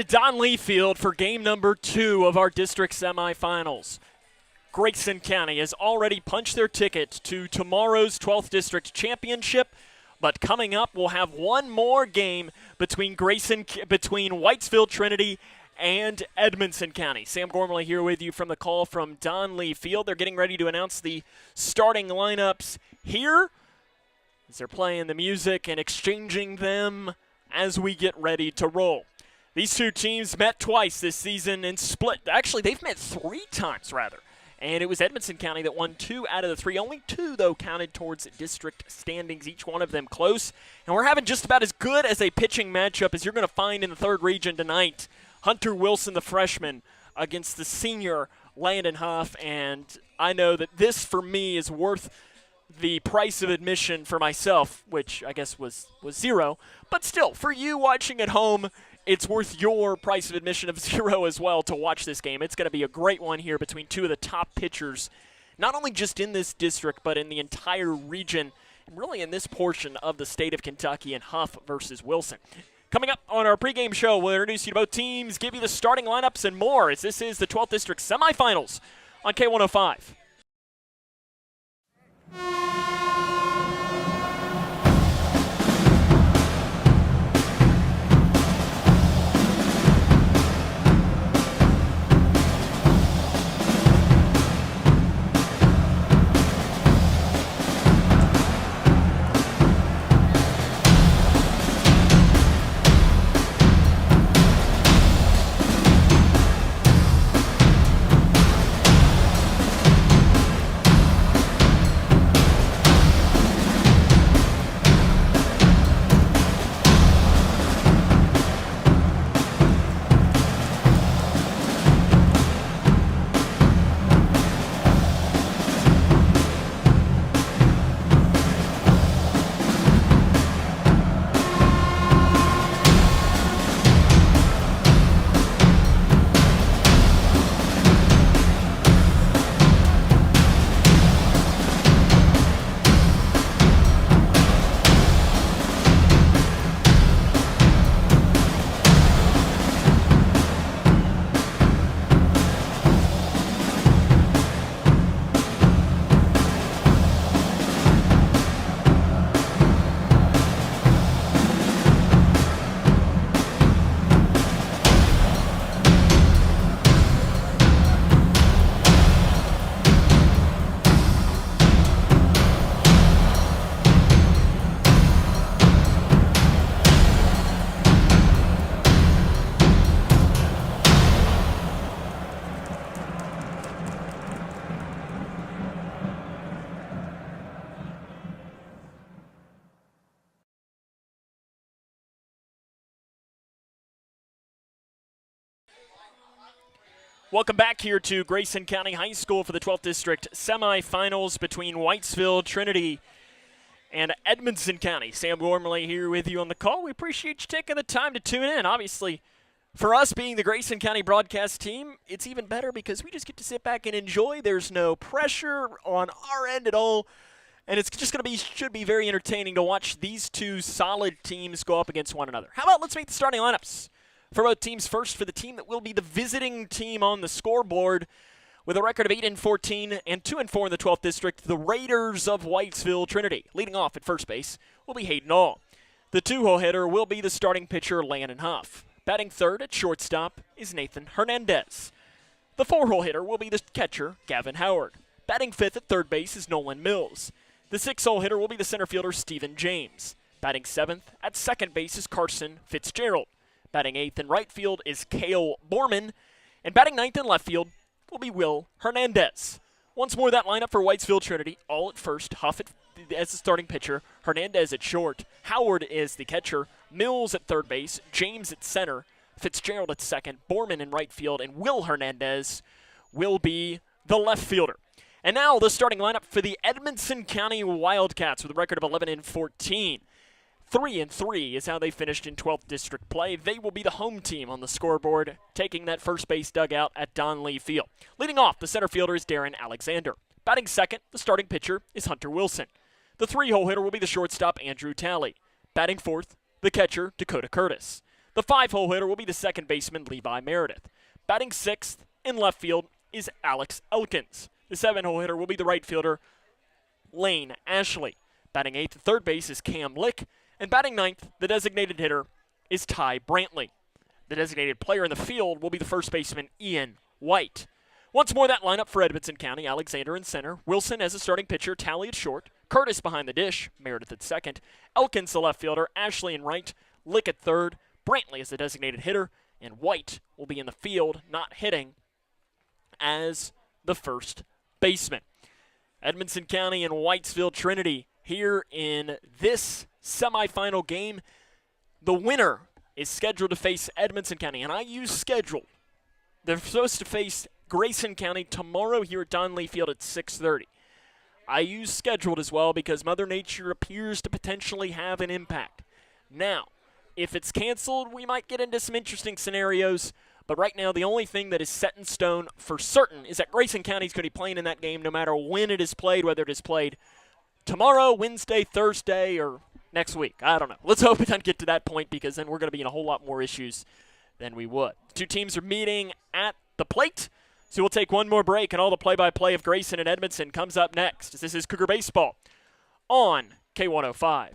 to Don Lee Field for game number 2 of our district semifinals. Grayson County has already punched their ticket to tomorrow's 12th District Championship, but coming up we'll have one more game between Whitesville Trinity and Edmonson County. Sam Gormley here with you from the call from Don Lee Field. They're getting ready to announce the starting lineups here as they're playing the music and exchanging them as we get ready to roll. These two teams met twice this season and split. Actually, they've met 3 times, rather. And it was Edmonson County that won 2 out of the 3. Only 2, though, counted towards district standings, each one of them close. And we're having just about as good as a pitching matchup as you're going to find in the 3rd region tonight. Hunter Wilson, the freshman, against the senior Landon Huff. And I know that this, for me, is worth the price of admission for myself, which I guess was 0. But still, for you watching at home, it's worth your price of admission of 0 as well to watch this game. It's going to be a great one here between 2 of the top pitchers, not only just in this district, but in the entire region, and really in this portion of the state of Kentucky, and Huff versus Wilson. Coming up on our pregame show, we'll introduce you to both teams, give you the starting lineups and more, as this is the 12th District semifinals on K105. Welcome back here to Grayson County High School for the 12th District semifinals between Whitesville Trinity and Edmonson County. Sam Gormley here with you on the call. We appreciate you taking the time to tune in. Obviously, for us being the Grayson County broadcast team, it's even better because we just get to sit back and enjoy. There's no pressure on our end at all, and it's just going to should be very entertaining to watch these two solid teams go up against one another. How about let's make the starting lineups for both teams. First, for the team that will be the visiting team on the scoreboard with a record of 8-14 and 2-4 in the 12th District, the Raiders of Whitesville Trinity. Leading off at first base will be Hayden All. The 2-hole hitter will be the starting pitcher, Landon Huff. Batting third at shortstop is Nathan Hernandez. The 4-hole hitter will be the catcher, Gavin Howard. Batting fifth at third base is Nolan Mills. The 6-hole hitter will be the center fielder, Stephen James. Batting seventh at second base is Carson Fitzgerald. Batting 8th in right field is Cale Borman. And batting 9th in left field will be Will Hernandez. Once more, that lineup for Whitesville Trinity. All at first, Huff as the starting pitcher, Hernandez at short, Howard is the catcher, Mills at third base, James at center, Fitzgerald at second, Borman in right field, and Will Hernandez will be the left fielder. And now the starting lineup for the Edmonson County Wildcats with a record of 11-14. 3-3 is how they finished in 12th District play. They will be the home team on the scoreboard, taking that first base dugout at Don Lee Field. Leading off, the center fielder is Darren Alexander. Batting second, the starting pitcher is Hunter Wilson. The 3-hole hitter will be the shortstop, Andrew Talley. Batting fourth, the catcher, Dakota Curtis. The The 5-hole hitter will be the second baseman, Levi Meredith. Batting sixth in left field is Alex Elkins. The 7-hole hitter will be the right fielder, Lane Ashley. Batting eighth at third base is Cam Lick. And batting ninth, the designated hitter is Ty Brantley. The designated player in the field will be the first baseman, Ian White. Once more, that lineup for Edmonson County: Alexander in center, Wilson as a starting pitcher, Talley at short, Curtis behind the dish, Meredith at second, Elkins the left fielder, Ashley in right, Lick at third, Brantley as the designated hitter, and White will be in the field, not hitting, as the first baseman. Edmonson County and Whitesville Trinity here in this semifinal game. The winner is scheduled to face Edmonson County, and I use scheduled. They're supposed to face Grayson County tomorrow here at Donley Field at 6:30. I use scheduled as well because Mother Nature appears to potentially have an impact. Now, if it's canceled, we might get into some interesting scenarios, but right now the only thing that is set in stone for certain is that Grayson County is going to be playing in that game no matter when it is played, whether it is played tomorrow, Wednesday, Thursday, or next week. I don't know. Let's hope it doesn't get to that point because then we're going to be in a whole lot more issues than we would. Two teams are meeting at the plate. So we'll take one more break, and all the play-by-play of Grayson and Edmonson comes up next. This is Cougar Baseball on K105.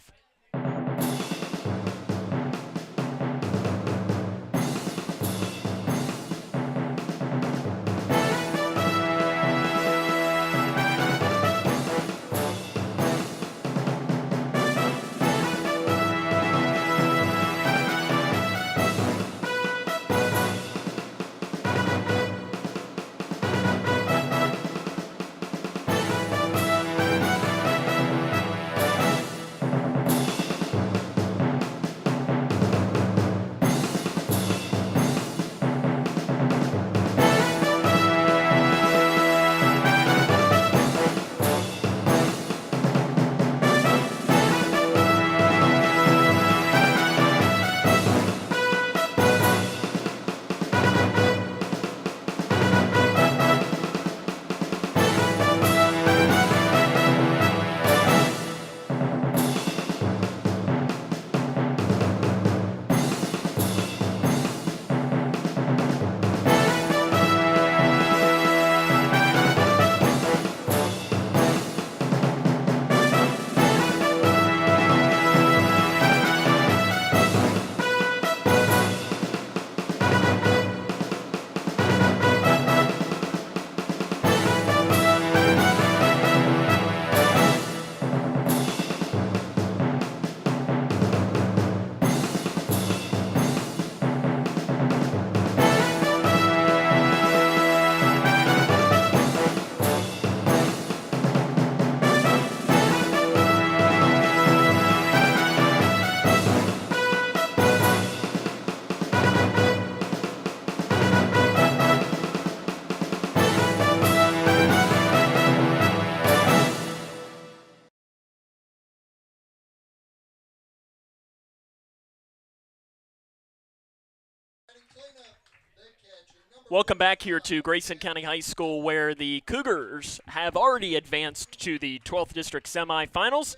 Welcome back here to Grayson County High School, where the Cougars have already advanced to the 12th District semifinals.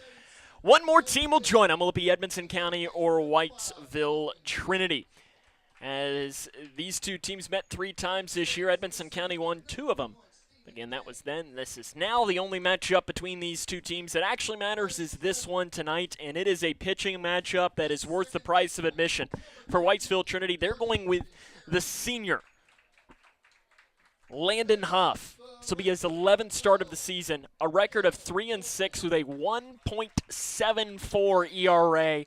One more team will join them. Will it be Edmonson County or Whitesville Trinity? As these two teams met 3 times this year, Edmonson County won 2 of them. Again, that was then. This is now. The only matchup between these two teams that actually matters is this one tonight, and it is a pitching matchup that is worth the price of admission. For Whitesville Trinity, they're going with the senior, Landon Huff. This will be his 11th start of the season, a record of 3-6 with a 1.74 ERA,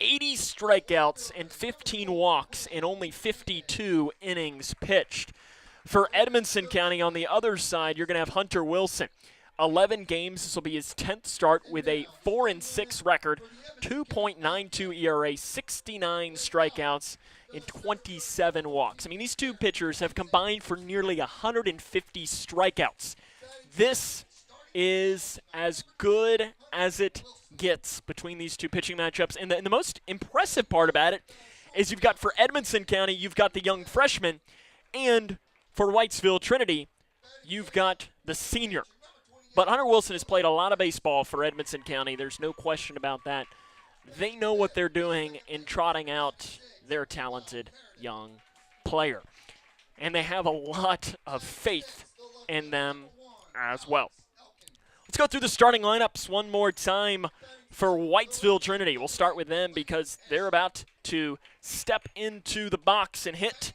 80 strikeouts, and 15 walks in only 52 innings pitched. For Edmonson County on the other side, you're going to have Hunter Wilson. 11 games. This will be his 10th start with a 4-6 record, 2.92 ERA, 69 strikeouts, and 27 walks. I mean, these two pitchers have combined for nearly 150 strikeouts. This is as good as it gets between these two pitching matchups. And the most impressive part about it is you've got, for Edmonson County, you've got the young freshman, and for Whitesville Trinity, you've got the senior. But Hunter Wilson has played a lot of baseball for Edmonson County. There's no question about that. they know what they're doing in trotting out their talented young player. And they have a lot of faith in them as well. Let's go through the starting lineups one more time for Whitesville Trinity. We'll start with them because they're about to step into the box and hit,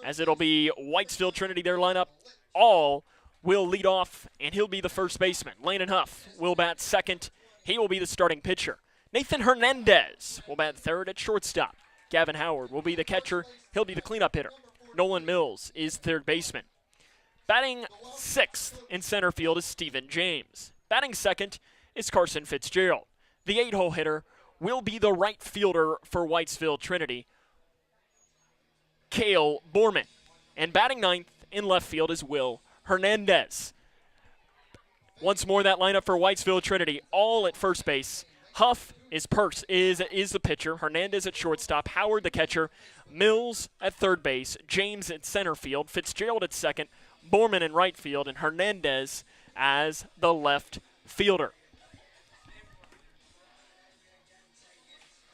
as it'll be Whitesville Trinity, their lineup. All will lead off, and he'll be the first baseman. Landon Huff will bat second. He will be the starting pitcher. Nathan Hernandez will bat third at shortstop. Gavin Howard will be the catcher. He'll be the cleanup hitter. Nolan Mills is third baseman. Batting sixth in center field is Stephen James. Batting second is Carson Fitzgerald. The 8-hole hitter will be the right fielder for Whitesville Trinity, Cale Borman. And batting ninth in left field is Will Hernandez. Once more, that lineup for Whitesville Trinity, all at first base. Huff is the pitcher, Hernandez at shortstop, Howard the catcher, Mills at third base, James at center field, Fitzgerald at second, Borman in right field, and Hernandez as the left fielder.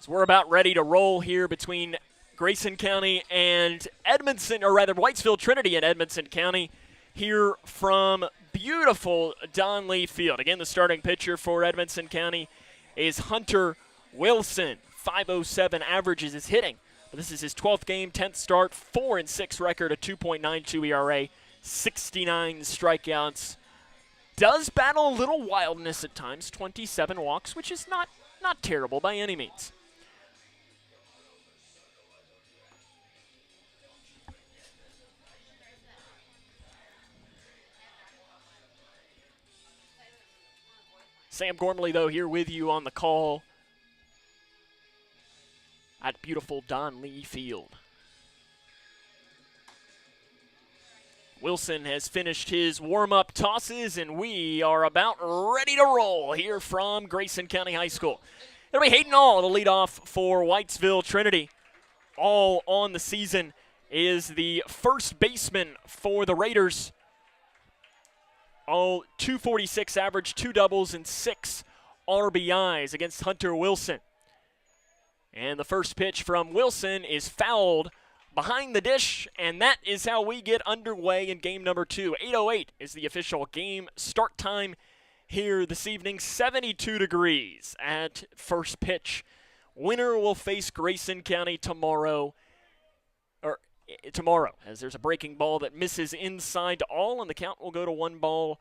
So we're about ready to roll here between Grayson County and Whitesville Trinity and Edmonson County here from beautiful Don Lee Field. Again, the starting pitcher for Edmonson County is Hunter Wilson. 507 averages his hitting. But this is his 12th game, 10th start, 4-6 record, a 2.92 ERA, 69 strikeouts. Does battle a little wildness at times, 27 walks, which is not terrible by any means. Sam Gormley, though, here with you on the call at beautiful Don Lee Field. Wilson has finished his warm-up tosses, and we are about ready to roll here from Grayson County High School. It'll be Hayden All, the leadoff for Whitesville Trinity. All on the season is the first baseman for the Raiders. All 246 average, 2 doubles, and 6 RBIs against Hunter Wilson. And the first pitch from Wilson is fouled behind the dish, and that is how we get underway in game number 2. 8:08 is the official game start time here this evening. 72 degrees at first pitch. Winner will face Grayson County tomorrow, as there's a breaking ball that misses inside to All, and the count will go to 1 ball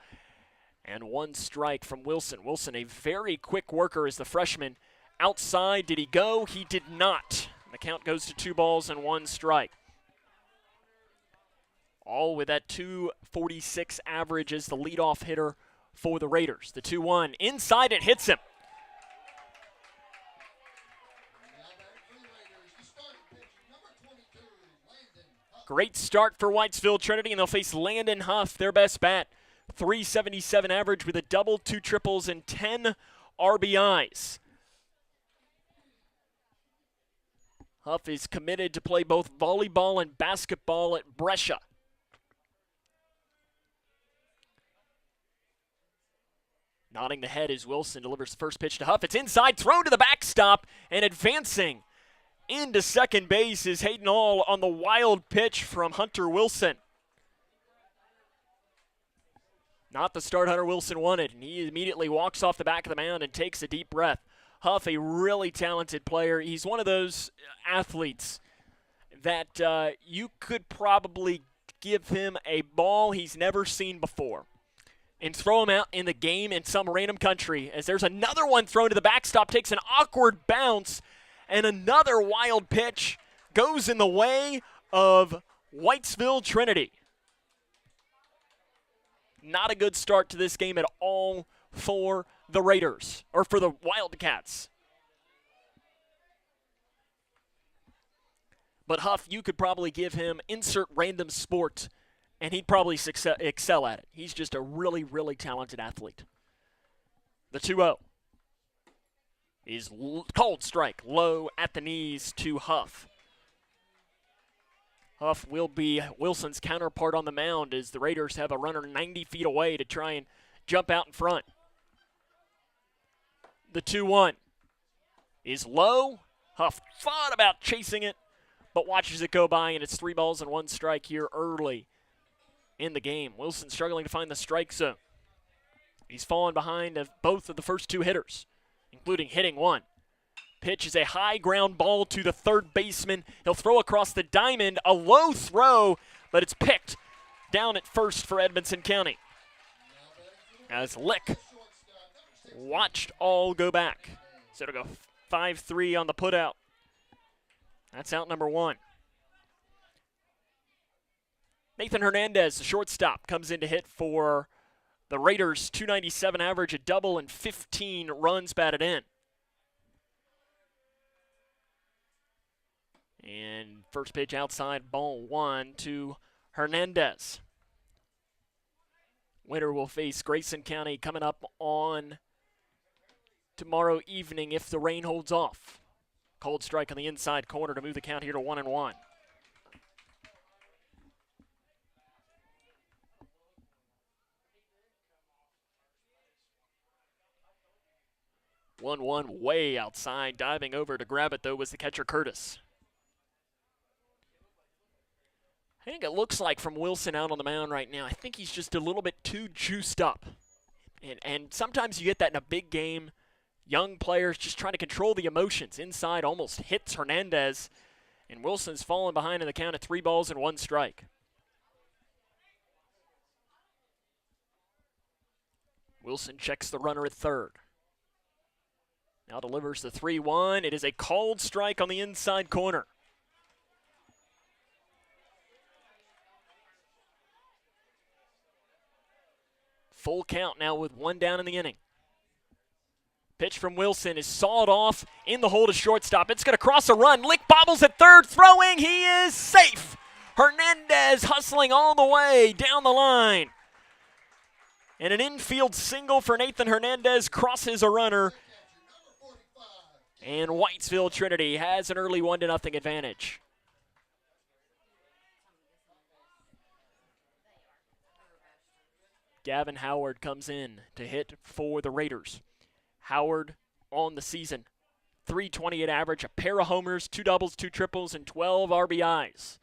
and 1 strike from Wilson. Wilson, a very quick worker as the freshman. Outside, did he go? He did not. The count goes to 2 balls and 1 strike. All with that 246 average as the leadoff hitter for the Raiders. The 2-1 inside, it hits him. Great start for Whitesville Trinity, and they'll face Landon Huff, their best bat. 377 average with a double, 2 triples, and 10 RBIs. Huff is committed to play both volleyball and basketball at Brescia. Nodding the head as Wilson delivers the first pitch to Huff. It's inside, thrown to the backstop, and advancing into second base is Hayden All on the wild pitch from Hunter Wilson. Not the start Hunter Wilson wanted, and he immediately walks off the back of the mound and takes a deep breath. Huff, a really talented player. He's one of those athletes that you could probably give him a ball he's never seen before and throw him out in the game in some random country, as there's another one thrown to the backstop, takes an awkward bounce, and another wild pitch goes in the way of Whitesville Trinity. Not a good start to this game at all for the Raiders, or for the Wildcats. But Huff, you could probably give him insert random sport, and he'd probably excel at it. He's just a really, really talented athlete. The 2-0 is cold strike, low at the knees to Huff. Huff will be Wilson's counterpart on the mound as the Raiders have a runner 90 feet away to try and jump out in front. The 2-1 is low. Huff thought about chasing it, but watches it go by, and it's 3 balls and 1 strike here early in the game. Wilson struggling to find the strike zone. He's fallen behind of both of the first 2 hitters, including hitting 1. Pitch is a high ground ball to the third baseman. He'll throw across the diamond, a low throw, but it's picked down at first for Edmonson County. As Lick watched all go back. So it'll go 5-3 on the putout. That's out number 1. Nathan Hernandez, the shortstop, comes in to hit for the Raiders. .297 average, a double, and 15 runs batted in. And first pitch outside, ball 1 to Hernandez. Winner will face Grayson County coming up on tomorrow evening if the rain holds off. Cold strike on the inside corner to move the count here to 1-1. 1-1 way outside. Diving over to grab it, though, was the catcher Curtis. I think it looks like from Wilson out on the mound right now, I think he's just a little bit too juiced up. And sometimes you get that in a big game. Young players just trying to control the emotions. Inside almost hits Hernandez. And Wilson's fallen behind in the count at 3 balls and 1 strike. Wilson checks the runner at third. Now delivers the 3-1. It is a called strike on the inside corner. Full count now with 1 down in the inning. Pitch from Wilson is sawed off in the hole to shortstop. It's going to cross a run. Lick bobbles at third, throwing. He is safe. Hernandez hustling all the way down the line. And an infield single for Nathan Hernandez crosses a runner. And Whitesville Trinity has an early 1-0 advantage. Gavin Howard comes in to hit for the Raiders. Howard on the season, .328 average, a pair of homers, 2 doubles, 2 triples, and 12 RBIs.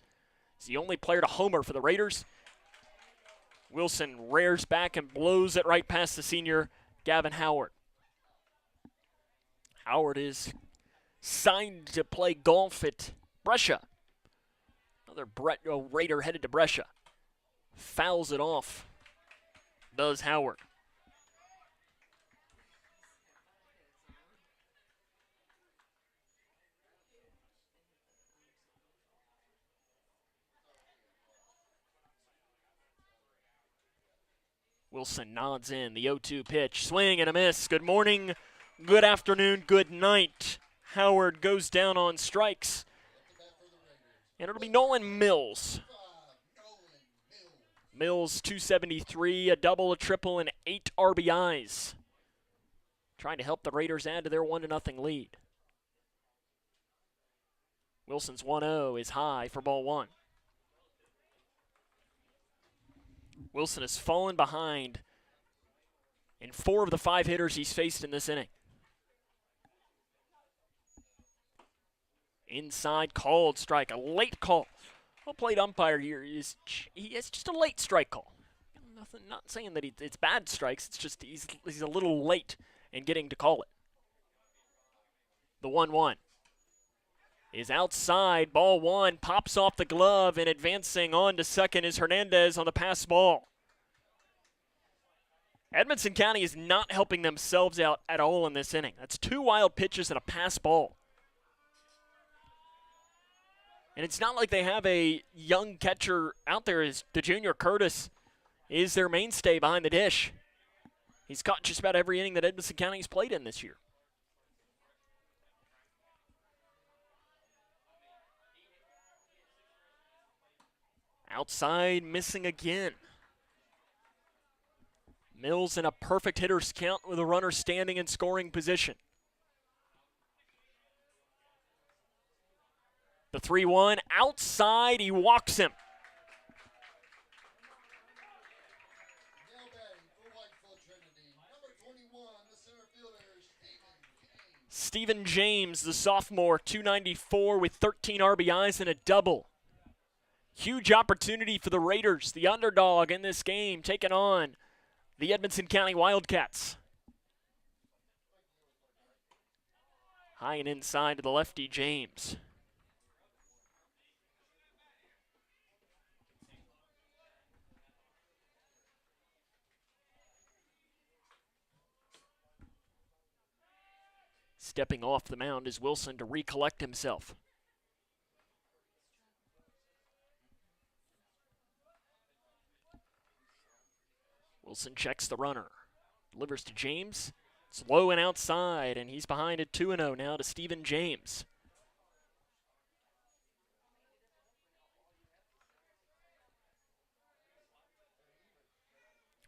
He's the only player to homer for the Raiders. Wilson rears back and blows it right past the senior, Gavin Howard. Howard is signed to play golf at Brescia. Another Raider headed to Brescia. Fouls it off, does Howard. Wilson nods in, the 0-2 pitch, swing and a miss. Good morning, good afternoon, good night. Howard goes down on strikes. And it'll be Nolan Mills. Mills, .273, a double, a triple, and 8 RBIs. Trying to help the Raiders add to their 1-0 lead. Wilson's 1-0 is high for ball 1. Wilson has fallen behind in 4 of the 5 hitters he's faced in this inning. Inside, called strike, a late call. Well played umpire here. It's just a late strike call. Not saying that it's bad strikes. It's just he's a little late in getting to call it. The 1-1 is outside. Ball 1 pops off the glove, and advancing on to second is Hernandez on the pass ball. Edmonson County is not helping themselves out at all in this inning. That's 2 wild pitches and a pass ball. And it's not like they have a young catcher out there. As the junior Curtis is their mainstay behind the dish. He's caught just about every inning that Edmonson County's played in this year. Outside, missing again. Mills in a perfect hitter's count with a runner standing in scoring position. The 3-1, outside, he walks him. Stephen James, the sophomore, 294 with 13 RBIs and a double. Huge opportunity for the Raiders, the underdog in this game, taking on the Edmonson County Wildcats. High and inside to the lefty, James. Stepping off the mound is Wilson to recollect himself. Wilson checks the runner. Delivers to James. It's low and outside, and he's behind at 2-0 now to Stephen James.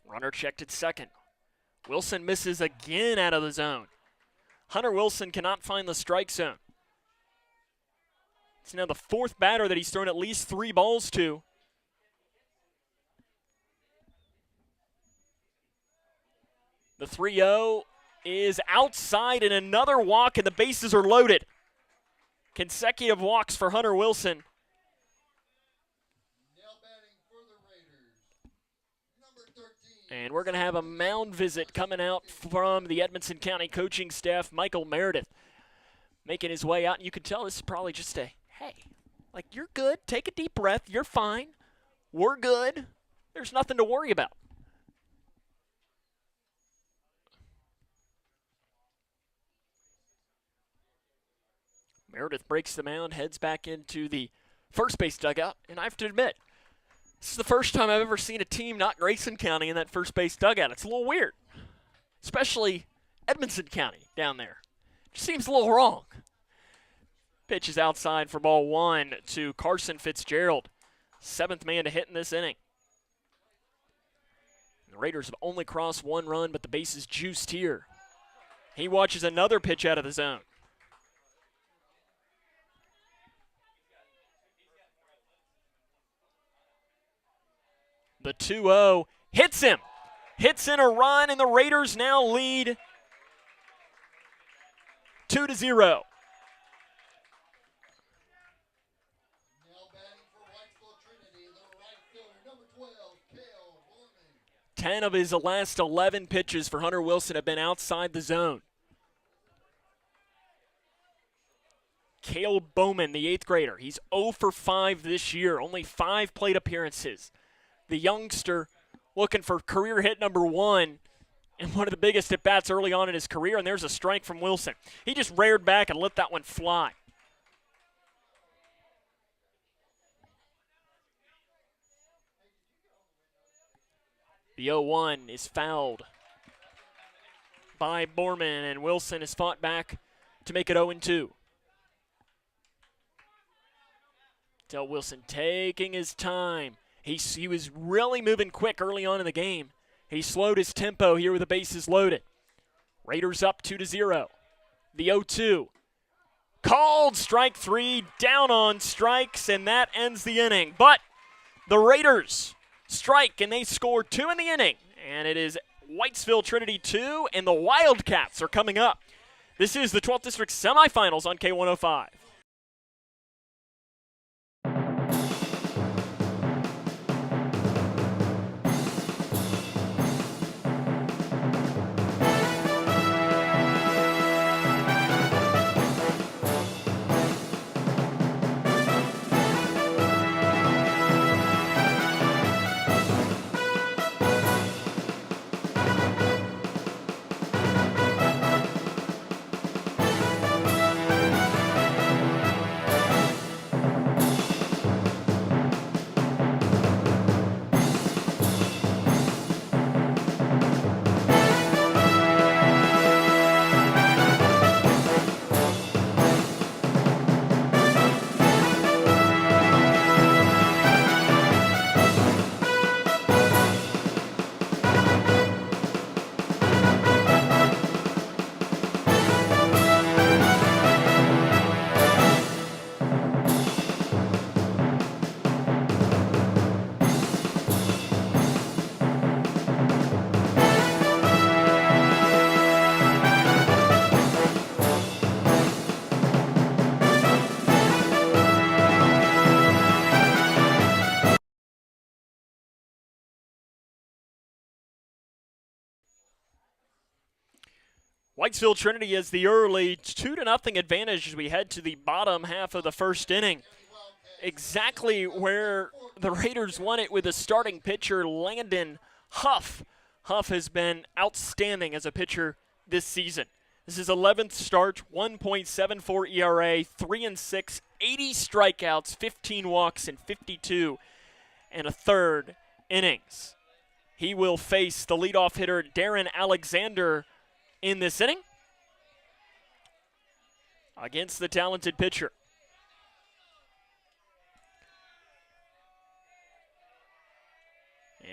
Runner checked at second. Wilson misses again out of the zone. Hunter Wilson cannot find the strike zone. It's now the fourth batter that he's thrown at least 3 balls to. The 3-0 is outside and another walk, and the bases are loaded. Consecutive walks for Hunter Wilson. And we're going to have a mound visit coming out from the Edmonson County coaching staff. Michael Meredith making his way out. And you can tell this is probably just a, hey, like, you're good. Take a deep breath. You're fine. We're good. There's nothing to worry about. Meredith breaks the mound, heads back into the first base dugout. And I have to admit, this is the first time I've ever seen a team not Grayson County in that first base dugout. It's a little weird, especially Edmonson County down there. It just seems a little wrong. Pitch is outside for ball 1 to Carson Fitzgerald, 7th man to hit in this inning. The Raiders have only crossed 1 run, but the base is juiced here. He watches another pitch out of the zone. The 2-0 hits him. Hits in a run, and the Raiders now lead 2-0. 10 of his last 11 pitches for Hunter Wilson have been outside the zone. Cale Bowman, the 8th grader, he's 0 for 5 this year, only 5 plate appearances. The youngster looking for career hit number 1 and one of the biggest at-bats early on in his career, and there's a strike from Wilson. He just reared back and let that one fly. The 0-1 is fouled by Borman, and Wilson has fought back to make it 0-2. Del Wilson taking his time. He was really moving quick early on in the game. He slowed his tempo here with the bases loaded. Raiders up 2-0. The 0-2. Called strike 3, down on strikes, and that ends the inning. But the Raiders strike, and they score 2 in the inning. And it is Whitesville Trinity 2, and the Wildcats are coming up. This is the 12th District Semifinals on K105. Whitesville Trinity has the early 2-0 advantage as we head to the bottom half of the first inning. Exactly where the Raiders won it with a starting pitcher, Landon Huff. Huff has been outstanding as a pitcher this season. This is 11th start, 1.74 ERA, 3-6, 80 strikeouts, 15 walks, and 52 and a third innings. He will face the leadoff hitter, Darren Alexander, in this inning against the talented pitcher.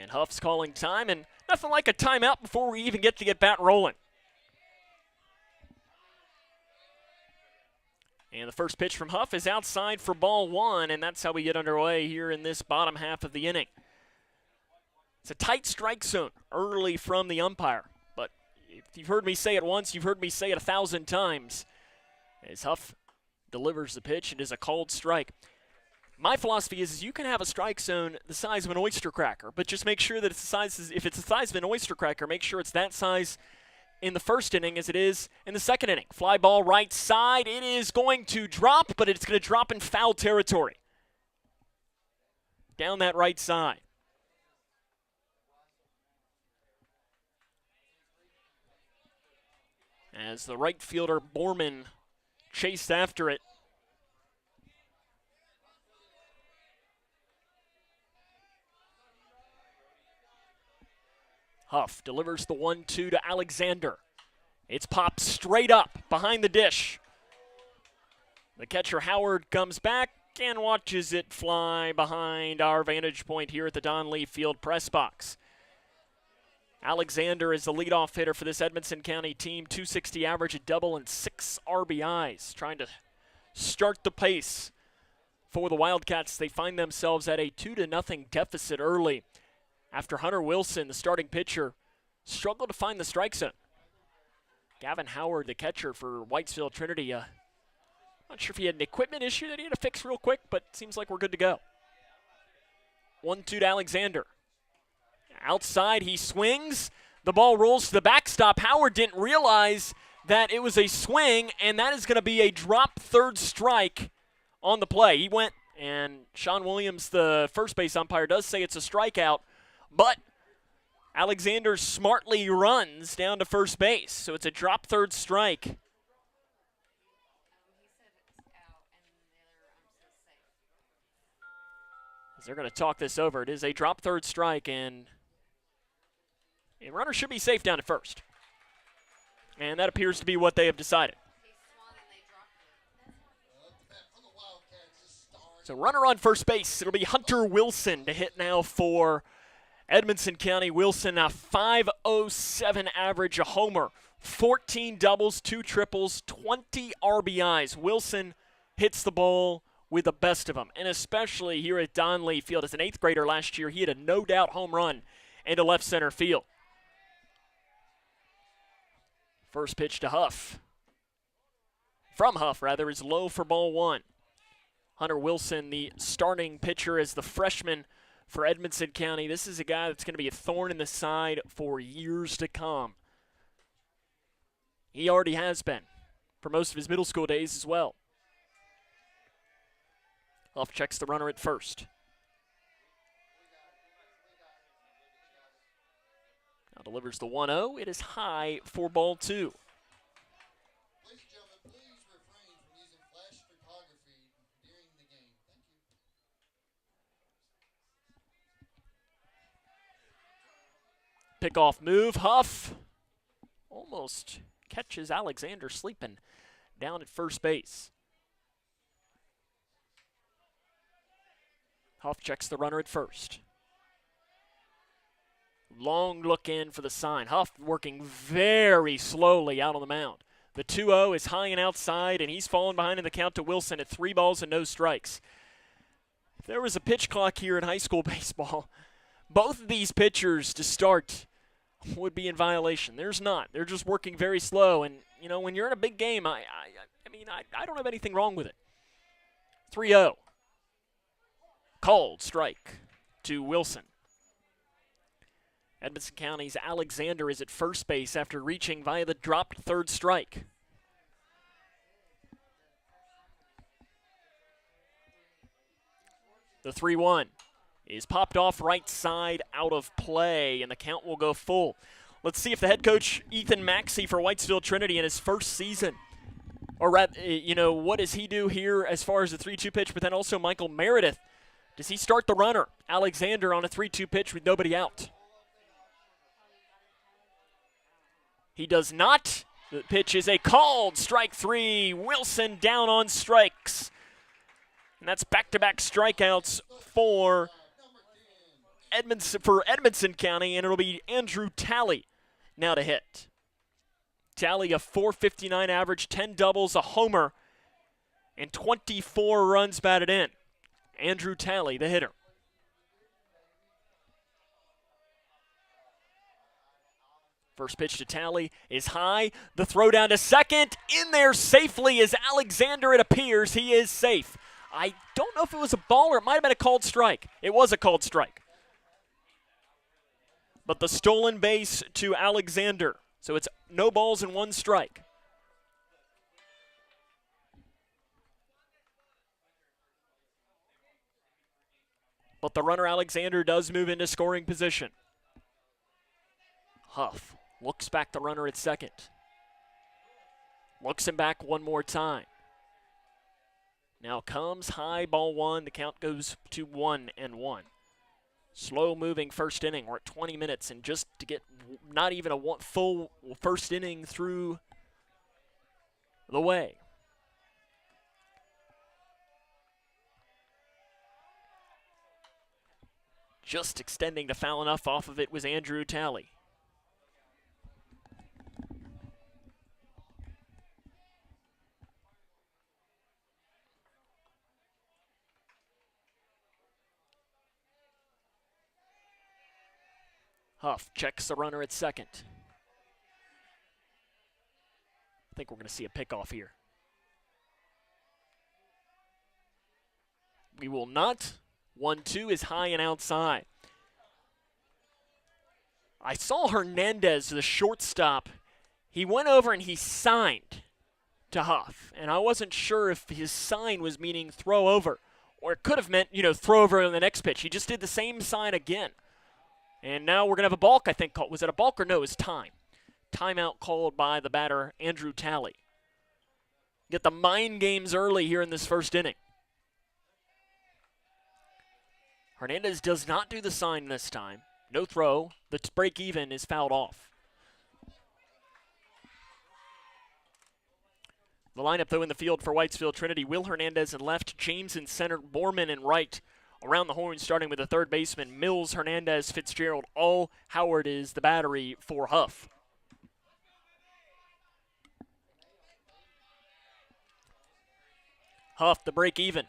And Huff's calling time, and nothing like a timeout before we even get to get bat rolling. And the first pitch from Huff is outside for ball one, and that's how we get underway here in this bottom half of the inning. It's a tight strike zone early from the umpire, but if you've heard me say it once, you've heard me say it 1,000 times. As Huff delivers the pitch, it is a called strike. My philosophy is you can have a strike zone the size of an oyster cracker, but just make sure that it's the size, if it's the size of an oyster cracker, make sure it's that size in the first inning as it is in the second inning. Fly ball right side. It is going to drop, but it's going to drop in foul territory. Down that right side. As the right fielder, Borman, chased after it. Huff delivers the 1-2 to Alexander. It's popped straight up behind the dish. The catcher, Howard, comes back and watches it fly behind our vantage point here at the Don Lee Field press box. Alexander is the leadoff hitter for this Edmonson County team. .260 average, a double, and 6 RBIs. Trying to start the pace for the Wildcats. They find themselves at a 2-0 deficit early after Hunter Wilson, the starting pitcher, struggled to find the strike zone. Gavin Howard, the catcher for Whitesville Trinity, not sure if he had an equipment issue that he had to fix real quick, but seems like we're good to go. 1-2 to Alexander. Outside, he swings. The ball rolls to the backstop. Howard didn't realize that it was a swing, and that is going to be a drop third strike on the play. He went, and Sean Williams, the first base umpire, does say it's a strikeout, but Alexander smartly runs down to first base, so it's a drop third strike. As they're going to talk this over, it is a drop third strike, and a runner should be safe down at first. And that appears to be what they have decided. So runner on first base, it'll be Hunter Wilson to hit now for Edmonson County. Wilson, a .507 average, a homer, 14 doubles, 2 triples, 20 RBIs. Wilson hits the ball with the best of them, and especially here at Don Lee Field. As an 8th grader last year, he had a no-doubt home run into left center field. First pitch to Huff. From Huff, rather, is low for ball one. Hunter Wilson, the starting pitcher as the freshman for Edmonson County. This is a guy that's going to be a thorn in the side for years to come. He already has been for most of his middle school days as well. Huff checks the runner at first. Now delivers the 1-0. It is high for ball two. Ladies and gentlemen, please refrain from using flash photography during the game. Thank you. Pickoff move. Huff almost catches Alexander sleeping down at first base. Huff checks the runner at first. Long look in for the sign. Huff working very slowly out on the mound. The 2-0 is high and outside, and he's falling behind in the count to Wilson at 3 balls and no strikes. If there was a pitch clock here in high school baseball, both of these pitchers to start would be in violation. There's not. They're just working very slow, and, you know, when you're in a big game, I don't have anything wrong with it. 3-0. Called strike to Wilson. Edmonson County's Alexander is at first base after reaching via the dropped third strike. The 3-1 is popped off right side, out of play, and the count will go full. Let's see if the head coach, Ethan Maxey, for Whitesville Trinity in his first season, or rather, what does he do here as far as the 3-2 pitch, but then also Michael Meredith. Does he start the runner, Alexander, on a 3-2 pitch with nobody out? He does not. The pitch is a called strike 3. Wilson down on strikes. And that's back-to-back strikeouts for Edmonson County, and it'll be Andrew Talley now to hit. Talley, a .459 average, 10 doubles, a homer, and 24 runs batted in. Andrew Talley, the hitter. First pitch to Talley is high. The throw down to second. In there safely is Alexander, it appears. He is safe. I don't know if it was a ball or it might have been a called strike. It was a called strike. But the stolen base to Alexander. So it's no balls and 1 strike. But the runner Alexander does move into scoring position. Huff looks back the runner at second. Looks him back one more time. Now comes high, ball 1. The count goes to 1-1. Slow moving first inning. We're at 20 minutes, and just to get not even a full first inning through the way. Just extending to foul enough off of it was Andrew Talley. Huff checks the runner at second. I think we're going to see a pickoff here. We will not. 1-2 is high and outside. I saw Hernandez, the shortstop. He went over and he signed to Huff. And I wasn't sure if his sign was meaning throw over. Or it could have meant, throw over on the next pitch. He just did the same sign again. And now we're going to have a balk, I think. Was it a balk or no? It was time. Timeout called by the batter, Andrew Talley. Get the mind games early here in this first inning. Hernandez does not do the sign this time. No throw. The break even is fouled off. The lineup, though, in the field for Whitesville Trinity: Will Hernandez in left, James in center, Borman in right. Around the horn, starting with the third baseman, Mills, Hernandez, Fitzgerald, all. Howard is the battery for Huff. Huff, the break even,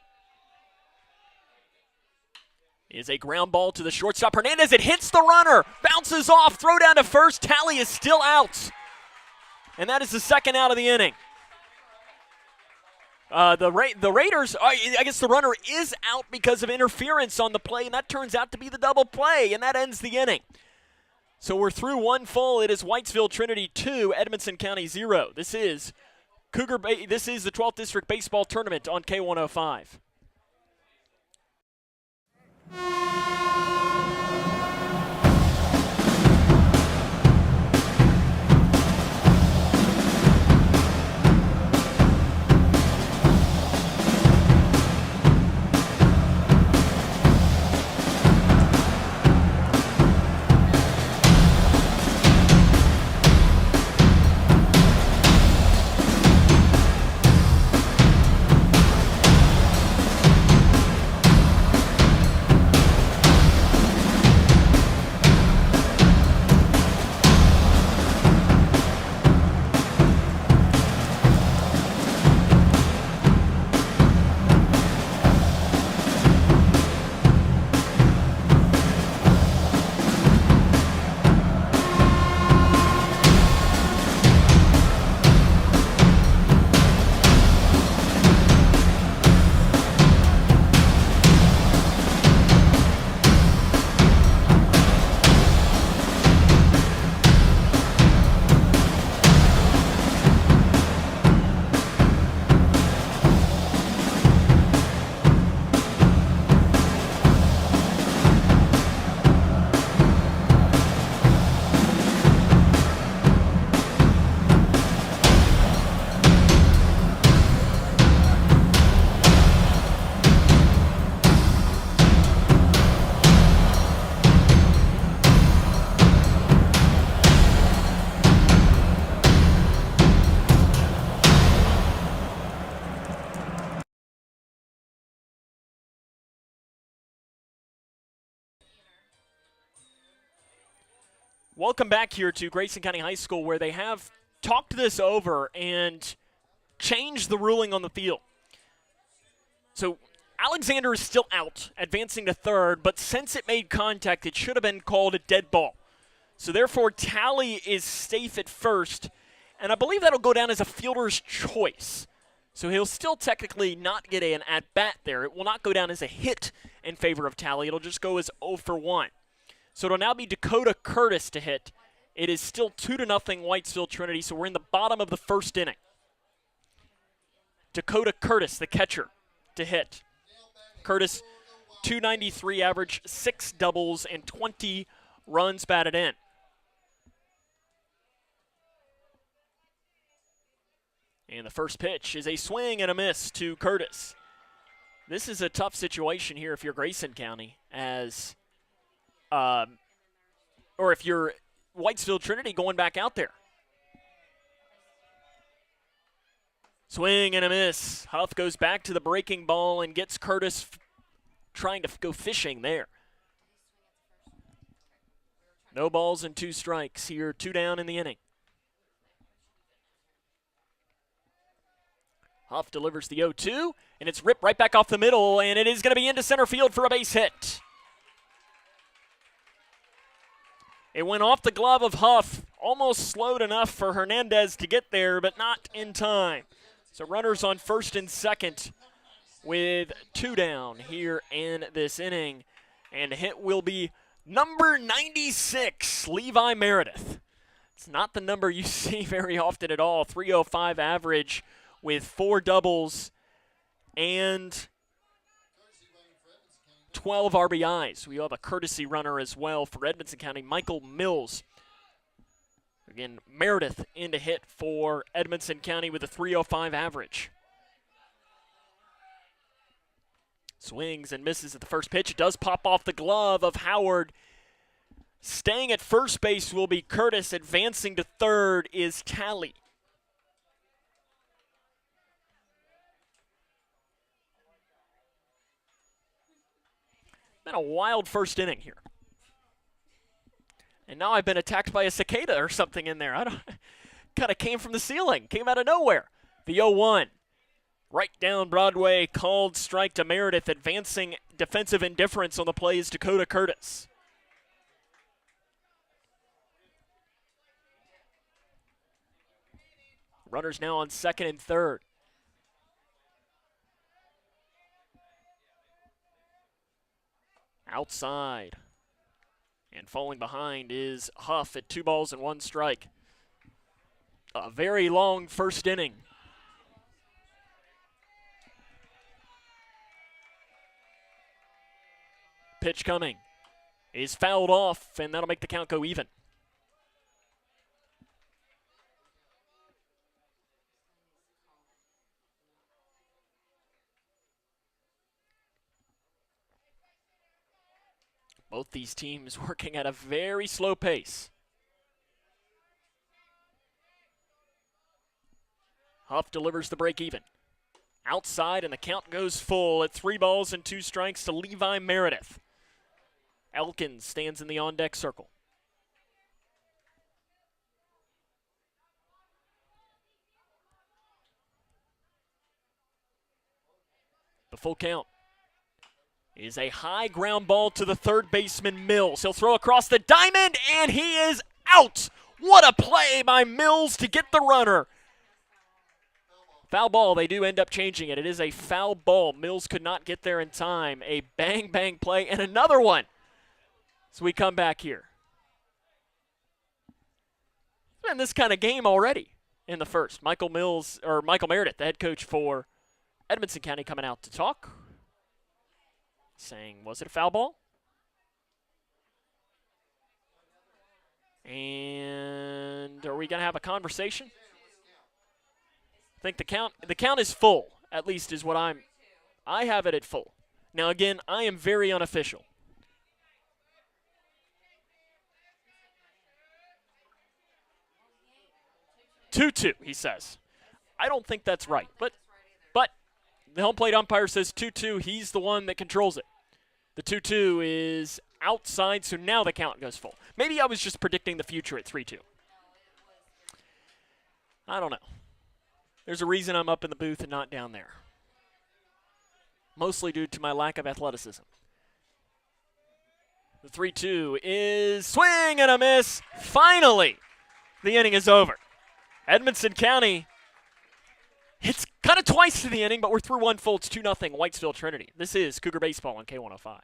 is a ground ball to the shortstop. Hernandez, it hits the runner, bounces off, throw down to first. Talley is still out. And that is the second out of the inning. The Raiders, I guess the runner is out because of interference on the play, and that turns out to be the double play, and that ends the inning. So we're through one full. It is Whitesville Trinity 2, Edmonson County 0. This is this is the 12th District Baseball Tournament on K105. Welcome back here to Grayson County High School, where they have talked this over and changed the ruling on the field. So Alexander is still out, advancing to third, but since it made contact, it should have been called a dead ball. So therefore, Tally is safe at first, and I believe that'll go down as a fielder's choice. So he'll still technically not get an at-bat there. It will not go down as a hit in favor of Tally. It'll just go as 0 for 1. So it'll now be Dakota Curtis to hit. It is still 2-0 Whitesville Trinity, so we're in the bottom of the first inning. Dakota Curtis, the catcher, to hit. Curtis, .293 average, 6 doubles, and 20 runs batted in. And the first pitch is a swing and a miss to Curtis. This is a tough situation here if you're Grayson County, as or if you're Whitesville Trinity going back out there. Swing and a miss. Huff goes back to the breaking ball and gets Curtis trying to go fishing there. No balls and 2 strikes here, 2 down in the inning. Huff delivers the 0-2, and it's ripped right back off the middle, and it is going to be into center field for a base hit. It went off the glove of Huff, almost slowed enough for Hernandez to get there, but not in time. So runners on first and second with 2 down here in this inning. And the hit will be number 96, Levi Meredith. It's not the number you see very often at all. .305 average with 4 doubles and 12 RBIs. We have a courtesy runner as well for Edmonson County, Michael Mills. Again, Meredith in to hit for Edmonson County with a .305 average. Swings and misses at the first pitch. It does pop off the glove of Howard. Staying at first base will be Curtis. Advancing to third is Tally. Been a wild first inning here. And now I've been attacked by a cicada or something in there. I don't kind of came from the ceiling, came out of nowhere. The 0-1. Right down Broadway, called strike to Meredith. Advancing defensive indifference on the play is Dakota Curtis. Runners now on second and third. Outside. And falling behind is Huff at 2 balls and 1 strike. A very long first inning. Pitch coming. Is fouled off, and that'll make the count go even. Both these teams working at a very slow pace. Huff delivers the break even. Outside, and the count goes full at 3 balls and 2 strikes to Levi Meredith. Elkins stands in the on-deck circle. The full count is a high ground ball to the third baseman, Mills. He'll throw across the diamond, and he is out. What a play by Mills to get the runner. Foul ball. They do end up changing it. It is a foul ball. Mills could not get there in time. A bang play, and another one. So we come back here. It's been this kind of game already in the first. Michael Meredith, the head coach for Edmonson County, coming out to talk, saying, was it a foul ball? And are we going to have a conversation? I think the count is full, at least is what I have it at full. Now again, I am very unofficial. 2-2, he says. I don't think that's right, but the home plate umpire says 2-2. He's the one that controls it. The 2-2 is outside, so now the count goes full. Maybe I was just predicting the future at 3-2. I don't know. There's a reason I'm up in the booth and not down there. Mostly due to my lack of athleticism. The 3-2 is swing and a miss. Finally, the inning is over. Edmonson County hits kind of twice to the inning, but we're through one full. It's 2-0 Whitesville Trinity. This is Cougar Baseball on K105.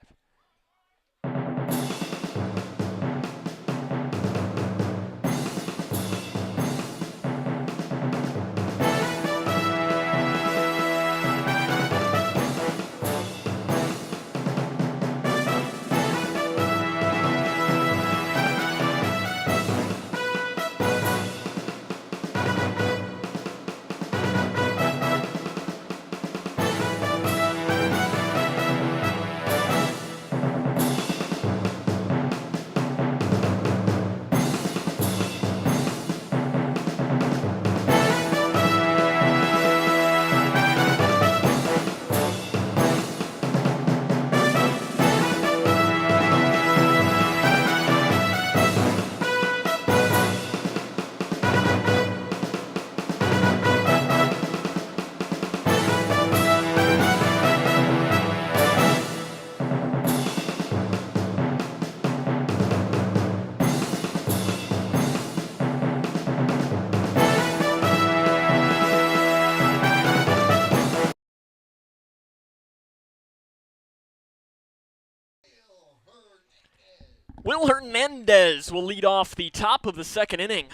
Will Hernandez will lead off the top of the second inning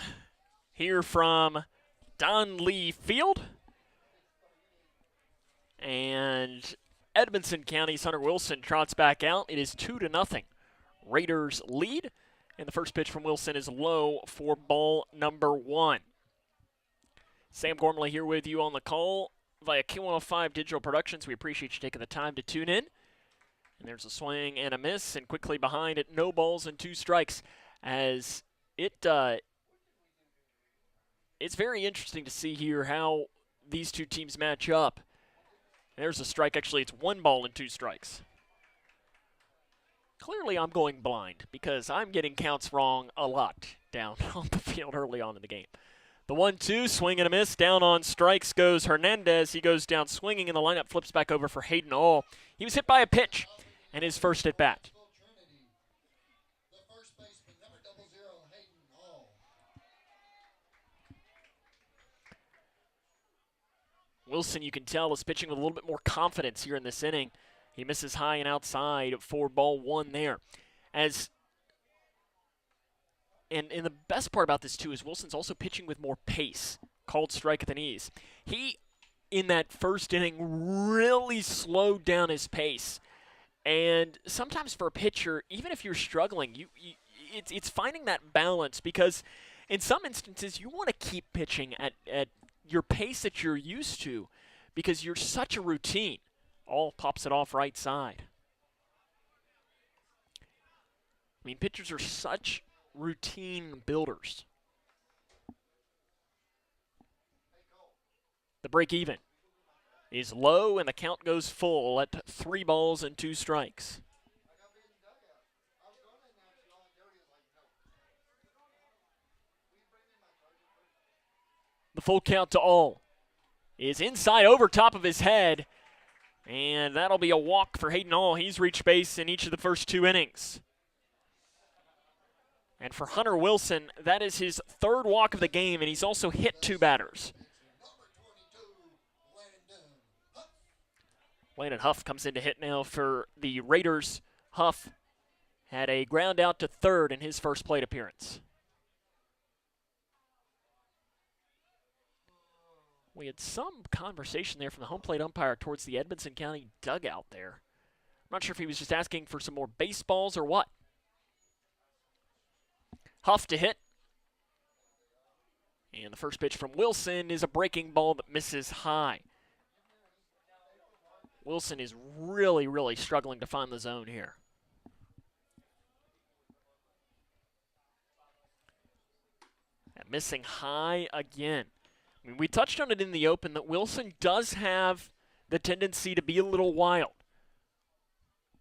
here from Don Lee Field. And Edmonson County's Hunter Wilson trots back out. It is 2-0. Raiders lead. And the first pitch from Wilson is low for ball number 1. Sam Gormley here with you on the call via K105 Digital Productions. We appreciate you taking the time to tune in. And there's a swing and a miss, and quickly behind it, no balls and 2 strikes. As it's very interesting to see here how these two teams match up. There's a strike. Actually, it's 1 ball and 2 strikes. Clearly, I'm going blind because I'm getting counts wrong a lot down on the field early on in the game. The 1-2, swing and a miss. Down on strikes goes Hernandez. He goes down swinging, and the lineup flips back over for Hayden All. He was hit by a pitch and his first at bat. The first baseman, number 00, Hayden Hall. Wilson, you can tell, is pitching with a little bit more confidence here in this inning. He misses high and outside for ball 1 there. And the best part about this, too, is Wilson's also pitching with more pace. Called strike at the knees. He, in that first inning, really slowed down his pace. And sometimes for a pitcher, even if you're struggling, it's finding that balance, because in some instances you want to keep pitching at your pace that you're used to because you're such a routine. All pops it off right side. I mean, pitchers are such routine builders. The break even is low, and the count goes full at 3 balls and 2 strikes. The full count to All is inside over top of his head, and that'll be a walk for Hayden All. He's reached base in each of the first 2 innings. And for Hunter Wilson, that is his 3rd walk of the game, and he's also hit 2 batters. Landon Huff comes in to hit now for the Raiders. Huff had a ground out to 3rd in his first plate appearance. We had some conversation there from the home plate umpire towards the Edmonson County dugout there. I'm not sure if he was just asking for some more baseballs or what. Huff to hit. And the first pitch from Wilson is a breaking ball that misses high. Wilson is really, really struggling to find the zone here. And missing high again. I mean, we touched on it in the open that Wilson does have the tendency to be a little wild.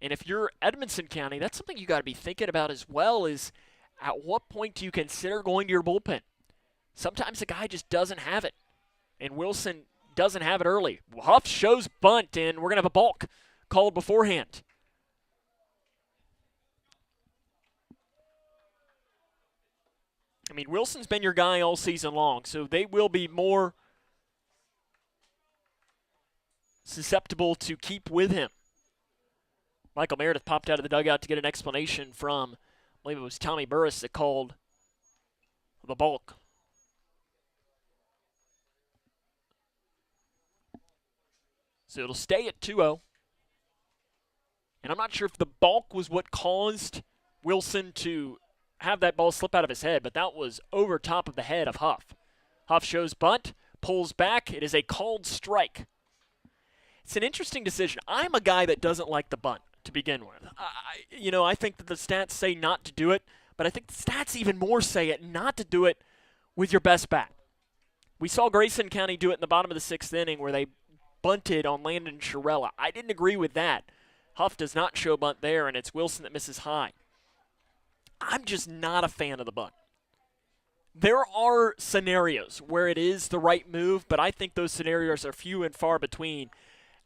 And if you're Edmonson County, that's something you got to be thinking about as well, is at what point do you consider going to your bullpen? Sometimes the guy just doesn't have it, and Wilson doesn't have it early. Huff shows bunt, and we're going to have a balk called beforehand. I mean, Wilson's been your guy all season long, so they will be more susceptible to keep with him. Michael Meredith popped out of the dugout to get an explanation from, I believe it was Tommy Burris that called the balk. So it'll stay at 2-0. And I'm not sure if the balk was what caused Wilson to have that ball slip out of his head, but that was over top of the head of Huff. Huff shows bunt, pulls back. It is a called strike. It's an interesting decision. I'm a guy that doesn't like the bunt to begin with. I think that the stats say not to do it, but I think the stats even more say it not to do it with your best bat. We saw Grayson County do it in the bottom of the 6th inning where they bunted on Landon Chiarella. I didn't agree with that. Huff does not show bunt there, and it's Wilson that misses high. I'm just not a fan of the bunt. There are scenarios where it is the right move, but I think those scenarios are few and far between,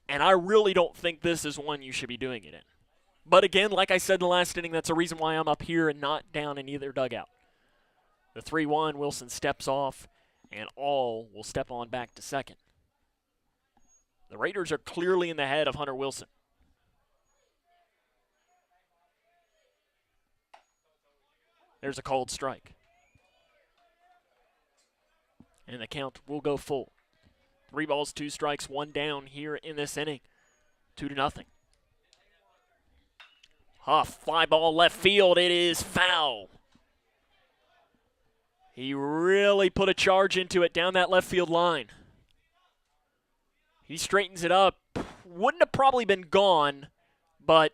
and I really don't think this is one you should be doing it in. But again, like I said in the last inning, that's a reason why I'm up here and not down in either dugout. The 3-1, Wilson steps off, and all will step on back to second. The Raiders are clearly in the head of Hunter Wilson. There's a called strike. And the count will go full. 3 balls, 2 strikes, 1 down here in this inning. 2-0. Huff, fly ball left field. It is foul. He really put a charge into it down that left field line. He straightens it up. Wouldn't have probably been gone, but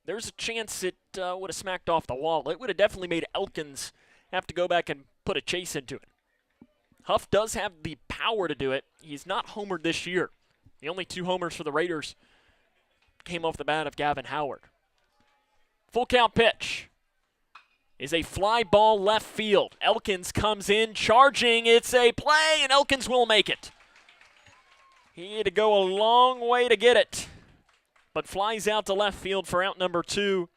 there's a chance it would have smacked off the wall. It would have definitely made Elkins have to go back and put a chase into it. Huff does have the power to do it. He's not homered this year. The only 2 homers for the Raiders came off the bat of Gavin Howard. Full count pitch is a fly ball left field. Elkins comes in charging. It's a play, and Elkins will make it. He had to go a long way to get it, but flies out to left field for out number 2,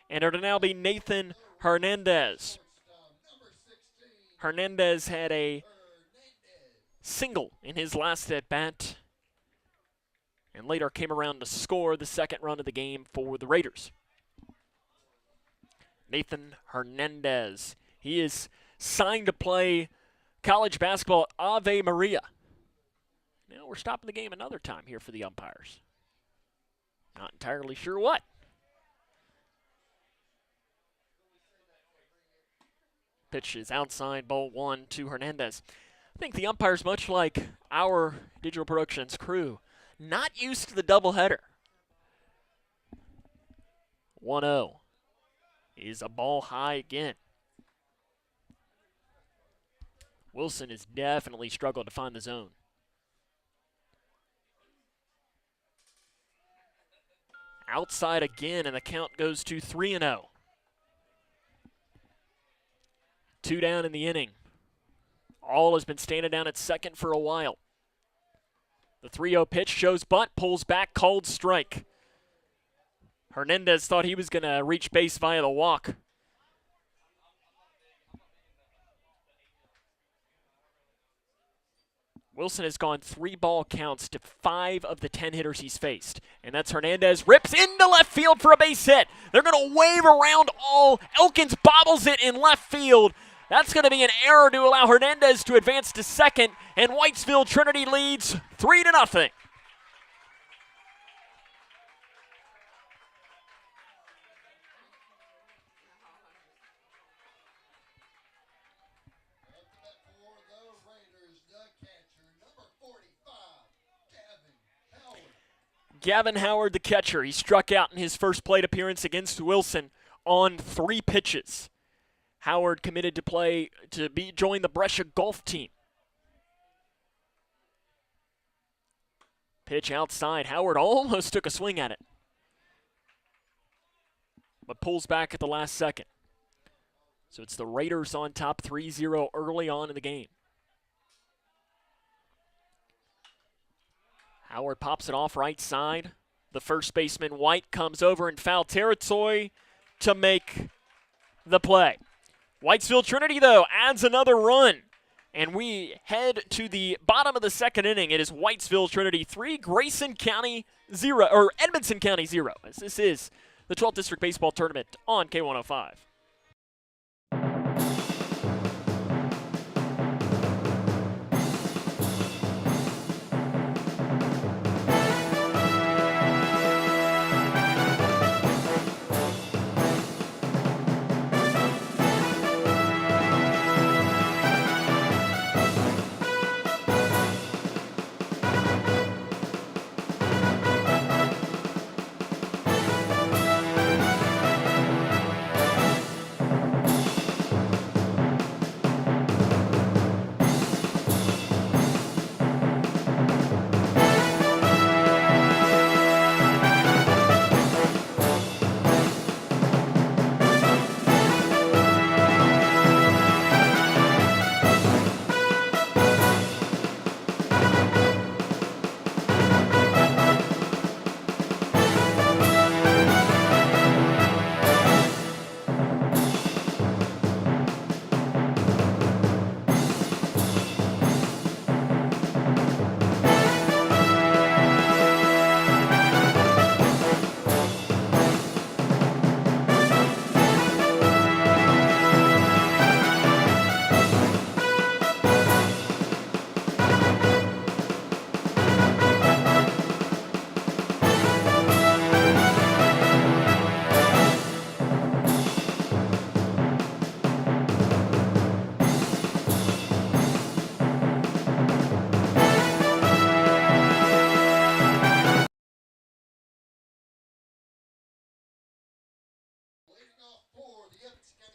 and it'll now be Nathan Hernandez. Hernandez had a single in his last at-bat, and later came around to score the second run of the game for the Raiders. Nathan Hernandez. He is signed to play college basketball at Ave Maria. Now we're stopping the game another time here for the umpires. Not entirely sure what. Pitch is outside, ball 1 to Hernandez. I think the umpires, much like our digital productions crew, not used to the doubleheader. 1-0 is a ball high again. Wilson has definitely struggled to find the zone. Outside again, and the count goes to 3-0. 2 down in the inning. All has been standing down at second for a while. The 3-0 pitch shows bunt, pulls back, called strike. Hernandez thought he was going to reach base via the walk. Wilson has gone 3 ball counts to 5 of the 10 hitters he's faced. And that's Hernandez, rips into left field for a base hit. They're going to wave around all. Elkins bobbles it in left field. That's going to be an error to allow Hernandez to advance to second, and Whitesville Trinity leads 3-0. Gavin Howard, the catcher. He struck out in his first plate appearance against Wilson on 3 pitches. Howard committed to join the Brescia golf team. Pitch outside. Howard almost took a swing at it. but pulls back at the last second. So it's the Raiders on top 3-0 early on in the game. Howard pops it off right side. The first baseman, White, comes over in foul territory to make the play. Whitesville Trinity, though, adds another run. And we head to the bottom of the second inning. It is Whitesville Trinity 3, Grayson County 0, or Edmonson County 0, as this is the 12th District Baseball Tournament on K105.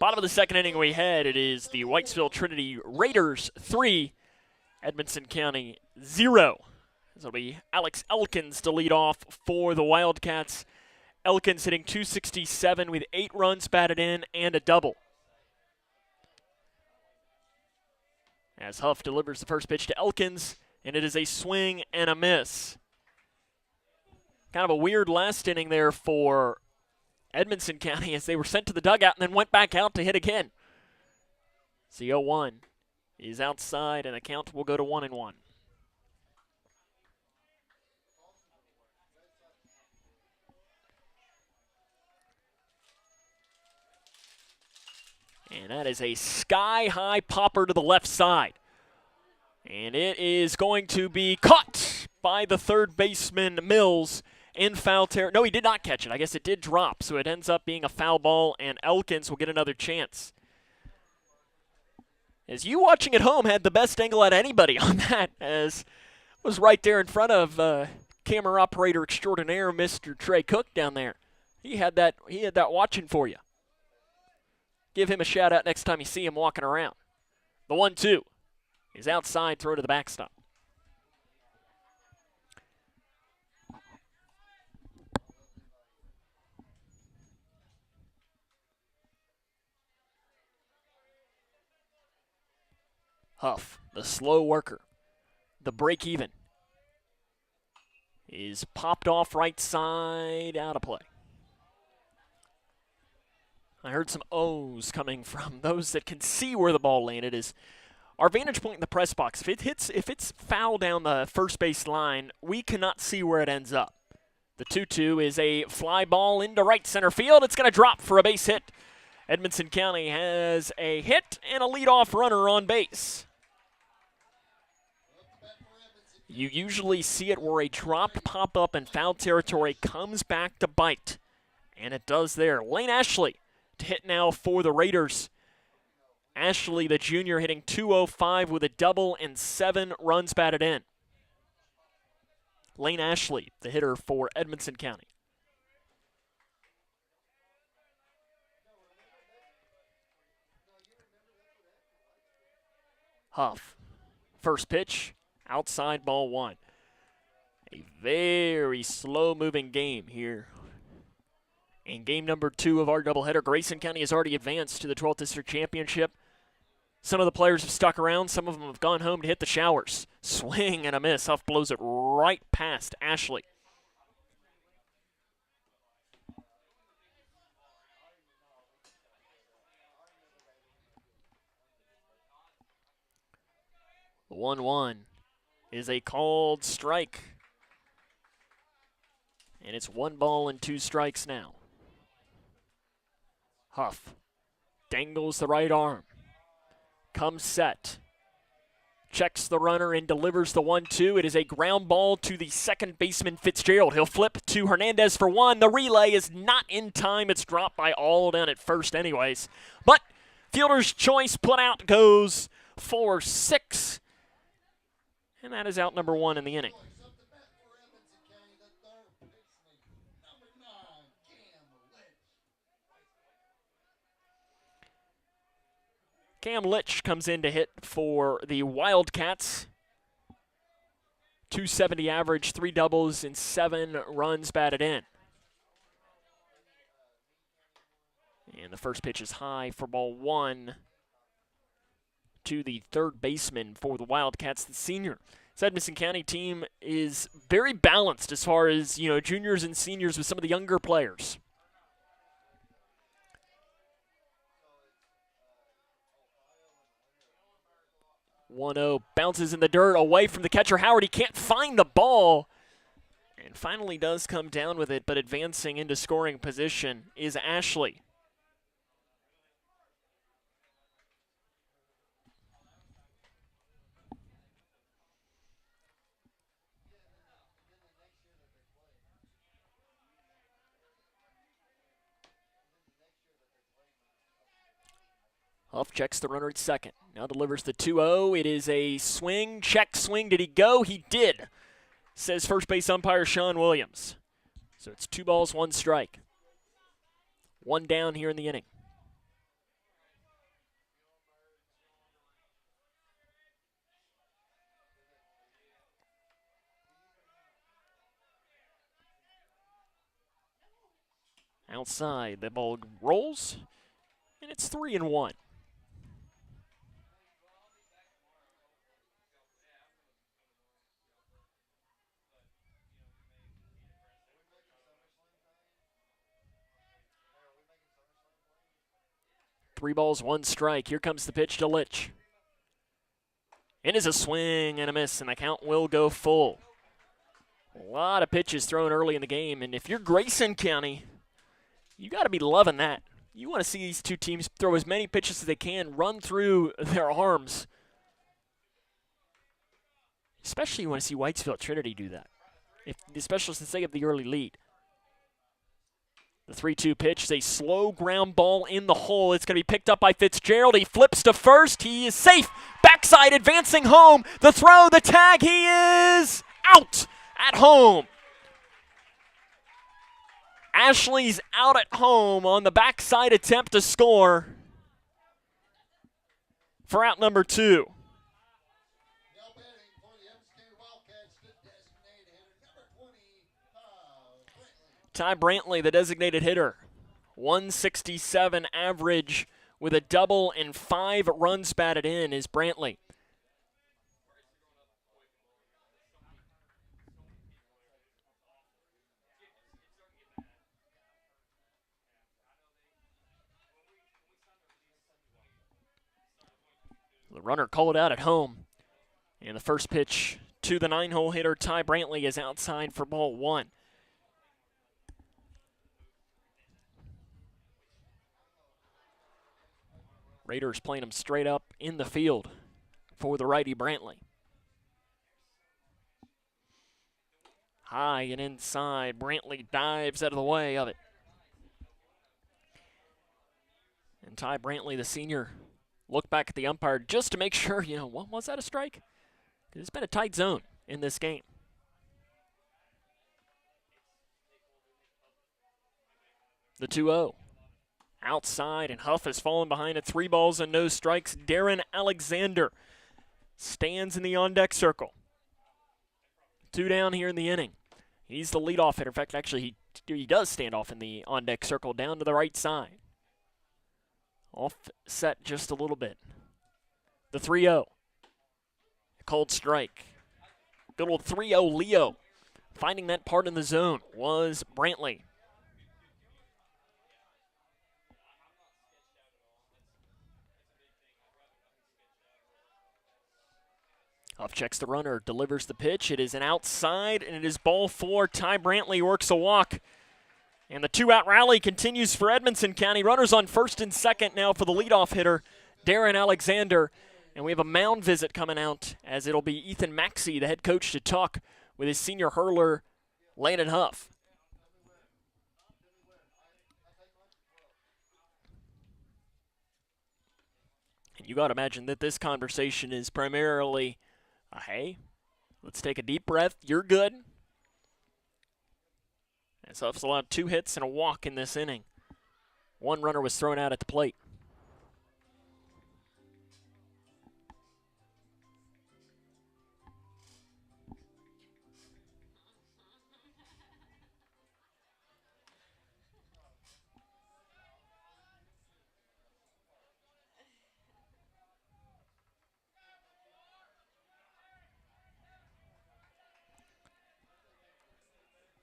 Bottom of the second inning we head. It is the Whitesville Trinity Raiders 3, Edmonson County 0. This will be Alex Elkins to lead off for the Wildcats. Elkins hitting .267 with 8 runs batted in and a double. As Huff delivers the first pitch to Elkins, and it is a swing and a miss. Kind of a weird last inning there for Edmonson County as they were sent to the dugout and then went back out to hit again. The 0-1 is outside, and the count will go to 1-1. And that is a sky-high popper to the left side. And it is going to be caught by the third baseman, Mills, in foul territory. No, he did not catch it. I guess it did drop, so it ends up being a foul ball, and Elkins will get another chance. As you watching at home had the best angle out of anybody on that, as was right there in front of camera operator extraordinaire, Mr. Trey Cook down there. He had that watching for you. Give him a shout out next time you see him walking around. The 1-2 is outside, throw to the backstop. Huff, the slow worker, the break even, is popped off right side, out of play. I heard some O's coming from those that can see where the ball landed. Is our vantage point in the press box. If it's foul down the first base line, we cannot see where it ends up. The 2-2 is a fly ball into right center field. It's going to drop for a base hit. Edmonson County has a hit and a leadoff runner on base. You usually see it where a dropped pop-up in foul territory comes back to bite, and it does there. Lane Ashley to hit now for the Raiders. Ashley, the junior, hitting .205 with a double and 7 runs batted in. Lane Ashley, the hitter for Edmonson County. Huff, first pitch, outside, ball 1. A very slow-moving game here In game number 2 of our doubleheader, Grayson County has already advanced to the 12th District Championship. Some of the players have stuck around. Some of them have gone home to hit the showers. Swing and a miss. Huff blows it right past Ashley. The 1-1 is a called strike. And it's 1 ball and 2 strikes now. Huff dangles the right arm. Comes set. Checks the runner and delivers the 1-2. It is a ground ball to the second baseman, Fitzgerald. He'll flip to Hernandez for 1. The relay is not in time. It's dropped by all down at first anyways. But fielder's choice put out goes for 6. And that is out number 1 in the inning. Cam Litch comes in to hit for the Wildcats. .270 average, 3 doubles, and 7 runs batted in. And the first pitch is high for ball 1 to the third baseman for the Wildcats, the senior. This Edmonson County team is very balanced as far as, juniors and seniors with some of the younger players. 1-0 bounces in the dirt away from the catcher, Howard. He can't find the ball and finally does come down with it, but advancing into scoring position is Ashley. Huff checks the runner at second. Now delivers the 2-0. It is a swing, check swing. Did he go? He did, says first base umpire Sean Williams. So it's 2 balls, 1 strike. 1 down here in the inning. Outside, the ball rolls, and it's 3-1. Three balls, 1 strike. Here comes the pitch to Litch. It is a swing and a miss, and the count will go full. A lot of pitches thrown early in the game, and if you're Grayson County, you got to be loving that. You want to see these two teams throw as many pitches as they can, run through their arms. Especially you want to see Whitesville Trinity do that, especially since they have the early lead. The 3-2 pitch is a slow ground ball in the hole. It's going to be picked up by Fitzgerald. He flips to first. He is safe. Backside advancing home. The throw, the tag. He is out at home. Ashley's out at home on the backside attempt to score for out number 2. Ty Brantley, the designated hitter. 167 average with a double and 5 runs batted in is Brantley. The runner called out at home. And the first pitch to the 9-hole hitter, Ty Brantley, is outside for ball 1. Raiders playing him straight up in the field for the righty Brantley. High and inside. Brantley dives out of the way of it. And Ty Brantley, the senior, looked back at the umpire just to make sure, was that a strike? Because it's been a tight zone in this game. The 2-0. Outside, and Huff has fallen behind at 3 balls and no strikes. Darren Alexander stands in the on-deck circle. 2 down here in the inning. He's the leadoff hitter. In fact, actually, he he does stand off in the on-deck circle down to the right side. Offset just a little bit. The 3-0. Cold strike. Good old 3-0 Leo. Finding that part in the zone was Brantley. Off checks the runner, delivers the pitch. It is an outside, and it is ball 4. Ty Brantley works a walk. And the 2-out rally continues for Edmonson County. Runners on first and second now for the leadoff hitter, Darren Alexander. And we have a mound visit coming out, as it'll be Ethan Maxey, the head coach, to talk with his senior hurler, Landon Huff. And you got to imagine that this conversation is primarily, hey, let's take a deep breath. You're good. And so Huff's allowed 2 hits and a walk in this inning. 1 runner was thrown out at the plate.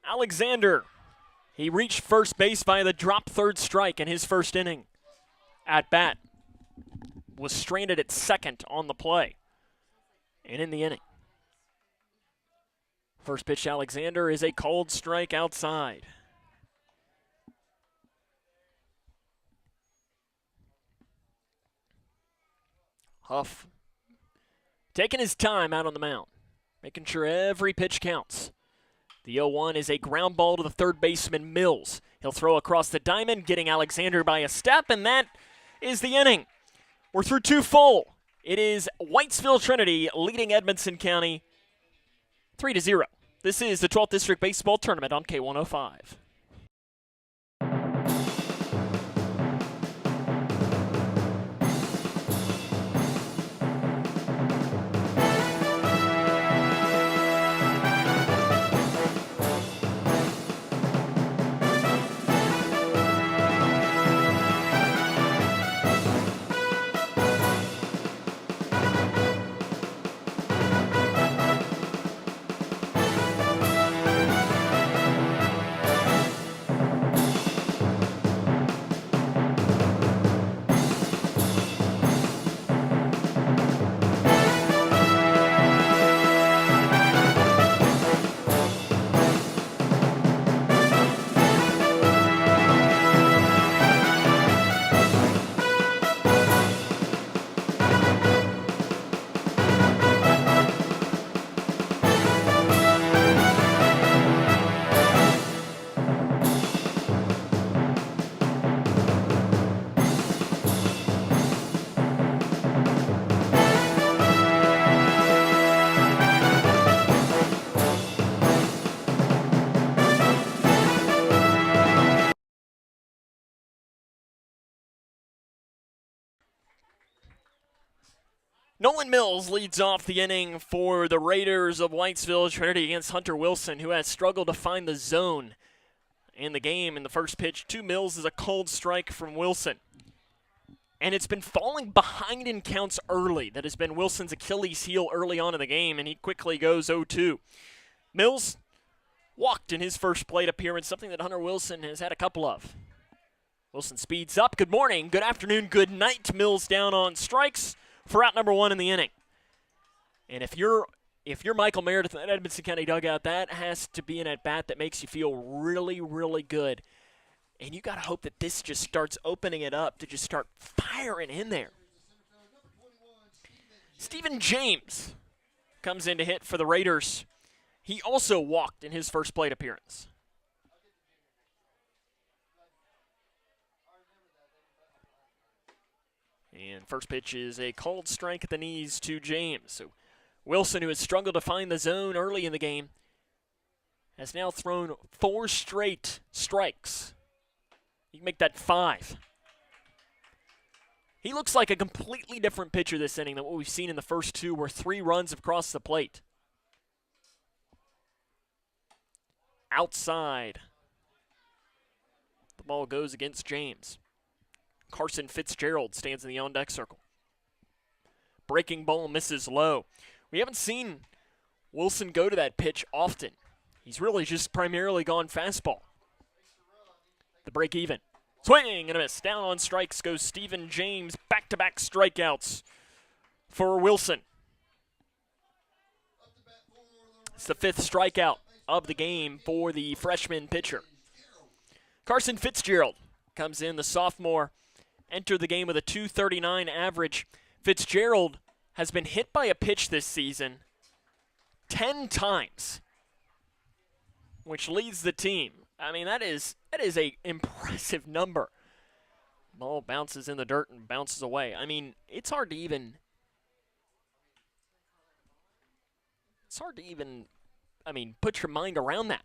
Alexander, he reached first base via the drop third strike in his first inning. At bat, was stranded at second on the play and in the inning. First pitch, Alexander, is a cold strike outside. Huff taking his time out on the mound, making sure every pitch counts. The 0-1 is a ground ball to the third baseman, Mills. He'll throw across the diamond, getting Alexander by a step, and that is the inning. We're through 2 full. It is Whitesville Trinity leading Edmonson County 3-0. This is the 12th District Baseball Tournament on K105. Nolan Mills leads off the inning for the Raiders of Whitesville Trinity against Hunter Wilson, who has struggled to find the zone in the game. In the first pitch to Mills is a cold strike from Wilson. And it's been falling behind in counts early. That has been Wilson's Achilles heel early on in the game, and he quickly goes 0-2. Mills walked in his first plate appearance, something that Hunter Wilson has had a couple of. Wilson speeds up. Good morning, good afternoon, good night. Mills down on strikes for out number 1 in the inning. And if you're Michael Meredith in that Edmonson County dugout, that has to be an at-bat that makes you feel really, really good. And you got to hope that this just starts opening it up to just start firing in there. Stephen James comes in to hit for the Raiders. He also walked in his first plate appearance. And first pitch is a cold strike at the knees to James. So Wilson, who has struggled to find the zone early in the game, has now thrown 4 straight strikes. You can make that 5. He looks like a completely different pitcher this inning than what we've seen in the first 2, where 3 runs have crossed the plate. Outside The ball goes against James. Carson Fitzgerald stands in the on-deck circle. Breaking ball misses low. We haven't seen Wilson go to that pitch often. He's really just primarily gone fastball. The break even. Swing and a miss. Down on strikes goes Stephen James. Back-to-back strikeouts for Wilson. It's the 5th strikeout of the game for the freshman pitcher. Carson Fitzgerald comes in, the sophomore, entered the game with a .239 average. Fitzgerald has been hit by a pitch this season 10 times, which leads the team. I mean, that is a impressive number. Ball bounces in the dirt and bounces away. I mean, it's hard to even put your mind around that.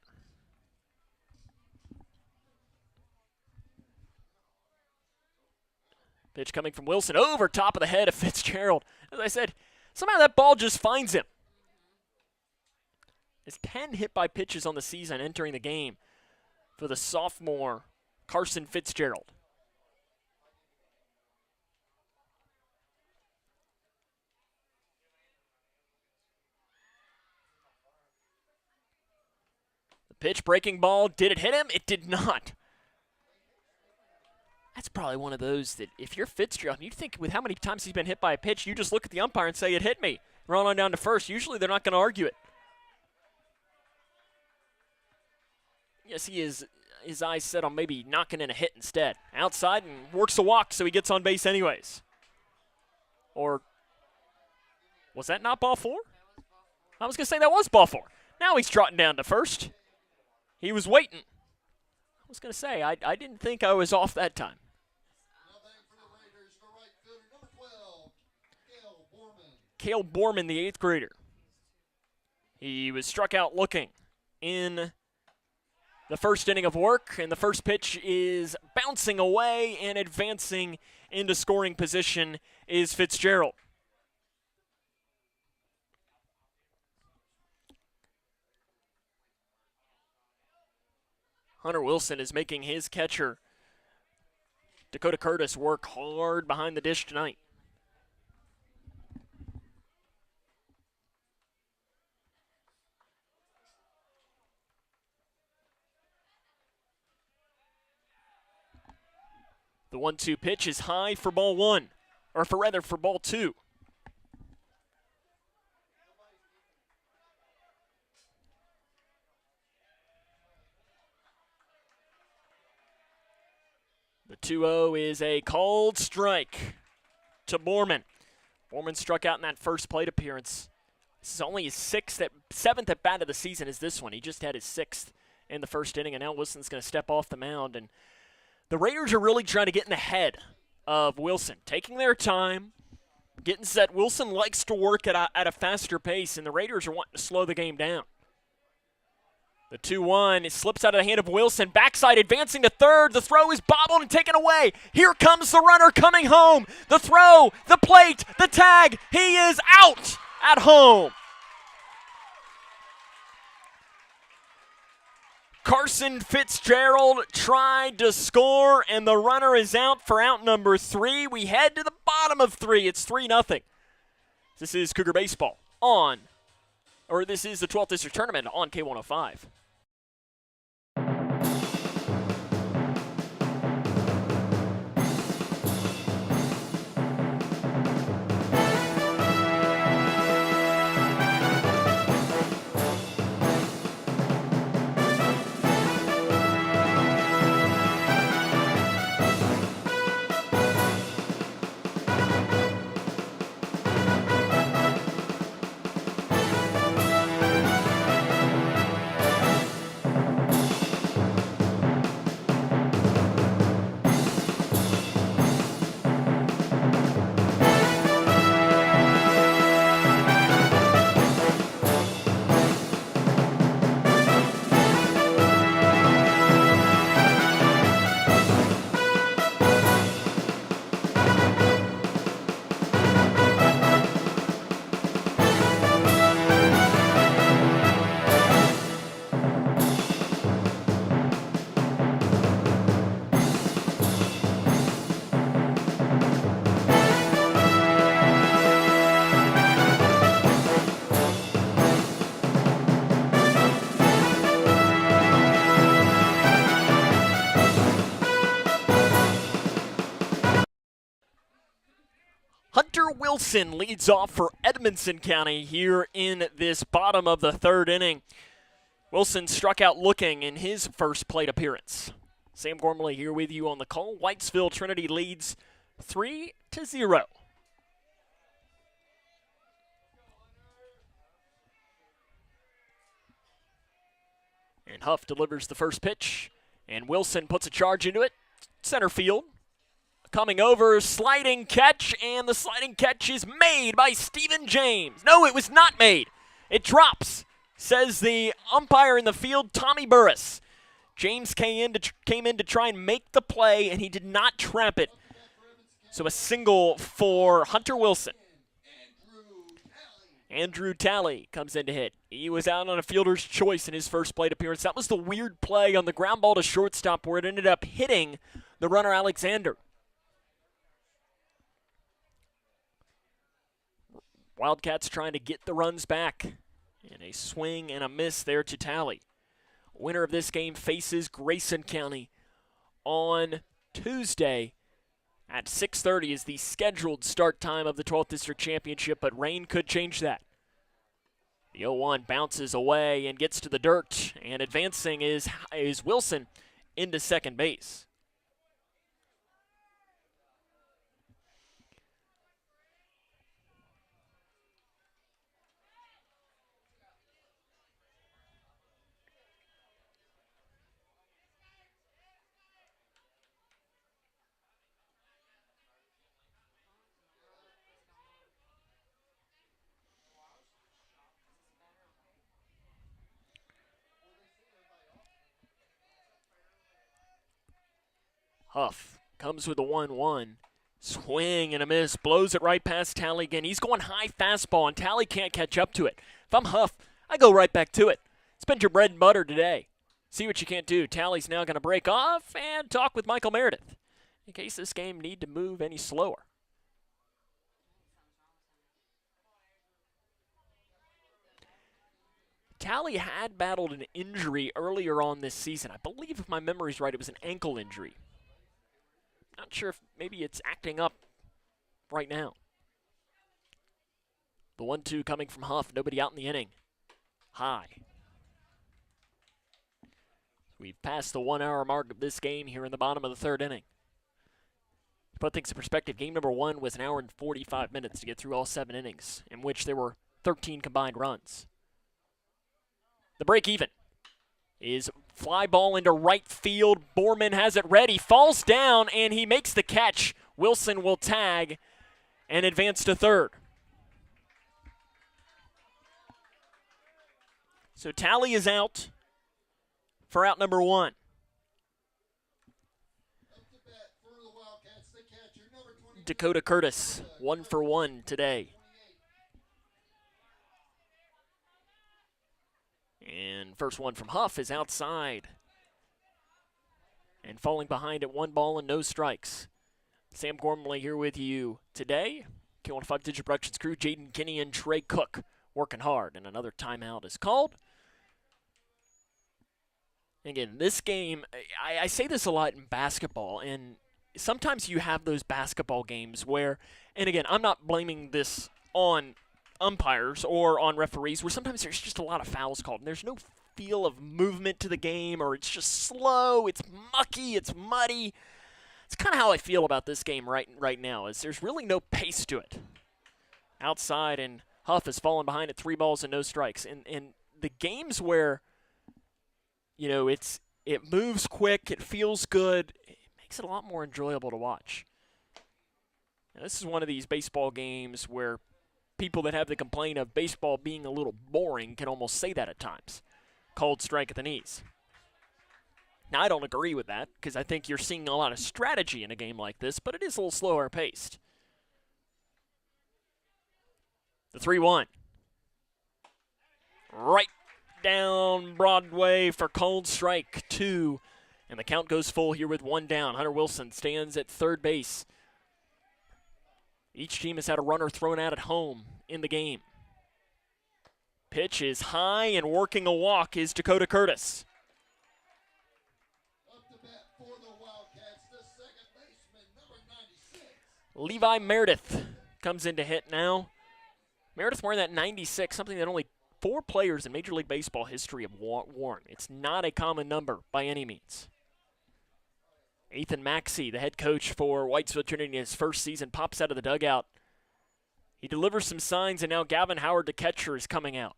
Pitch coming from Wilson over top of the head of Fitzgerald. As I said, somehow that ball just finds him. It's 10 hit by pitches on the season entering the game for the sophomore Carson Fitzgerald. The pitch, breaking ball, did it hit him? It did not. That's probably one of those that if you're Fitzgerald, you think with how many times he's been hit by a pitch, you just look at the umpire and say, it hit me. Run on down to first. Usually they're not going to argue it. Yes, he is. His eyes set on maybe knocking in a hit instead. Outside and works a walk, so he gets on base anyways. Or was that not ball 4? I was going to say that was ball 4. Now he's trotting down to first. He was waiting. I was going to say, I didn't think I was off that time. Cale Borman, the 8th grader. He was struck out looking in the first inning of work, and the first pitch is bouncing away, and advancing into scoring position is Fitzgerald. Hunter Wilson is making his catcher, Dakota Curtis, work hard behind the dish tonight. The 1-2 pitch is high for ball 1, or for ball 2. The 2-0 is a called strike to Borman. Borman struck out in that first plate appearance. This is only his 7th at bat of the season is this one. He just had his 6th in the first inning, and now Wilson's going to step off the mound. And the Raiders are really trying to get in the head of Wilson, taking their time, getting set. Wilson likes to work at a faster pace, and the Raiders are wanting to slow the game down. The 2-1 slips out of the hand of Wilson. Backside advancing to third. The throw is bobbled and taken away. Here comes the runner coming home. The throw, the plate, the tag. He is out at home. Carson Fitzgerald tried to score, and the runner is out for out number 3. We head to the bottom of 3. It's 3-0. This is Cougar Baseball this is the 12th District Tournament on K105. Wilson leads off for Edmonson County here in this bottom of the third inning. Wilson struck out looking in his first plate appearance. Sam Gormley here with you on the call. Whitesville Trinity leads 3-0. And Huff delivers the first pitch, and Wilson puts a charge into it. Center field. Coming over, sliding catch, and the sliding catch is made by Stephen James. No, it was not made. It drops, says the umpire in the field, Tommy Burris. James came in to try and make the play, and he did not trap it. So a single for Hunter Wilson. Andrew Talley comes in to hit. He was out on a fielder's choice in his first plate appearance. That was the weird play on the ground ball to shortstop where it ended up hitting the runner Alexander. Wildcats trying to get the runs back. And a swing and a miss there to Talley. Winner of this game faces Grayson County on Tuesday at 6:30 is the scheduled start time of the 12th District Championship, but rain could change that. The 0-1 bounces away and gets to the dirt, and advancing is Wilson into second base. Huff comes with a 1-1. Swing and a miss. Blows it right past Talley again. He's going high fastball, and Talley can't catch up to it. If I'm Huff, I go right back to it. It's been your bread and butter today. See what you can't do. Talley's now going to break off and talk with Michael Meredith in case this game need to move any slower. Talley had battled an injury earlier on this season. I believe, if my memory's right, it was an ankle injury. Not sure if maybe it's acting up right now. The 1-2 coming from Huff. Nobody out in the inning. High. We've passed the 1 hour mark of this game here in the bottom of the third inning. To put things in perspective, game number 1 was an hour and 45 minutes to get through all 7 innings, in which there were 13 combined runs. The break even is fly ball into right field. Borman has it ready, falls down, and he makes the catch. Wilson will tag and advance to third. So Talley is out for out number 1. Dakota Curtis, 1 for 1 today. And first one from Huff is outside. And falling behind at 1 ball and no strikes. Sam Gormley here with you today. K105 Digital Productions crew, Jaden Kinney and Trey Cook working hard. And another timeout is called. Again, this game, I say this a lot in basketball, and sometimes you have those basketball games where, and again, I'm not blaming this on umpires or on referees, where sometimes there's just a lot of fouls called, and there's no feel of movement to the game, or it's just slow, it's mucky, it's muddy. It's kind of how I feel about this game right now, is there's really no pace to it. Outside, and Huff has fallen behind at 3 balls and no strikes. And the games where, you know, it moves quick, it feels good, it makes it a lot more enjoyable to watch. Now, this is one of these baseball games where people that have the complaint of baseball being a little boring can almost say that at times. Cold strike at the knees. Now, I don't agree with that because I think you're seeing a lot of strategy in a game like this, but it is a little slower paced. The 3-1. Right down Broadway for cold strike 2. And the count goes full here with 1 down. Hunter Wilson stands at third base. Each team has had a runner thrown out at home in the game. Pitch is high, and working a walk is Dakota Curtis. Up to bat for the Wildcats, the second baseman, number 96. Levi Meredith comes in to hit now. Meredith wearing that 96, something that only 4 players in Major League Baseball history have worn. It's not a common number by any means. Ethan Maxey, the head coach for Whitesville Trinity in his first season, pops out of the dugout. He delivers some signs, and now Gavin Howard, the catcher, is coming out.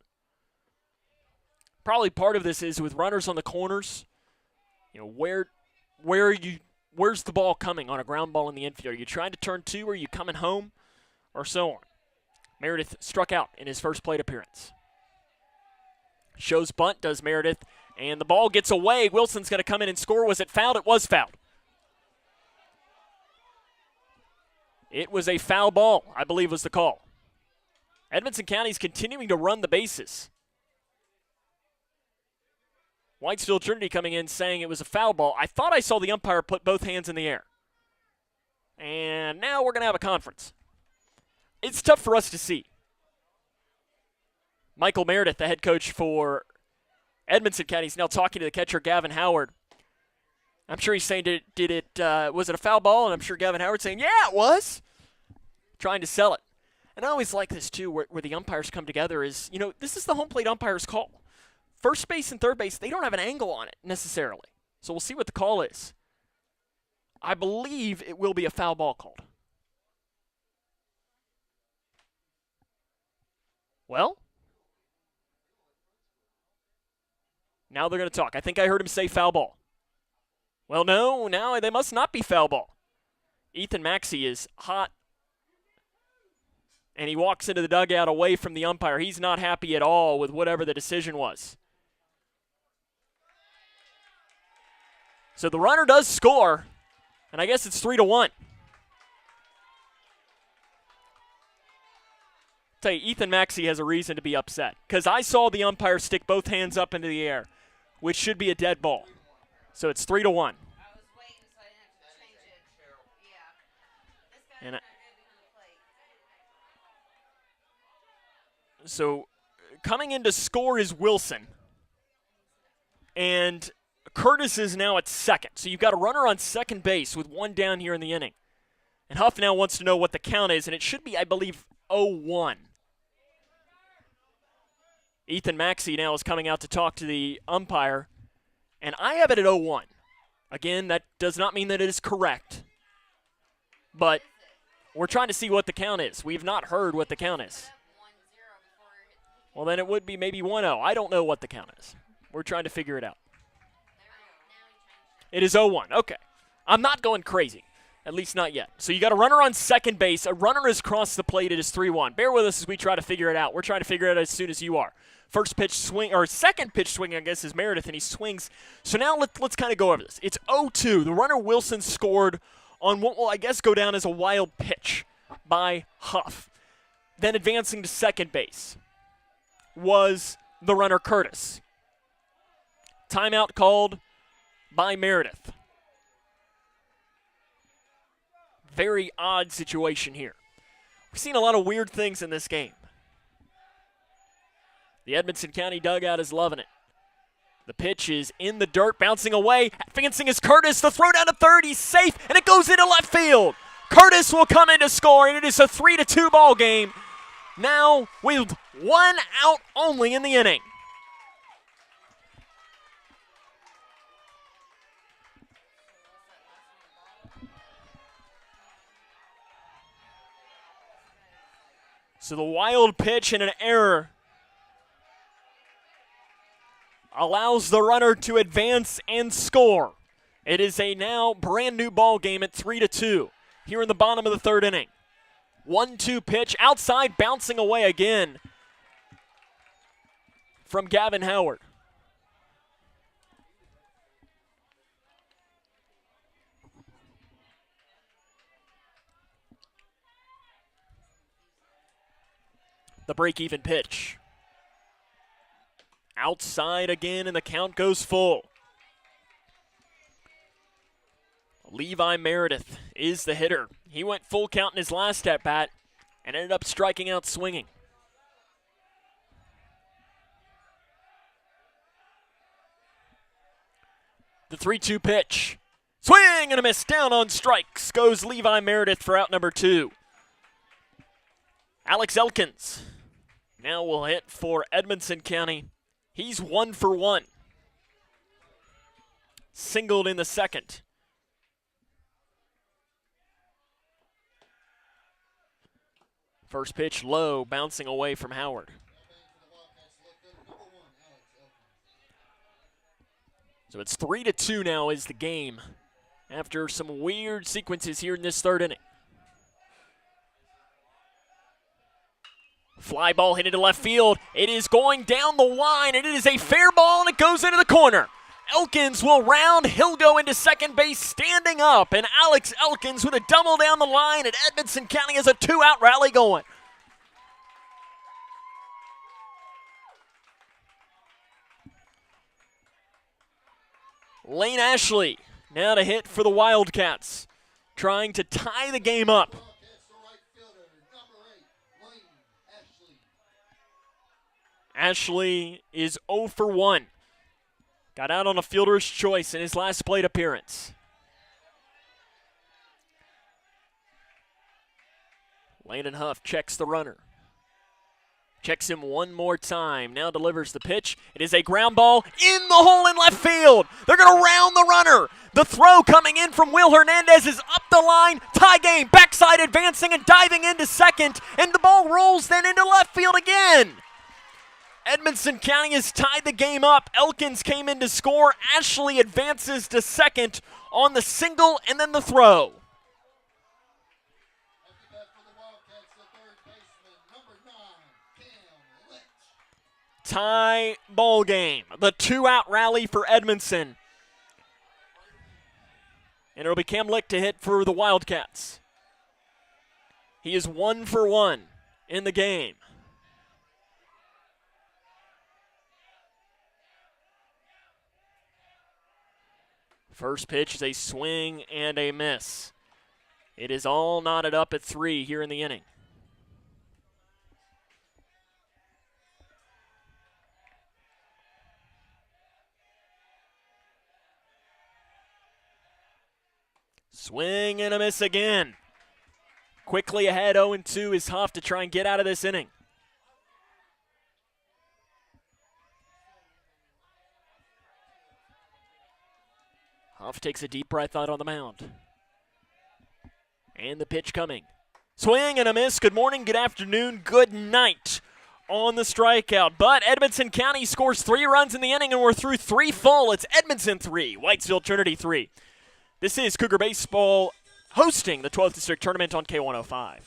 Probably part of this is with runners on the corners. You know, where's the ball coming on a ground ball in the infield? Are you trying to turn 2? Or are you coming home? Or so on. Meredith struck out in his first plate appearance. Shows bunt, does Meredith, and the ball gets away. Wilson's going to come in and score. Was it fouled? It was fouled. It was a foul ball, I believe was the call. Edmonson County's continuing to run the bases. Whitesville Trinity coming in saying it was a foul ball. I thought I saw the umpire put both hands in the air. And now we're going to have a conference. It's tough for us to see. Michael Meredith, the head coach for Edmonson County, is now talking to the catcher, Gavin Howard. I'm sure he's saying, was it a foul ball? And I'm sure Gavin Howard's saying, yeah, it was. Trying to sell it. And I always like this, too, where the umpires come together is, you know, this is the home plate umpire's call. First base and third base, they don't have an angle on it necessarily. So we'll see what the call is. I believe it will be a foul ball called. Well, now they're going to talk. I think I heard him say foul ball. Well, no, now they must not be foul ball. Ethan Maxey is hot, and he walks into the dugout away from the umpire. He's not happy at all with whatever the decision was. So the runner does score, and I guess it's 3-1. Tell you, Ethan Maxey has a reason to be upset because I saw the umpire stick both hands up into the air, which should be a dead ball. So it's 3-1. I was waiting so I didn't have to change it. Yeah. This guy's And not good behind the plate. so coming in to score is Wilson. And Curtis is now at second. So you've got a runner on second base with one down here in the inning. And Huff now wants to know what the count is, and it should be, I believe, 0-1. Ethan Maxey now is coming out to talk to the umpire, and I have it at 0-1. Again, that does not mean that it is correct, but we're trying to see what the count is. We have not heard what the count is. Well, then it would be maybe 1-0. I don't know what the count is. We're trying to figure it out. It is 0-1. Okay. I'm not going crazy. At least not yet. So you got a runner on second base. A runner has crossed the plate. It is 3-1. Bear with us as we try to figure it out. We're trying to figure it out as soon as you are. First pitch swing, or second pitch swing, I guess, is Meredith, and he swings. So now let's kind of go over this. It's 0-2. The runner Wilson scored on what will, I guess, go down as a wild pitch by Huff. Then advancing to second base was the runner Curtis. Timeout called by Meredith. Very odd situation here. We've seen a lot of weird things in this game. The Edmonson County dugout is loving it. The pitch is in the dirt, bouncing away. Advancing is Curtis. The throw down to third. He's safe, and it goes into left field. Curtis will come in to score, and it is a 3-2 ball game. Now with one out only in the inning. So the wild pitch and an error allows the runner to advance and score. It is a now brand new ball game at 3-2 here in the bottom of the third inning. 1-2 pitch outside, bouncing away again from Gavin Howard. The break-even pitch. Outside again, and the count goes full. Levi Meredith is the hitter. He went full count in his last at-bat and ended up striking out swinging. The 3-2 pitch. Swing and a miss, down on strikes goes Levi Meredith for out number 2. Alex Elkins now will hit for Edmonson County. He's 1 for 1. Singled in the second. First pitch low, bouncing away from Howard. So it's 3-2 now is the game after some weird sequences here in this third inning. Fly ball hit into left field. It is going down the line, and it is a fair ball, and it goes into the corner. Elkins will round. He'll go into second base standing up, and Alex Elkins with a double down the line, and Edmonson County has a 2-out rally going. Lane Ashley now to hit for the Wildcats, trying to tie the game up. Ashley is 0 for 1. Got out on a fielder's choice in his last plate appearance. Landon Huff checks the runner. Checks him one more time. Now delivers the pitch. It is a ground ball in the hole in left field. They're going to round the runner. The throw coming in from Will Hernandez is up the line. Tie game. Backside advancing and diving into second. And the ball rolls then into left field again. Edmonson County has tied the game up. Elkins came in to score. Ashley advances to second on the single and then the throw. Tie ball game. The 2-out rally for Edmonson. And it'll be Cam Lick to hit for the Wildcats. He is 1 for 1 in the game. First pitch is a swing and a miss. It is all knotted up at 3 here in the inning. Swing and a miss again. Quickly ahead, 0-2 is Huff to try and get out of this inning. Huff takes a deep breath out on the mound. And the pitch coming. Swing and a miss. Good morning, good afternoon, good night on the strikeout. But Edmonson County scores 3 runs in the inning, and we're through 3 full. It's Edmonson 3, Whitesville Trinity 3. This is Cougar Baseball hosting the 12th District Tournament on K105.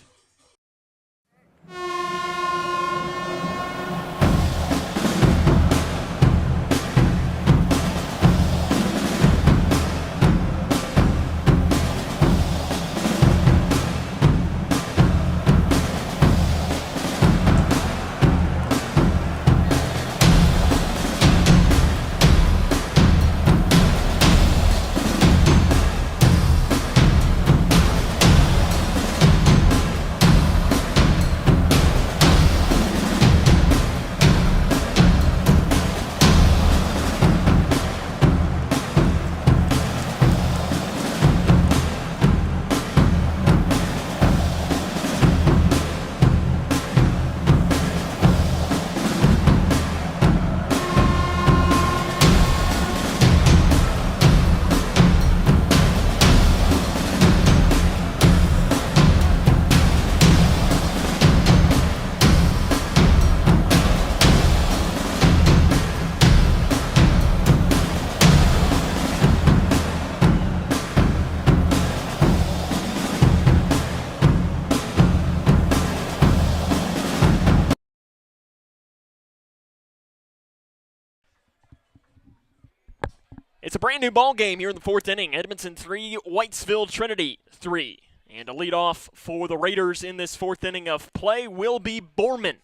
It's a brand new ball game here in the 4th inning. Edmonton 3, Whitesville Trinity 3. And a leadoff for the Raiders in this 4th inning of play will be Borman.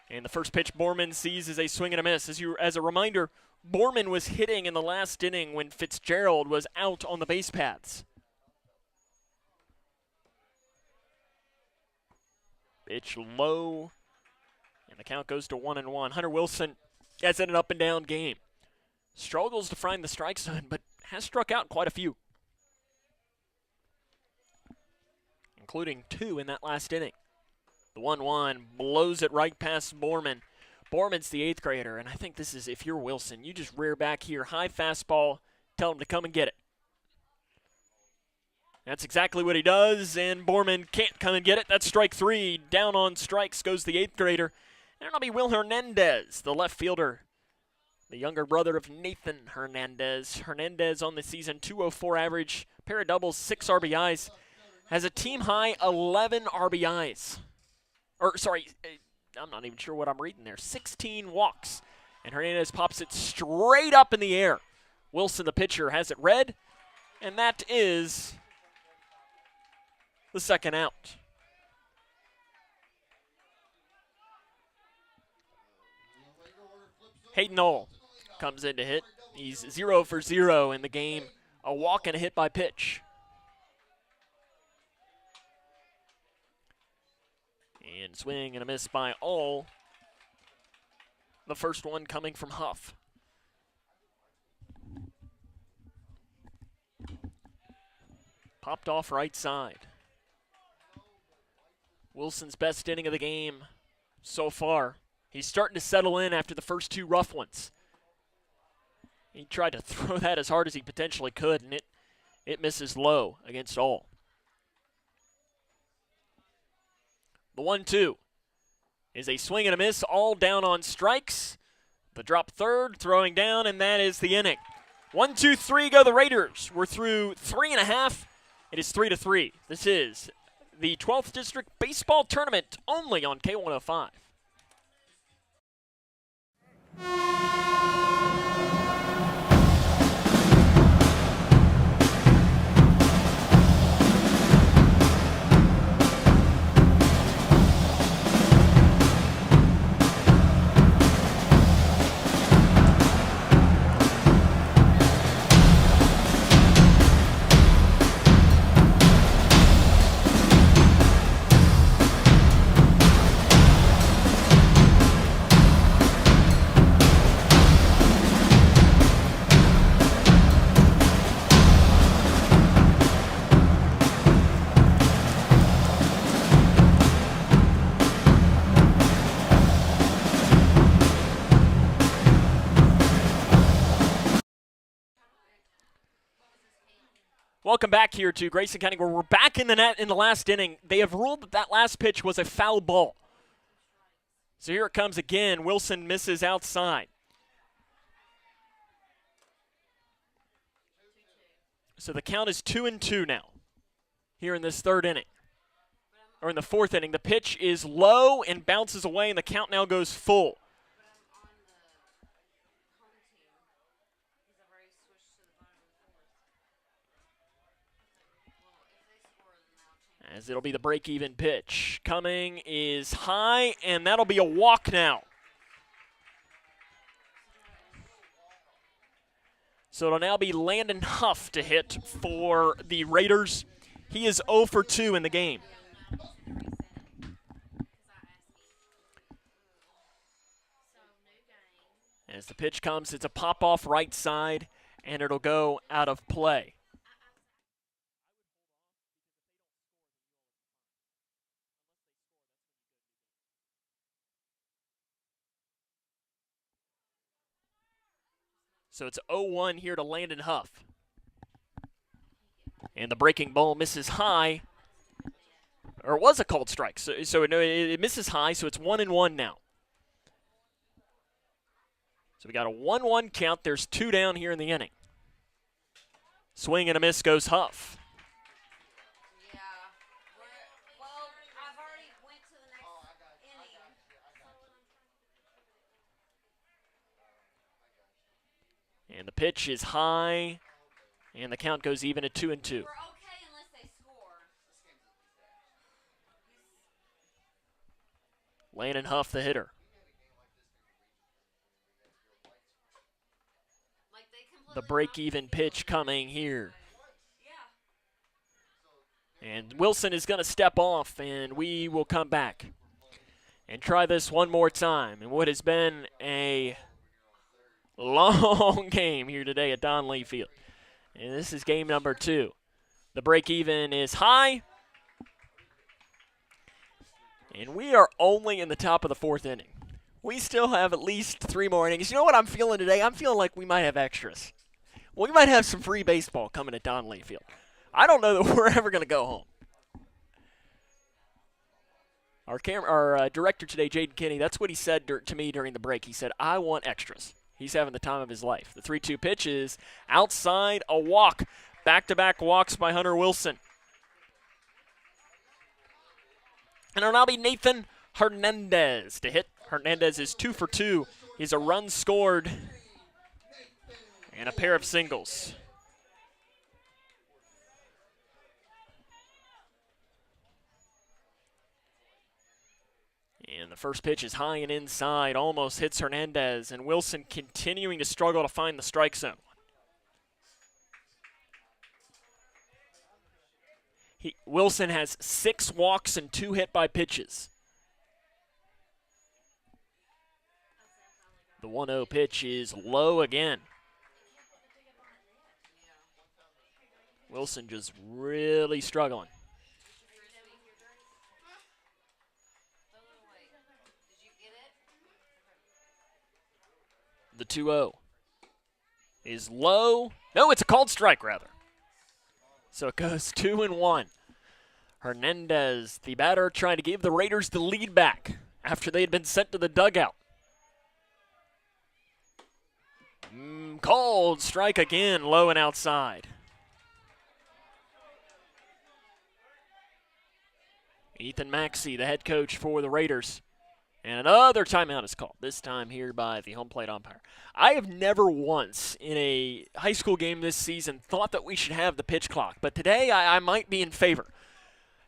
And the first pitch Borman sees is a swing and a miss. As a reminder, Borman was hitting in the last inning when Fitzgerald was out on the base paths. Pitch low, and the count goes to 1-1. Hunter Wilson has had an up and down game. Struggles to find the strike zone, but has struck out quite a few, including 2 in that last inning. The 1-1 blows it right past Borman. Borman's the 8th grader, and I think this is, if you're Wilson, you just rear back here, high fastball, tell him to come and get it. That's exactly what he does, and Borman can't come and get it. That's strike 3. Down on strikes goes the 8th grader. And it'll be Will Hernandez, the left fielder, the younger brother of Nathan Hernandez. Hernandez on the season, 204 average, pair of doubles, 6 RBIs. Has a team-high 11 RBIs. I'm not even sure what I'm reading there. 16 walks. And Hernandez pops it straight up in the air. Wilson, the pitcher, has it read, and that is the second out. Hayden Knoll comes in to hit. He's 0 for 0 in the game. A walk and a hit by pitch. And swing and a miss by all. The first one coming from Huff. Popped off right side. Wilson's best inning of the game so far. He's starting to settle in after the first 2 rough ones. He tried to throw that as hard as he potentially could, and it misses low against all. The 1-2 is a swing and a miss, all down on strikes. The drop third, throwing down, and that is the inning. 1, 2, 3 go the Raiders. We're through 3.5. It is 3-3. This is the 12th District Baseball Tournament only on K105. Welcome back here to Grayson County, where we're back in the net in the last inning. They have ruled that that last pitch was a foul ball. So here it comes again. Wilson misses outside. So the count is 2-2 now here in this third inning. Or in the fourth inning. The pitch is low and bounces away, and the count now goes full. As it'll be the break-even pitch. Coming is high, and that'll be a walk now. So it'll now be Landon Huff to hit for the Raiders. He is 0 for 2 in the game. As the pitch comes, it's a pop-off right side, and it'll go out of play. So it's 0-1 here to Landon Huff. And the breaking ball misses high. Or it was a called strike. So it misses high, so it's 1-1 now. So we got a 1-1 count. There's 2 down here in the inning. Swing and a miss goes Huff. Yeah. Well, I've already went to the next inning. And the pitch is high, and the count goes even at 2-2. We're okay unless they score. Landon Huff, the hitter. The break-even pitch coming here. And Wilson is going to step off, and we will come back and try this one more time in what has been a long game here today at Don Lee Field. And this is game number 2. The break-even is high. And we are only in the top of the 4th inning. We still have at least 3 more innings. You know what I'm feeling today? I'm feeling like we might have extras. We might have some free baseball coming at Donnelly Field. I don't know that we're ever going to go home. Our director today, Jaden Kinney, that's what he said to me during the break. He said, I want extras. He's having the time of his life. The 3-2 pitch is outside, a walk. Back-to-back walks by Hunter Wilson. And it'll now be Nathan Hernandez to hit. Hernandez is 2 for 2. He's a run scored and a pair of singles. And the first pitch is high and inside, almost hits Hernandez, and Wilson continuing to struggle to find the strike zone. Wilson has 6 walks and 2 hit by pitches. The 1-0 pitch is low again. Wilson just really struggling. The 2-0 is low. No, it's a called strike, rather. So it goes 2-1. Hernandez, the batter, trying to give the Raiders the lead back after they had been sent to the dugout. Called strike again, low and outside. Ethan Maxey, the head coach for the Raiders. And another timeout is called, this time here by the home plate umpire. I have never once in a high school game this season thought that we should have the pitch clock, but today I might be in favor.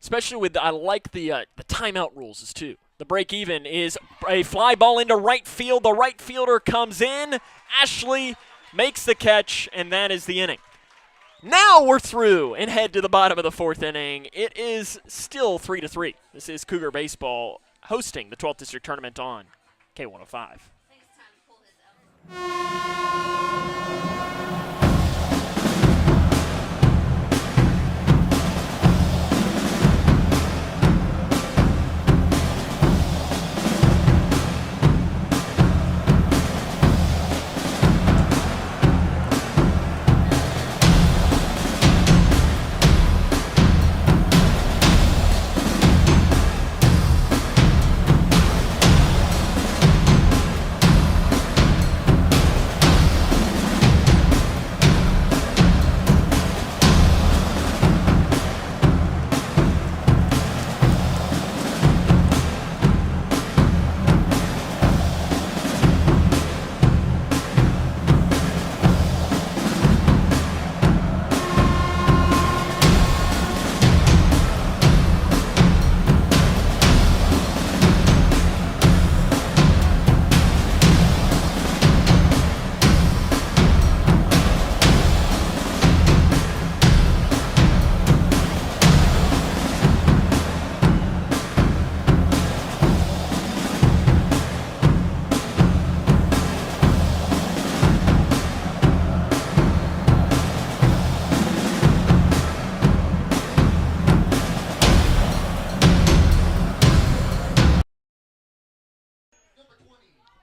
Especially with, I like the timeout rules as too. The break even is a fly ball into right field. The right fielder comes in. Ashley makes the catch, and that is the inning. Now we're through and head to the bottom of the 4th inning. It is still 3-3. This is Cougar Baseball hosting the 12th District Tournament on K105.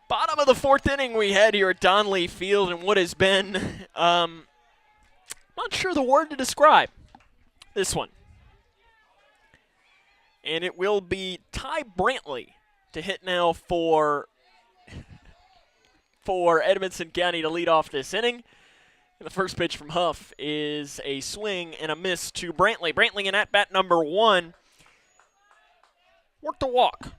Bottom of the 4th inning we head here at Donnelly Field, and what has been, not sure the word to describe this one. And it will be Ty Brantley to hit now for Edmonson County to lead off this inning. And the first pitch from Huff is a swing and a miss to Brantley. Brantley in at-bat number 1. Worked a walk.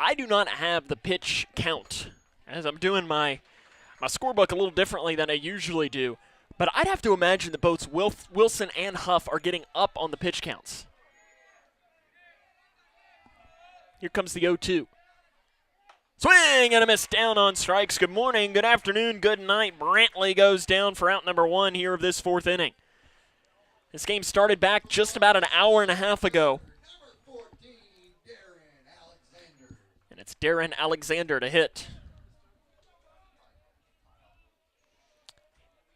I do not have the pitch count, as I'm doing my scorebook a little differently than I usually do. But I'd have to imagine that both Wilson and Huff are getting up on the pitch counts. Here comes the 0-2. Swing and a miss, down on strikes. Good morning, good afternoon, good night. Brantley goes down for out number 1 here of this 4th inning. This game started back just about an hour and a half ago. And it's Darren Alexander to hit.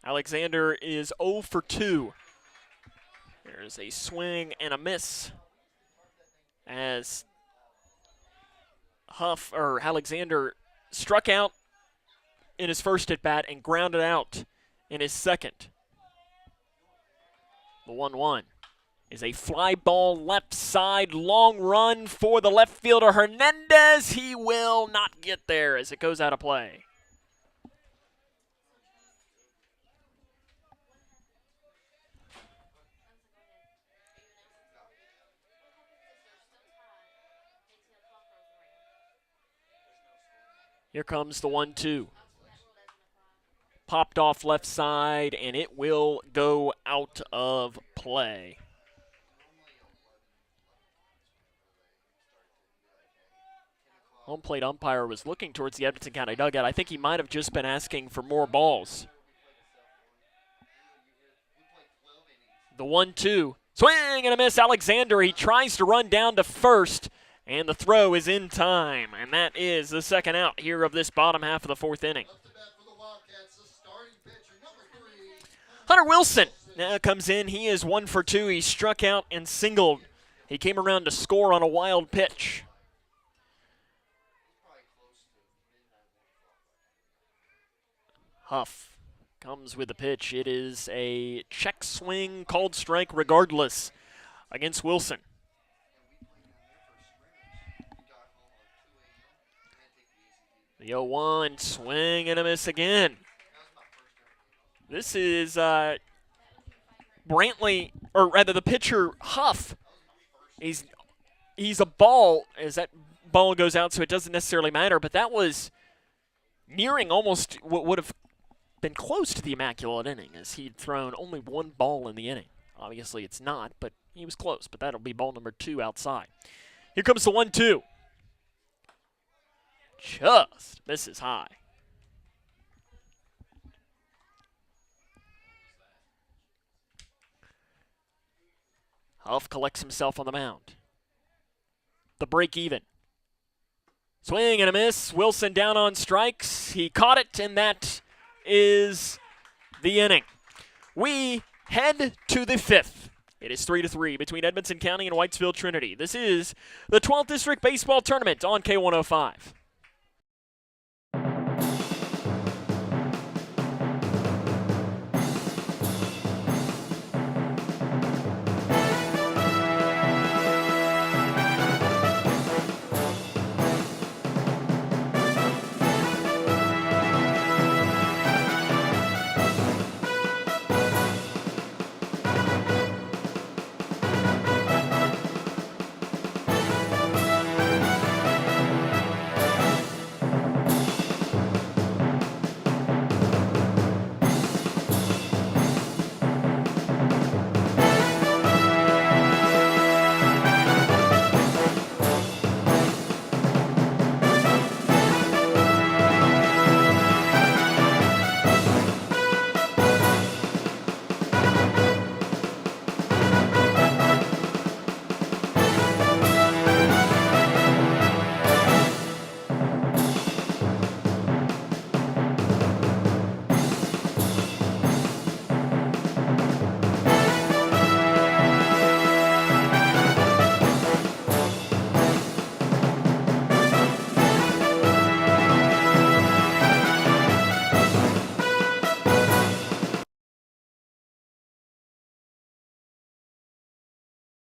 Alexander is 0 for 2. There's a swing and a miss. as Alexander struck out in his first at bat and grounded out in his second. The 1-1 is a fly ball left side, long run for the left fielder Hernandez. He will not get there as it goes out of play. Here comes the 1-2. Popped off left side, and it will go out of play. Home plate umpire was looking towards the Edmonson County dugout. I think he might have just been asking for more balls. The 1-2. Swing and a miss. Alexander, he tries to run down to first, and the throw is in time. And that is the second out here of this bottom half of the fourth inning. Up to bat for the Wildcats, the starting pitcher, number 3. Hunter Wilson now comes in. He is 1 for 2. He struck out and singled. He came around to score on a wild pitch. Huff comes with the pitch. It is a check swing, called strike regardless against Wilson. The 0-1, swing and a miss again. This is Brantley, or rather the pitcher, Huff. He's a ball, as that ball goes out, so it doesn't necessarily matter, but that was nearing almost what would have been close to the immaculate inning, as he'd thrown only one ball in the inning. Obviously it's not, but he was close, but that'll be ball number 2 outside. Here comes the 1-2. Just misses high. Huff collects himself on the mound. The break even. Swing and a miss. Wilson down on strikes. He caught it, and that is the inning. We head to the 5th. It is 3-3 between Edmonson County and Whitesville Trinity. This is the 12th District Baseball Tournament on K105.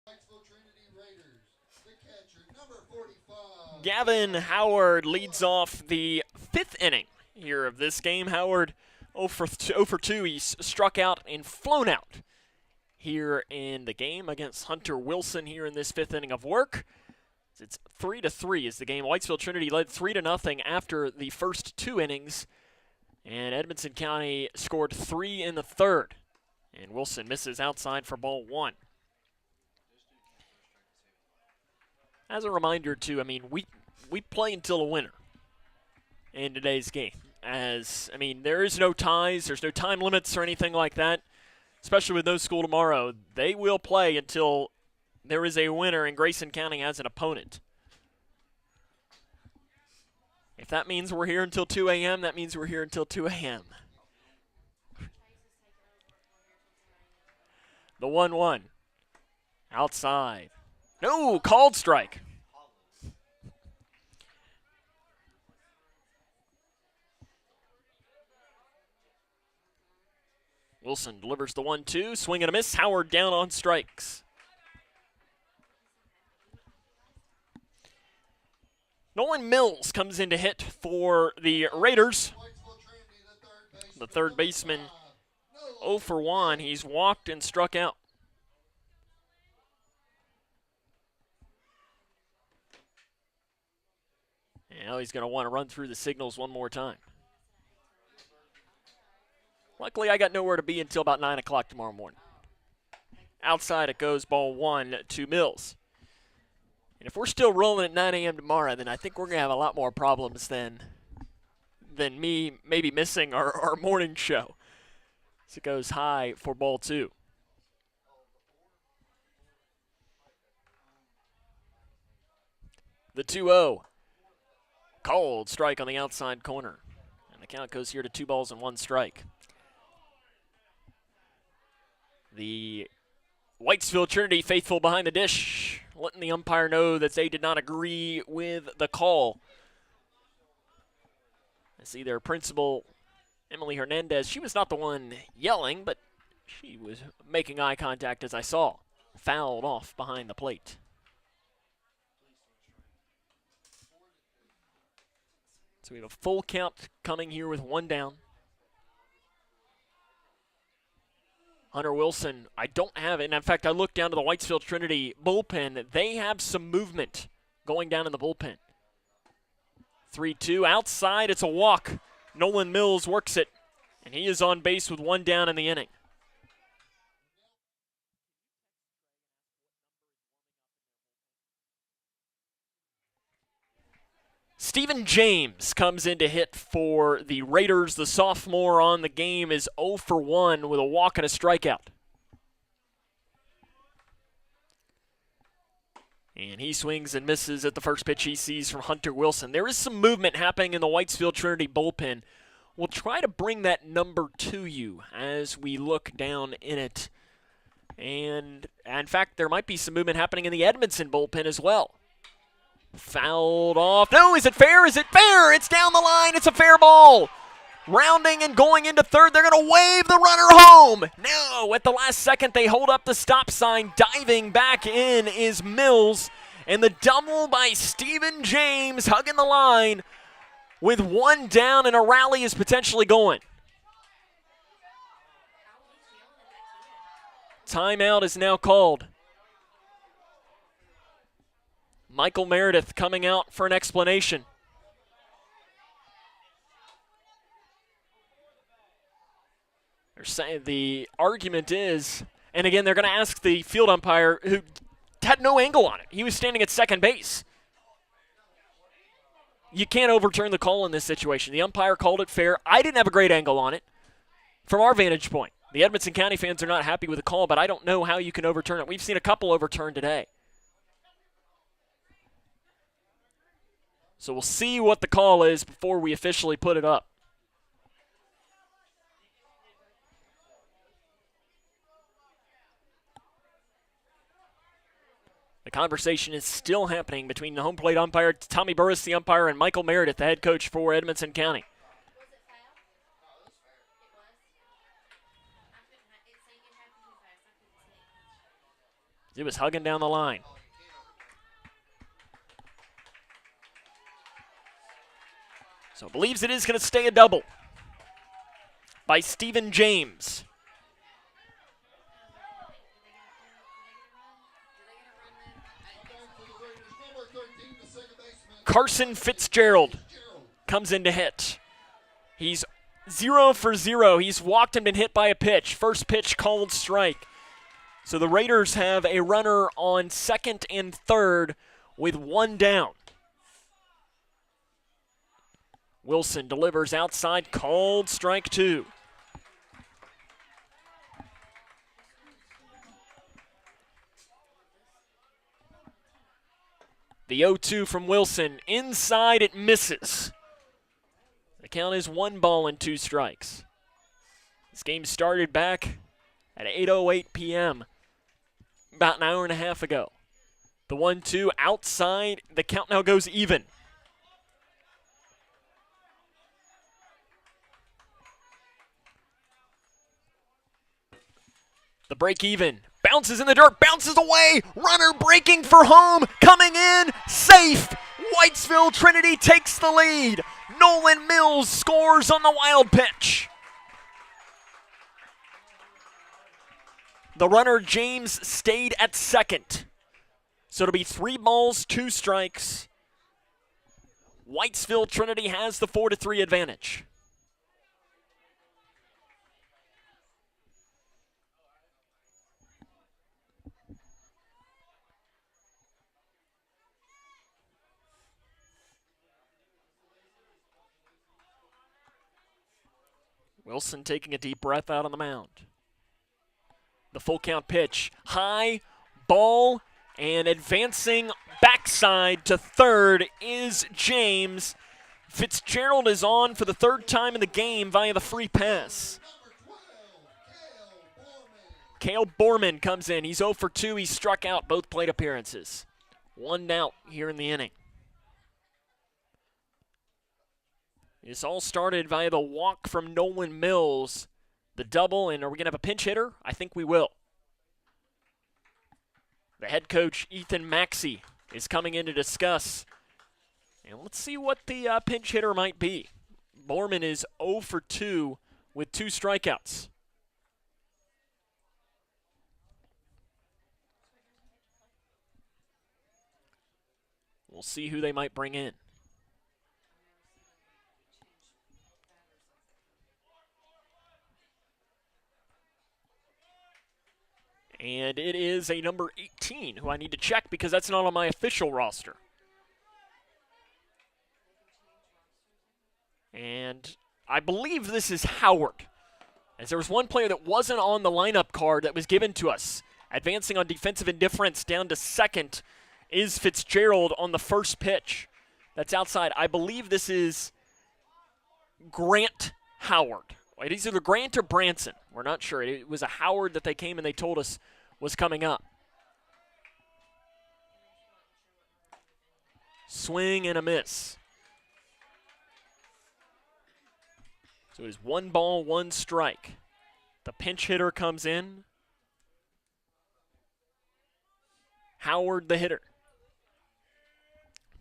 Whitesville Trinity Raiders, the catcher, number 45. Gavin Howard leads off the 5th inning here of this game. Howard 0 for 2. He's struck out and flown out here in the game against Hunter Wilson here in this 5th inning of work. It's 3-3 is the game. Whitesville Trinity led 3-0 after the first 2 innings, and Edmonson County scored 3 in the 3rd. And Wilson misses outside for ball 1. As a reminder, too, I mean, we play until a winner in today's game. There is no ties, there's no time limits or anything like that, especially with no school tomorrow. They will play until there is a winner and Grayson County has an opponent. If that means we're here until 2 a.m., that means we're here until 2 a.m. The 1-1. Outside. No, called strike. Wilson delivers the 1-2, swing and a miss. Howard down on strikes. Nolan Mills comes in to hit for the Raiders. Whitesville Trinity, The third baseman, 0 for 1. He's walked and struck out. And now he's going to want to run through the signals one more time. Luckily, I got nowhere to be until about 9 o'clock tomorrow morning. Outside it goes, ball 1 to Mills. And if we're still rolling at 9 a.m. tomorrow, then I think we're going to have a lot more problems than me maybe missing our morning show. So it goes high for ball 2. The 2-0. Called strike on the outside corner. And the count goes here to 2 balls and 1 strike. The Whitesville Trinity faithful behind the dish, letting the umpire know that they did not agree with the call. I see their principal, Emily Hernandez. She was not the one yelling, but she was making eye contact as I saw. Fouled off behind the plate. So we have a full count coming here with 1 down. Hunter Wilson, I don't have it. And in fact, I looked down to the Whitesville Trinity bullpen. They have some movement going down in the bullpen. 3-2 outside. It's a walk. Nolan Mills works it, and he is on base with 1 down in the inning. Stephen James comes in to hit for the Raiders. The sophomore on the game is 0 for 1 with a walk and a strikeout. And he swings and misses at the first pitch he sees from Hunter Wilson. There is some movement happening in the Whitesville Trinity bullpen. We'll try to bring that number to you as we look down in it. And in fact, there might be some movement happening in the Edmonson bullpen as well. Fouled off. No, is it fair? Is it fair? It's down the line. It's a fair ball. Rounding and going into third. They're going to wave the runner home. No, at the last second, they hold up the stop sign. Diving back in is Mills. And the double by Stephen James hugging the line with 1 down, and a rally is potentially going. Timeout is now called. Michael Meredith coming out for an explanation. They're saying the argument is, and again, they're going to ask the field umpire who had no angle on it. He was standing at second base. You can't overturn the call in this situation. The umpire called it fair. I didn't have a great angle on it from our vantage point. The Edmonson County fans are not happy with the call, but I don't know how you can overturn it. We've seen a couple overturned today. So we'll see what the call is before we officially put it up. The conversation is still happening between the home plate umpire, Tommy Burris, the umpire, and Michael Meredith, the head coach for Edmonson County. It was hugging down the line. So believes it is going to stay a double by Stephen James. Carson Fitzgerald comes in to hit. He's 0 for 0. He's walked and been hit by a pitch. First pitch called strike. So the Raiders have a runner on second and third with 1 down. Wilson delivers outside, called strike 2. The 0-2 from Wilson. Inside, it misses. The count is 1 ball and 2 strikes. This game started back at 8:08 p.m. about an hour and a half ago. The 1-2 outside. The count now goes even. The break even. Bounces in the dirt, bounces away. Runner breaking for home. Coming in, safe. Whitesville Trinity takes the lead. Nolan Mills scores on the wild pitch. The runner, James, stayed at second. So it'll be 3 balls, 2 strikes. Whitesville Trinity has the 4-3 advantage. Wilson taking a deep breath out on the mound. The full count pitch. High, ball, and advancing backside to third is James. Fitzgerald is on for the 3rd time in the game via the free pass. Cale Borman comes in. He's 0 for 2. He struck out both plate appearances. 1 out here in the inning. This all started via the walk from Nolan Mills. The double, and are we going to have a pinch hitter? I think we will. The head coach, Ethan Maxey, is coming in to discuss. And let's see what the pinch hitter might be. Borman is 0 for 2 with 2 strikeouts. We'll see who they might bring in. And it is a number 18 who I need to check because that's not on my official roster. And I believe this is Howard, as there was one player that wasn't on the lineup card that was given to us. Advancing on defensive indifference down to second is Fitzgerald on the first pitch. That's outside. I believe this is Grant Howard. It is either Grant or Branson. We're not sure. It was a Howard that they came and they told us was coming up. Swing and a miss. So it is 1 ball, 1 strike. The pinch hitter comes in. Howard the hitter.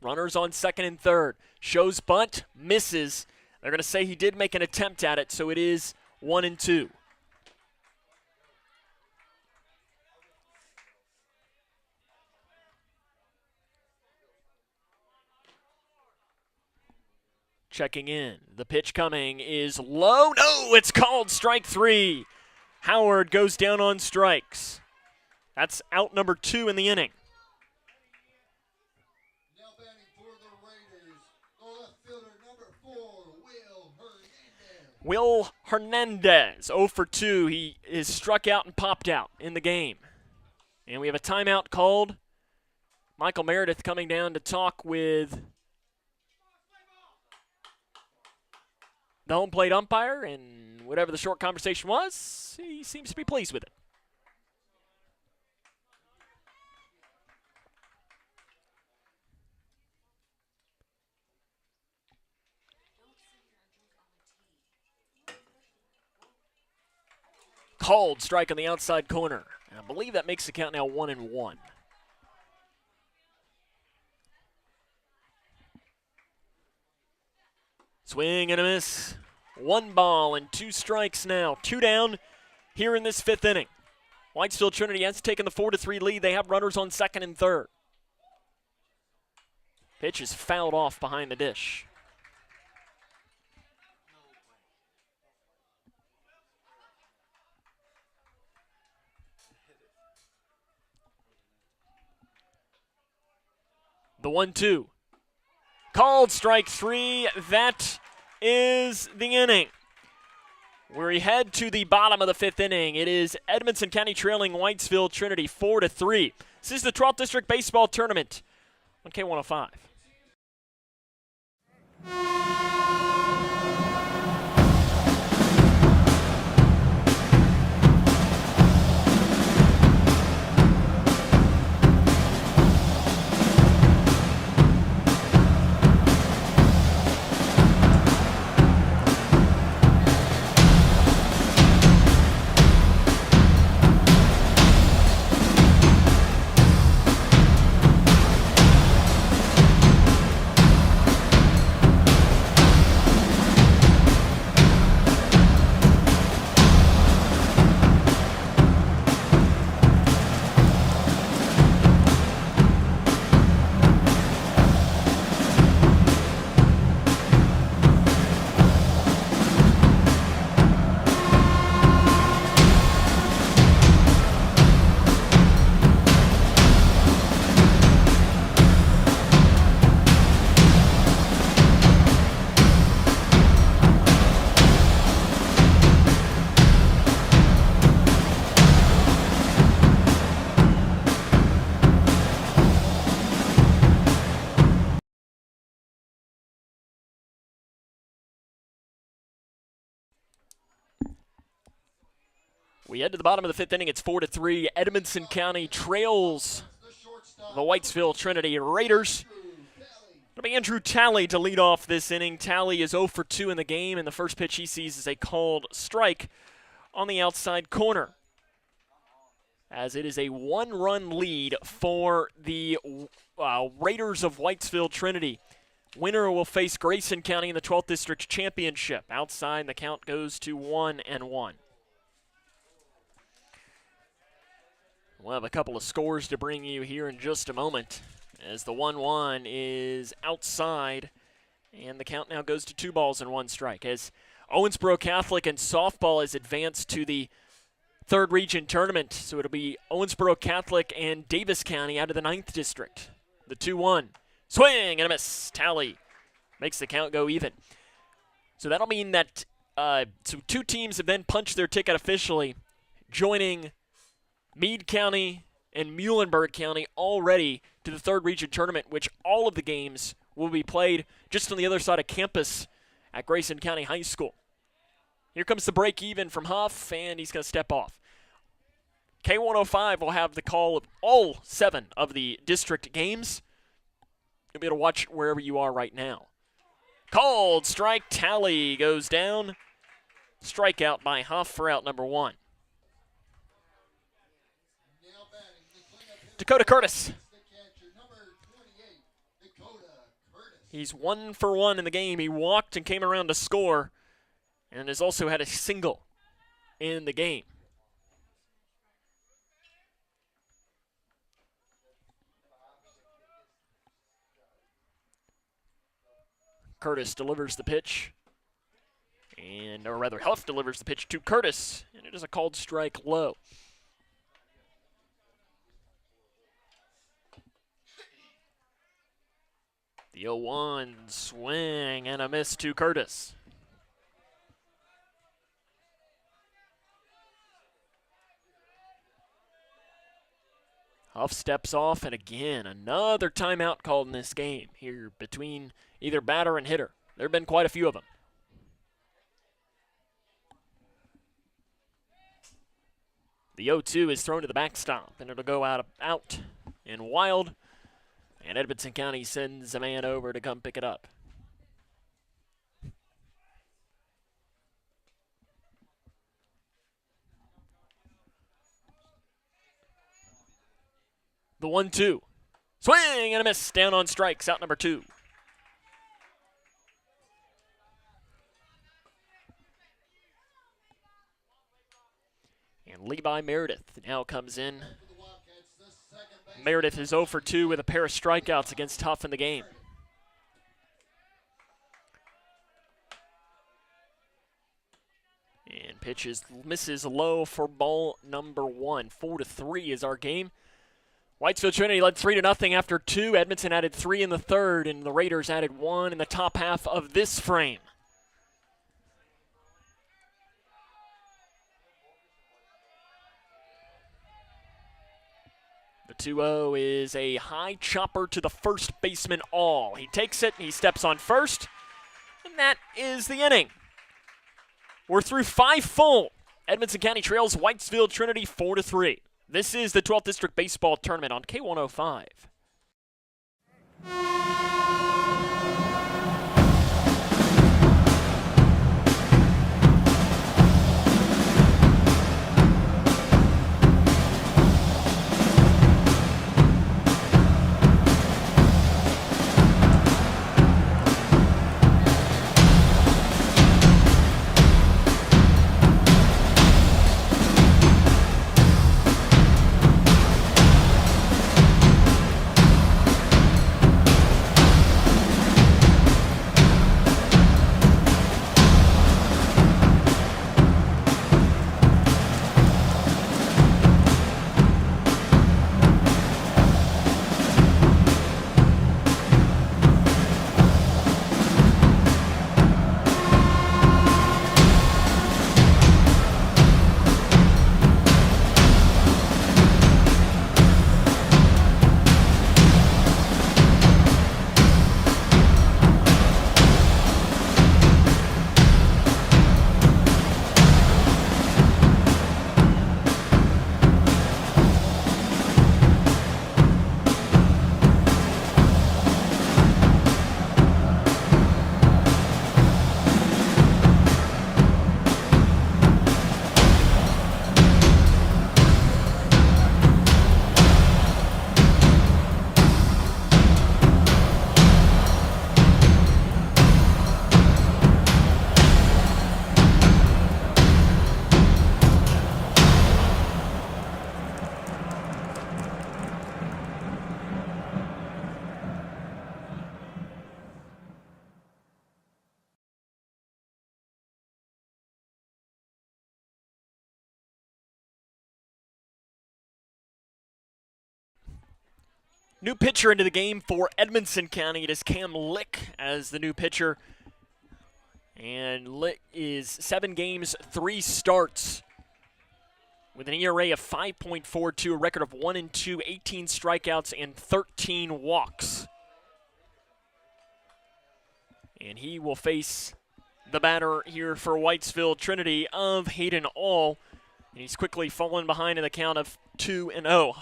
Runners on second and third. Shows bunt, misses. They're going to say he did make an attempt at it, so it is 1-2. Checking in. The pitch coming is low. No, it's called strike 3. Howard goes down on strikes. That's out number 2 in the inning. Now batting for the Raiders, the left fielder, number 4, Will Hernandez, 0 for 2. He is struck out and popped out in the game. And we have a timeout called. Michael Meredith coming down to talk with the home plate umpire, and whatever the short conversation was, he seems to be pleased with it. Called strike on the outside corner. And I believe that makes the count now 1-1. Swing and a miss. 1 ball and 2 strikes now. 2 down here in this 5th inning. Whitesville Trinity has taken the 4-3 lead. They have runners on second and third. Pitch is fouled off behind the dish. The 1-2. Called strike 3. That is the inning. We head to the bottom of the 5th inning. It is Edmonson County trailing Whitesville Trinity 4-3. This is the 12th District Baseball Tournament on K105. We head to the bottom of the 5th inning. It's 4-3. Edmonson County trails the Whitesville Trinity Raiders. It'll be Andrew Talley to lead off this inning. Talley is 0 for 2 in the game, and the first pitch he sees is a called strike on the outside corner, as it is a 1-run lead for the Raiders of Whitesville Trinity. Winner will face Grayson County in the 12th District Championship. Outside, the count goes to 1-1. We'll have a couple of scores to bring you here in just a moment, as the 1-1 is outside, and the count now goes to 2-1 strike, as Owensboro Catholic and softball is advanced to the 3rd region tournament. So it'll be Owensboro Catholic and Davis County out of the 9th District. The 2-1. Swing and a miss. Tally makes the count go even. So that'll mean that so 2 teams have then punched their ticket officially, joining Meade County and Muhlenberg County already to the 3rd region tournament, which all of the games will be played just on the other side of campus at Grayson County High School. Here comes the break even from Huff, and he's going to step off. K105 will have the call of all 7 of the district games. You'll be able to watch wherever you are right now. Called strike. Tally goes down. Strikeout by Huff for out number 1. Dakota Curtis. He's 1 for 1 in the game. He walked and came around to score, and has also had a single in the game. Curtis delivers the pitch, or rather Huff delivers the pitch to Curtis, and it is a called strike low. The 0-1 swing and a miss to Curtis. Huff steps off, and again, another timeout called in this game here between either batter and hitter. There have been quite a few of them. The 0-2 is thrown to the backstop, and it'll go out and wild, and Edmonson County sends a man over to come pick it up. The 1-2. Swing and a miss. Down on strikes. Out number 2. And Levi Meredith now comes in. Meredith is 0 for 2 with a pair of strikeouts against Huff in the game. And pitches misses low for ball number 1. 4-3 is our game. Whitesville Trinity led 3-0 after 2. Edmonton added 3 in the 3rd, and the Raiders added 1 in the top half of this frame. The 2-0 is a high chopper to the first baseman all. He takes it, he steps on first, and that is the inning. We're through 5 full. Edmonson County trails Whitesville Trinity 4-3. This is the 12th District Baseball Tournament on K105. New pitcher into the game for Edmonson County. It is Cam Lick as the new pitcher. And Lick is 7 games, 3 starts with an ERA of 5.42, a record of 1-2, 18 strikeouts, and 13 walks. And he will face the batter here for Whitesville Trinity of Hayden All. And he's quickly fallen behind in the count of 2-0.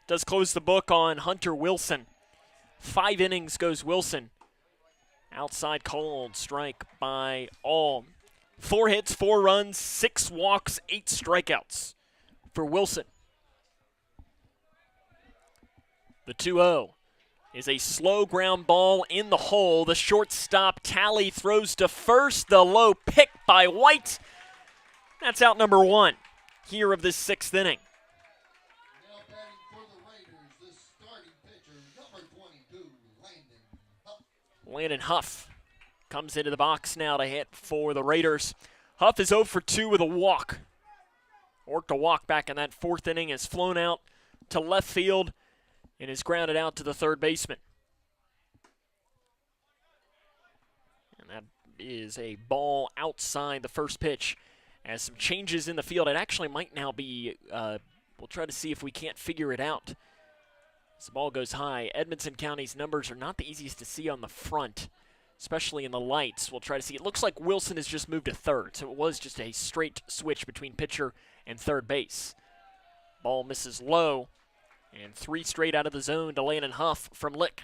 Does close the book on Hunter Wilson. 5 innings goes Wilson. Outside called strike by All. 4 hits, 4 runs, 6 walks, 8 strikeouts for Wilson. The 2-0 is a slow ground ball in the hole. The shortstop Tally throws to first. The low pick by White. That's out number 1 here of this 6th inning. Now batting for the Raiders, the starting pitcher, number 22, Landon Huff comes into the box now to hit for the Raiders. Huff is 0 for 2 with a walk. Worked a walk back in that 4th inning, has flown out to left field and is grounded out to the third baseman. And that is a ball outside the first pitch. As some changes in the field, it actually might now be, we'll try to see if we can't figure it out. As the ball goes high, Edmonson County's numbers are not the easiest to see on the front, especially in the lights. We'll try to see. It looks like Wilson has just moved to third, so it was just a straight switch between pitcher and third base. Ball misses low, and 3 straight out of the zone to Landon Huff from Lick.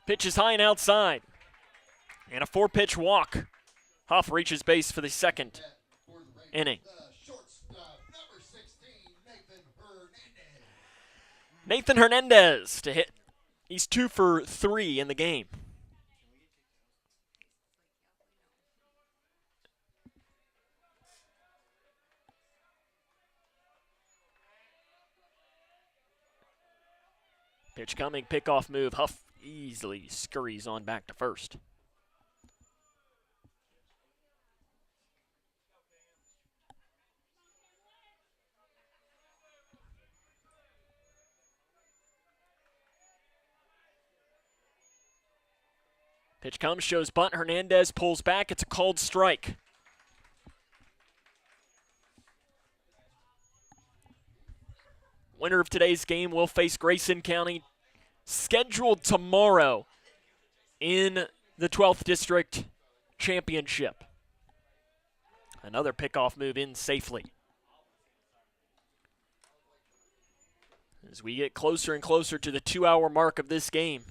Pitch is high and outside, and a 4-pitch walk. Huff reaches base for the 2nd inning. the shortstop, number 16, Nathan Hernandez. Nathan Hernandez to hit. He's 2 for 3 in the game. Pitch coming, pickoff move. Huff easily scurries on back to first. Pitch comes, shows bunt. Hernandez pulls back. It's a called strike. Winner of today's game will face Grayson County, scheduled tomorrow in the 12th District Championship. Another pickoff move in safely. As we get closer and closer to the 2-hour mark of this game,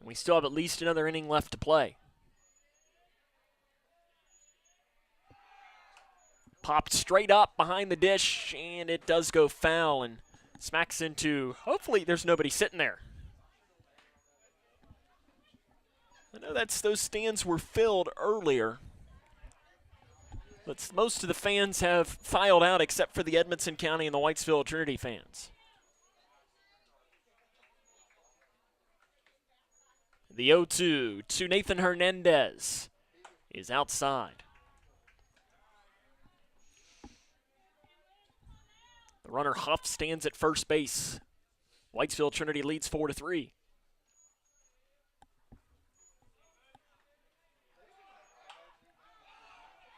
we still have at least another inning left to play. Popped straight up behind the dish, and it does go foul and smacks into, hopefully there's nobody sitting there. I know those stands were filled earlier, but most of the fans have filed out except for the Edmonson County and the Whitesville Trinity fans. The 0-2 to Nathan Hernandez is outside. The runner Huff stands at first base. Whitesville Trinity leads 4-3.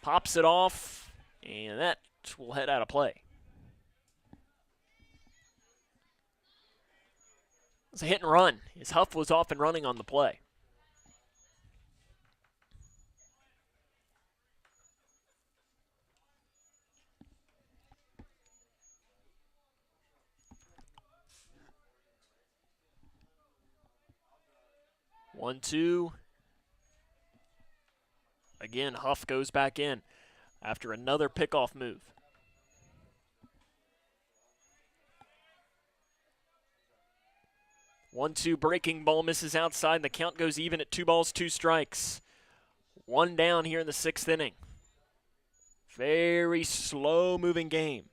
Pops it off, and that will head out of play. It's a hit and run, as Huff was off and running on the play. One, two. Again, Huff goes back in after another pickoff move. One-two breaking ball misses outside. The count goes even at 2 balls, 2 strikes. 1 down here in the 6th inning. Very slow-moving game.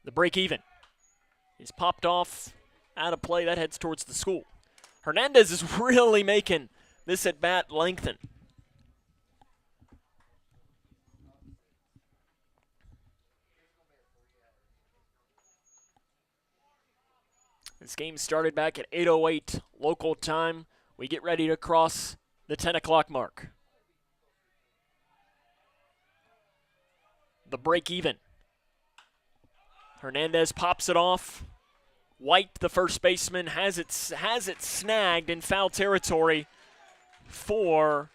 The break even is popped off out of play. That heads towards the school. Hernandez is really making this at bat lengthen. This game started back at 8:08 local time. We get ready to cross the 10 o'clock mark. The break even. Hernandez pops it off. White, the first baseman, has it snagged in foul territory for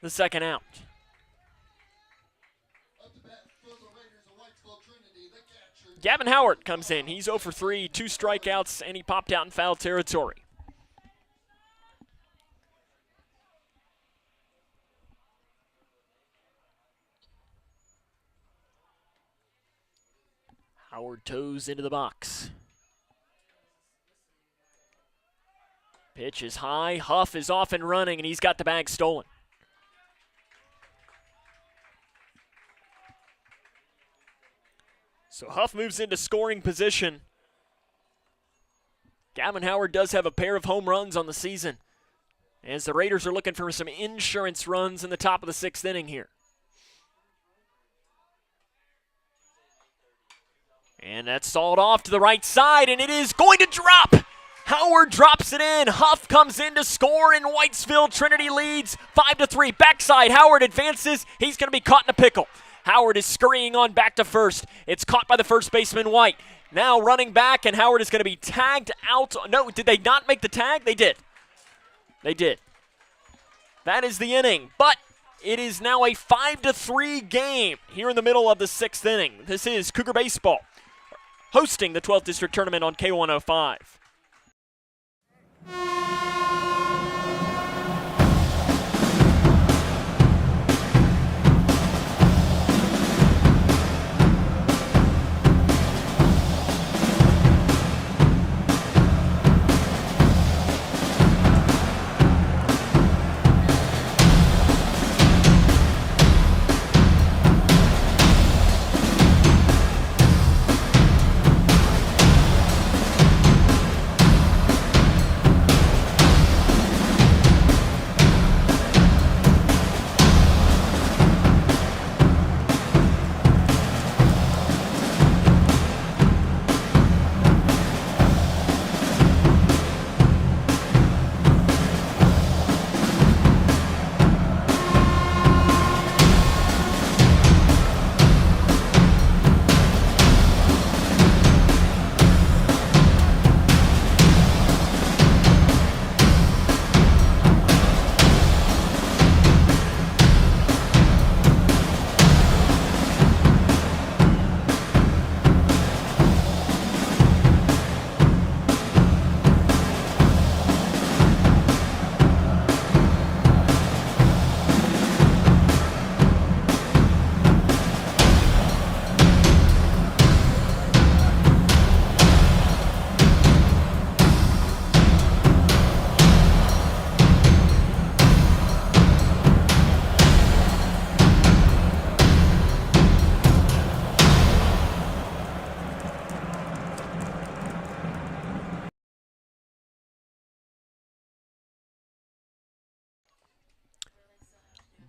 the second out. Up to bat for the Raiders of Whitesville Trinity, the catcher. Gavin Howard comes in. He's 0 for 3, 2 strikeouts, and he popped out in foul territory. Howard toes into the box. Pitch is high. Huff is off and running, and he's got the bag stolen. So Huff moves into scoring position. Gavin Howard does have a pair of home runs on the season, as the Raiders are looking for some insurance runs in the top of the 6th inning here. And that's stalled off to the right side, and it is going to drop. Howard drops it in. Huff comes in to score, and Whitesville Trinity leads 5-3. Backside, Howard advances. He's going to be caught in a pickle. Howard is scurrying on back to first. It's caught by the first baseman, White. Now running back, and Howard is going to be tagged out. No, did they not make the tag? They did. They did. That is the inning, but it is now a 5-3 game here in the middle of the 6th inning. This is Cougar Baseball hosting the 12th District Tournament on K105.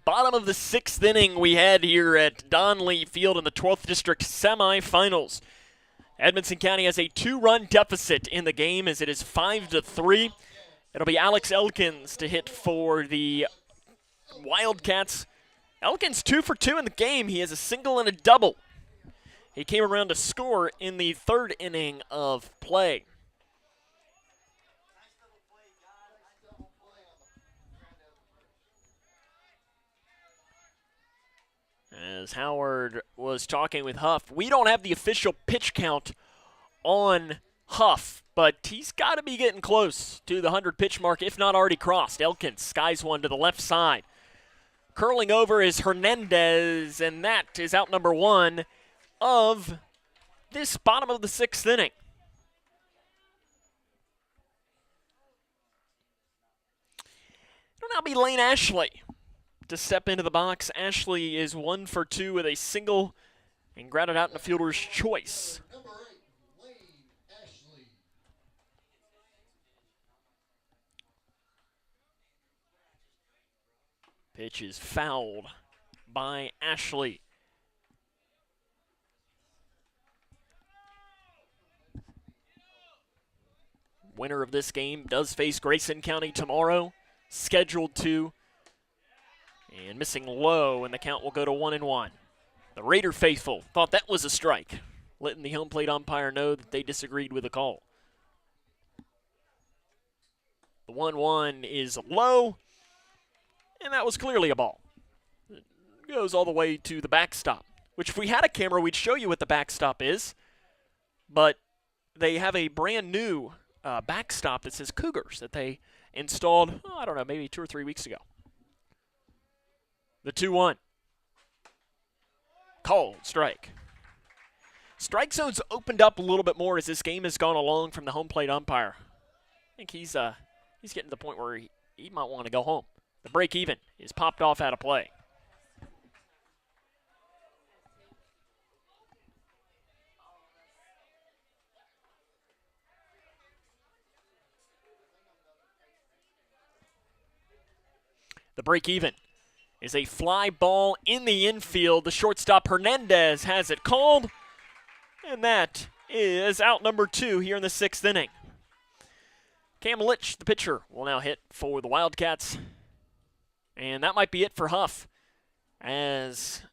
Bottom of the 6th inning we had here at Donley Field in the 12th District Semifinals. Edmonson County has a 2-run deficit in the game as it is 5-3. It'll be Alex Elkins to hit for the Wildcats. Elkins 2 for 2 in the game. He has a single and a double. He came around to score in the 3rd inning of play. As Howard was talking with Huff, we don't have the official pitch count on Huff, but he's got to be getting close to the 100 pitch mark, if not already crossed. Elkins skies one to the left side. Curling over is Hernandez, and that is out number 1 of this bottom of the 6th inning. It'll now be Lane Ashley to step into the box. Ashley is 1 for 2 with a single and grounded out in a fielder's choice. Number 8, Lane Ashley. Pitch is fouled by Ashley. Winner of this game does face Grayson County tomorrow, scheduled to, and missing low, and the count will go to 1-1. The Raider faithful thought that was a strike, letting the home plate umpire know that they disagreed with the call. The 1-1 is low, and that was clearly a ball. It goes all the way to the backstop, which if we had a camera, we'd show you what the backstop is, but they have a brand new backstop that says Cougars that they installed, I don't know, maybe 2 or 3 weeks ago. The 2-1. Called strike. Strike zone's opened up a little bit more as this game has gone along from the home plate umpire. I think he's getting to the point where he might want to go home. The break even is popped off out of play. The break even is a fly ball in the infield. The shortstop Hernandez has it called, and that is out number 2 here in the 6th inning. Cam Litch, the pitcher, will now hit for the Wildcats, and that might be it for Huff, as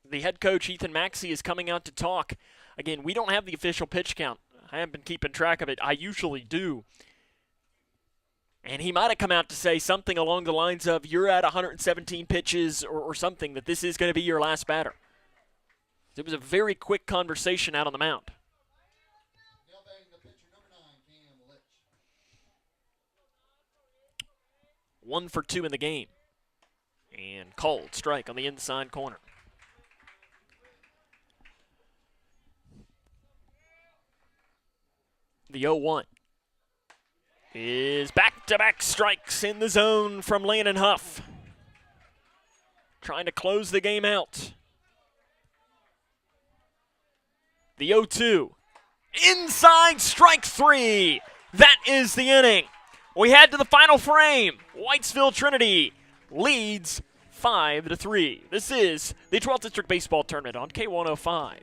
the head coach Ethan Maxey is coming out to talk. Again, we don't have the official pitch count. I haven't been keeping track of it. I usually do. And he might have come out to say something along the lines of, you're at 117 pitches or something, that this is going to be your last batter. It was a very quick conversation out on the mound. Now batting the pitcher, number 9, Cam Litch. 1 for 2 in the game. And called strike on the inside corner. The 0-1 is back-to-back strikes in the zone from Landon Huff. Trying to close the game out. The 0-2. Inside strike 3. That is the inning. We head to the final frame. Whitesville Trinity leads 5-3. This is the 12th District Baseball Tournament on K105.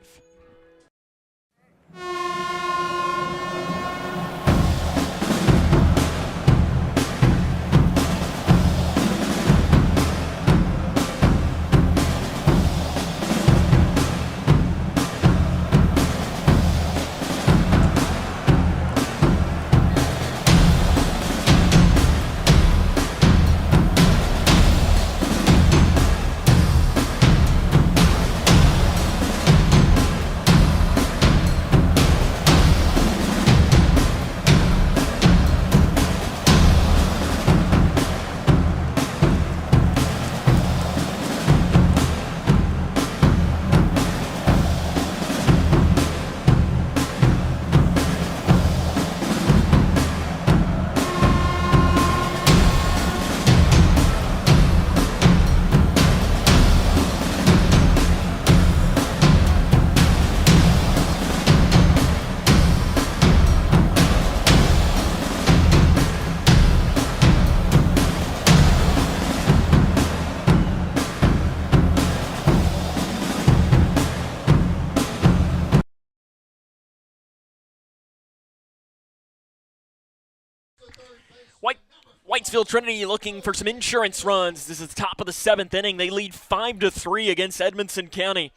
Whitesville Trinity looking for some insurance runs. This is the top of the 7th inning. They lead 5-3 against Edmonson County.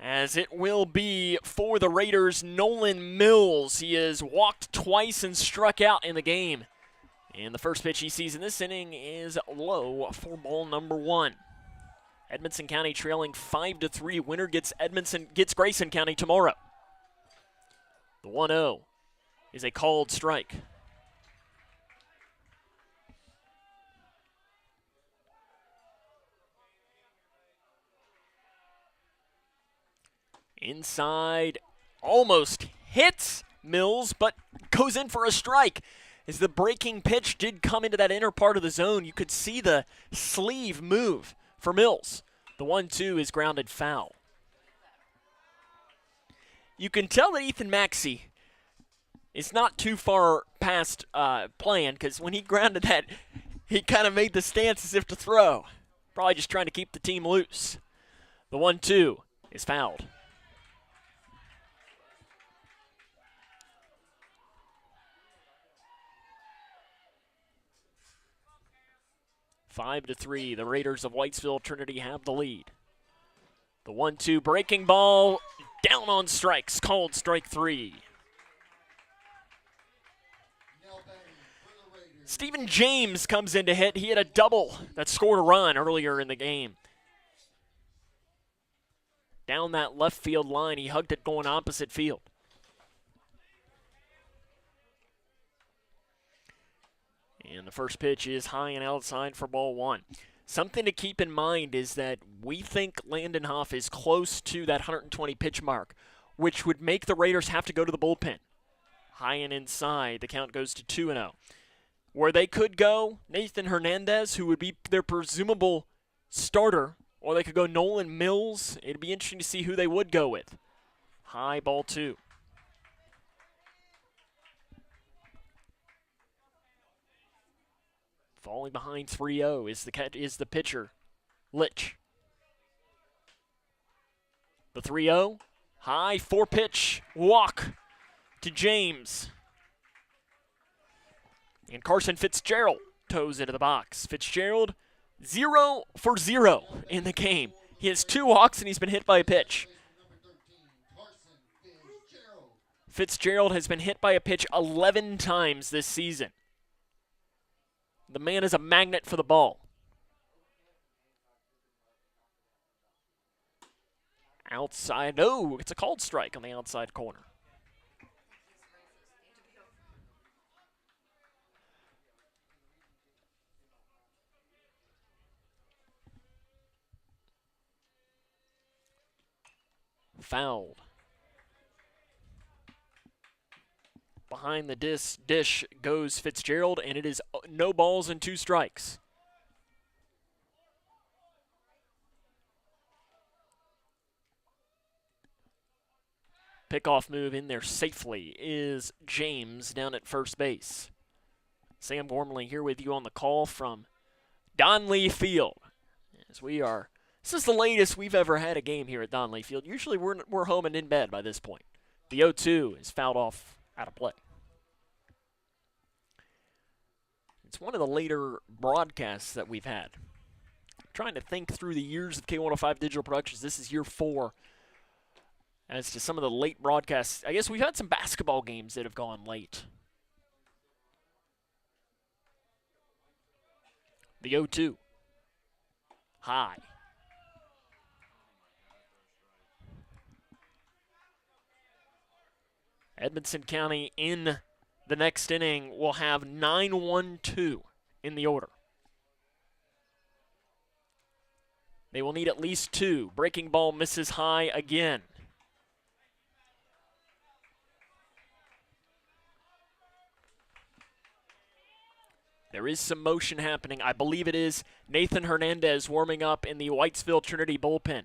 As it will be for the Raiders, Nolan Mills. He has walked twice and struck out in the game. And the first pitch he sees in this inning is low for ball number 1. Edmonson County trailing 5-3. Winner gets Grayson County tomorrow. The 1-0 is a called strike. Inside, almost hits Mills, but goes in for a strike. As the breaking pitch did come into that inner part of the zone, you could see the sleeve move for Mills. The 1-2 is grounded foul. You can tell that Ethan Maxey is not too far past playing, because when he grounded that, He kind of made the stance as if to throw. Probably just trying to keep the team loose. The 1-2 is fouled. Five to 3, the Raiders of Whitesville Trinity have the lead. The 1-2 breaking ball, down on strikes, called strike 3. Stephen James comes in to hit. He had a double that scored a run earlier in the game. Down that left field line, he hugged it going opposite field. And the first pitch is high and outside for ball 1. Something to keep in mind is that we think Landenhoff is close to that 120 pitch mark, which would make the Raiders have to go to the bullpen. High and inside, the count goes to 2-0. Where they could go, Nathan Hernandez, who would be their presumable starter, or they could go Nolan Mills. It'd be interesting to see who they would go with. High, ball 2. Falling behind 3-0 is the pitcher, Litch. The 3-0, high, 4-pitch walk to James. And Carson Fitzgerald toes into the box. Fitzgerald, 0 for 0 in the game. He has 2 walks and he's been hit by a pitch. Fitzgerald has been hit by a pitch 11 times this season. The man is a magnet for the ball. Outside, no, it's a called strike on the outside corner. Fouled. Behind the dish goes Fitzgerald, and it is no balls and 2 strikes. Pickoff move in there safely is James down at first base. Sam Gormley here with you on the call from Donley Field. As this is the latest we've ever had a game here at Donley Field. Usually we're home and in bed by this point. The 0-2 is fouled off out of play. It's one of the later broadcasts that we've had. I'm trying to think through the years of K105 Digital Productions. This is year 4. As to some of the late broadcasts, I guess we've had some basketball games that have gone late. The 0-2. High. Edmonson County in the next inning will have 9-1-2 in the order. They will need at least 2. Breaking ball misses high again. There is some motion happening. I believe it is Nathan Hernandez warming up in the Whitesville Trinity bullpen.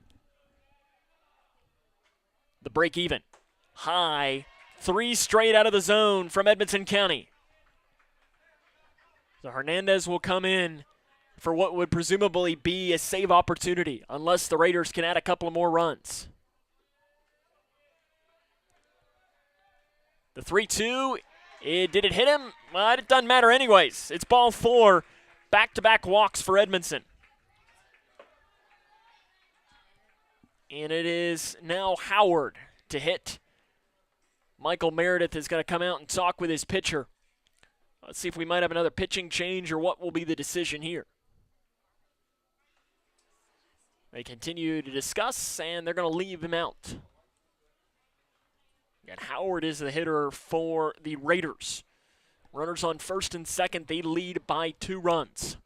The break even. High. 3 straight out of the zone from Edmonson County. So Hernandez will come in for what would presumably be a save opportunity, unless the Raiders can add a couple of more runs. The 3-2, did it hit him? Well, it doesn't matter anyways. It's ball 4, back-to-back walks for Edmonson. And it is now Howard to hit. Michael Meredith is going to come out and talk with his pitcher. Let's see if we might have another pitching change or what will be the decision here. They continue to discuss, and they're going to leave him out. And Howard is the hitter for the Raiders. Runners on first and second, they lead by 2 runs.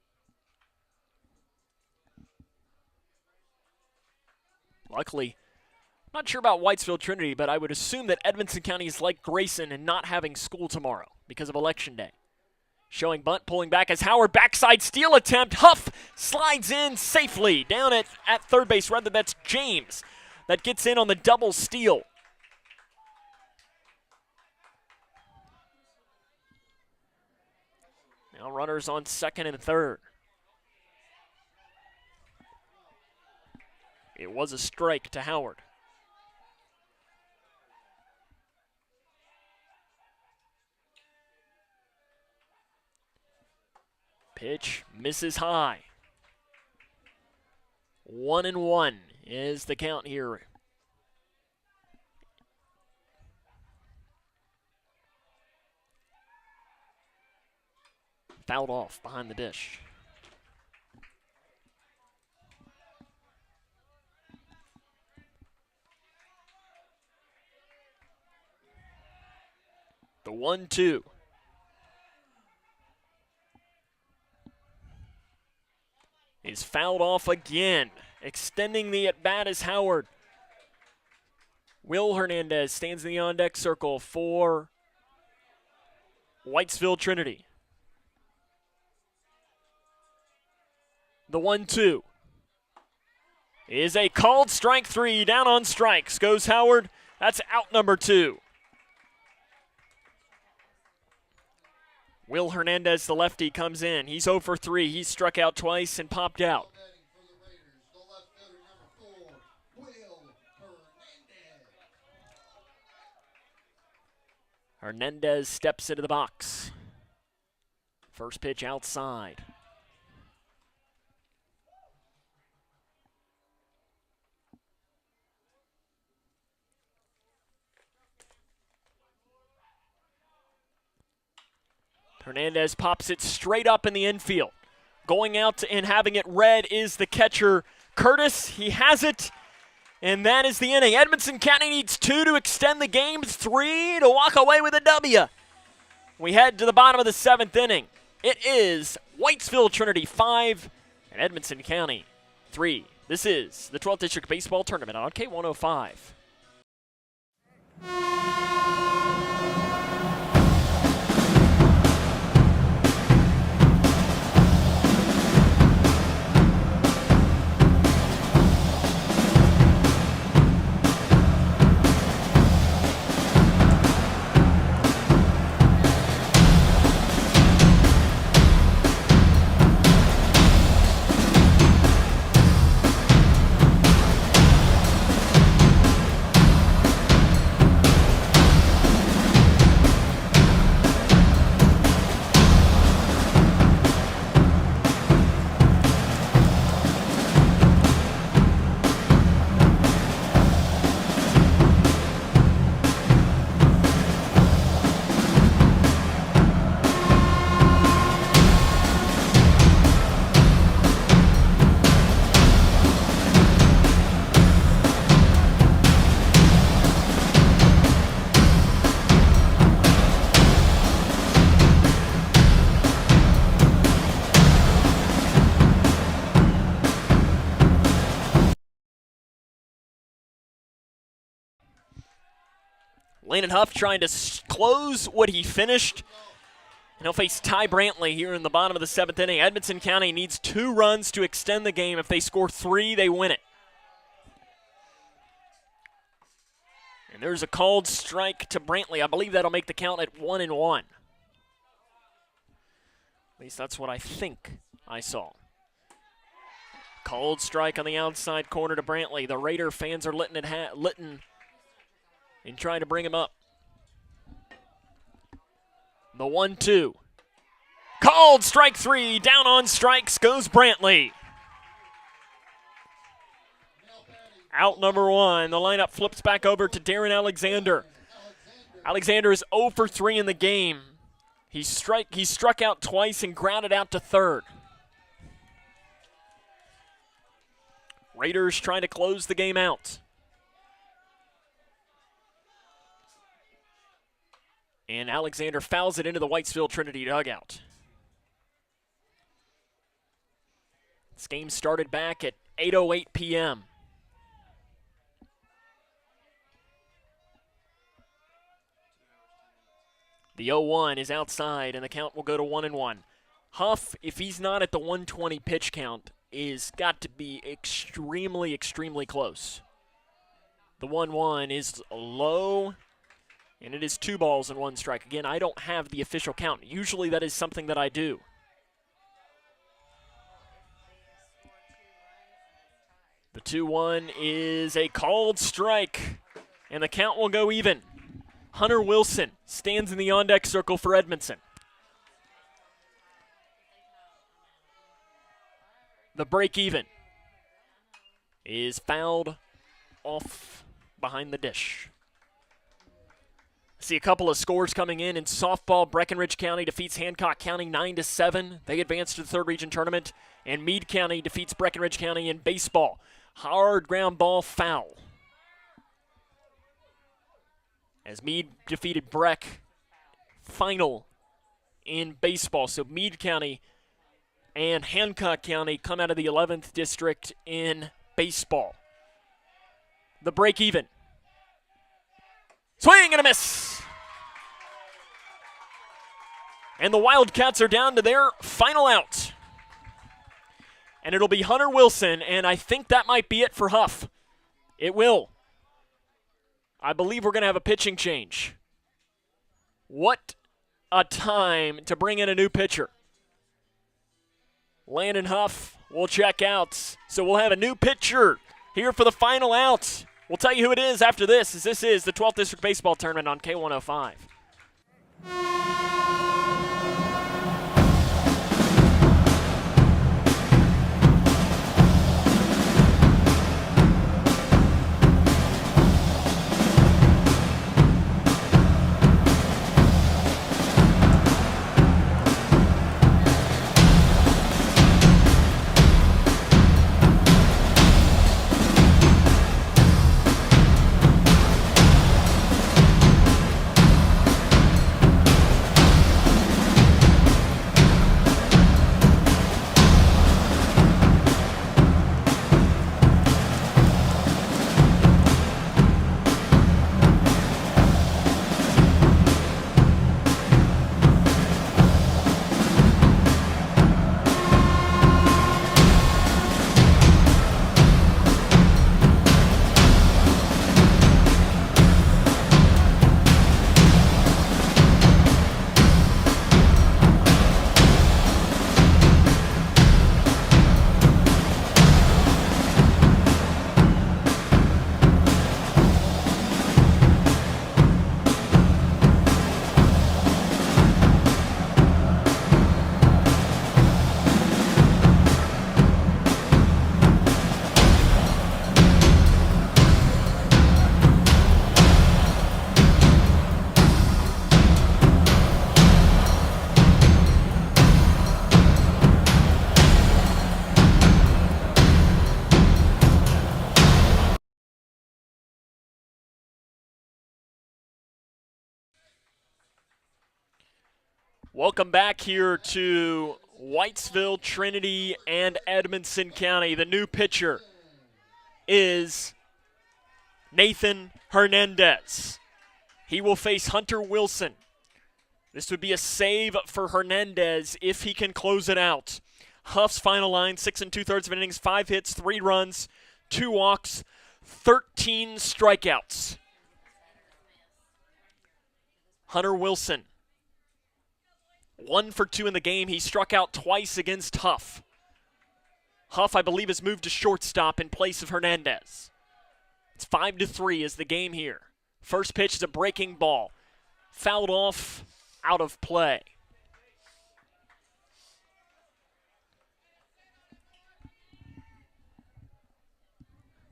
Luckily, not sure about Whitesville Trinity, but I would assume that Edmonson County is like Grayson and not having school tomorrow because of Election Day. Showing bunt, pulling back as Howard, backside steal attempt. Huff slides in safely down at third base. Rather, that's James that gets in on the double steal. Now runners on second and third. It was a strike to Howard. Pitch misses high. 1-1 is the count here. Fouled off behind the dish. The 1-2. Is fouled off again. Extending the at-bat is Howard. Will Hernandez stands in the on-deck circle for Whitesville Trinity. The 1-2 is a called strike 3. Down on strikes goes Howard. That's out number 2. Will Hernandez, the lefty, comes in. He's 0 for 3. He's struck out twice and popped out. Hernandez steps into the box. First pitch outside. Hernandez pops it straight up in the infield. Going out and having it read is the catcher, Curtis. He has it, and that is the inning. Edmonson County needs 2 to extend the game, 3 to walk away with a W. We head to the bottom of the 7th inning. It is Whitesville Trinity 5 and Edmonson County 3. This is the 12th District Baseball Tournament on K105. Landon Huff trying to close what he finished. And he'll face Ty Brantley here in the bottom of the 7th inning. Edmonson County needs 2 runs to extend the game. If they score 3, they win it. And there's a called strike to Brantley. I believe that'll make the count at 1-1. At least that's what I think I saw. Called strike on the outside corner to Brantley. The Raider fans are litting and trying to bring him up. The 1-2. Called strike 3. Down on strikes goes Brantley. Out number 1. The lineup flips back over to Darren Alexander. Alexander is 0 for 3 in the game. He struck out twice and grounded out to third. Raiders trying to close the game out. And Alexander fouls it into the Whitesville Trinity dugout. This game started back at 8:08 p.m. The 0-1 is outside, and the count will go to 1-1. Huff, if he's not at the 120 pitch count, is got to be extremely, extremely close. The 1-1 is low, And it is 2 balls and 1 strike. Again, I don't have the official count. Usually that is something that I do. The 2-1 is a called strike, and the count will go even. Hunter Wilson stands in the on-deck circle for Edmonson. The break even is fouled off behind the dish. See a couple of scores coming in softball. Breckenridge County defeats Hancock County 9-7. They advance to the 3rd region tournament. And Meade County defeats Breckenridge County in baseball. Hard ground ball foul. As Meade defeated Breck, final in baseball. So Meade County and Hancock County come out of the 11th district in baseball. The break even. Swing and a miss. And the Wildcats are down to their final out. And it'll be Hunter Wilson, and I think that might be it for Huff. It will. I believe we're going to have a pitching change. What a time to bring in a new pitcher. Landon Huff will check out. So we'll have a new pitcher here for the final out. We'll tell you who it is after this, as this is the 12th District Baseball Tournament on K105. Welcome back here to Whitesville, Trinity, and Edmonson County. The new pitcher is Nathan Hernandez. He will face Hunter Wilson. This would be a save for Hernandez if he can close it out. Huff's final line, 6 2/3 innings, 5 hits, 3 runs, 2 walks, 13 strikeouts. Hunter Wilson, 1 for 2 in the game. He struck out twice against Huff. Huff, I believe, has moved to shortstop in place of Hernandez. It's 5-3 is the game here. First pitch is a breaking ball. Fouled off, out of play.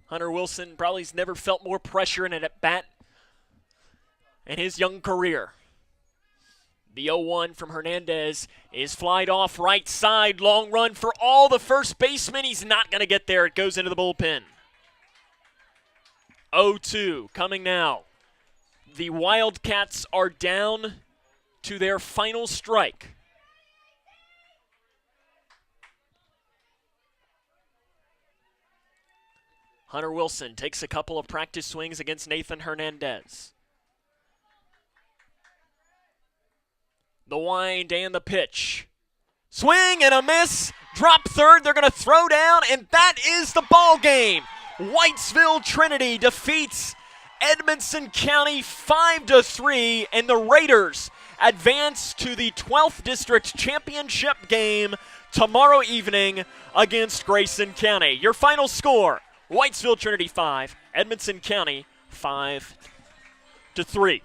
Hunter Wilson probably has never felt more pressure in an at-bat in his young career. The 0-1 from Hernandez is flied off right side. Long run for all the first baseman. He's not going to get there. It goes into the bullpen. 0-2 coming now. The Wildcats are down to their final strike. Hunter Wilson takes a couple of practice swings against Nathan Hernandez. The wind and the pitch. Swing and a miss. Drop third. They're going to throw down, and that is the ball game. Whitesville Trinity defeats Edmonson County 5-3, and the Raiders advance to the 12th District Championship game tomorrow evening against Grayson County. Your final score, Whitesville Trinity 5, Edmonson County 5-3.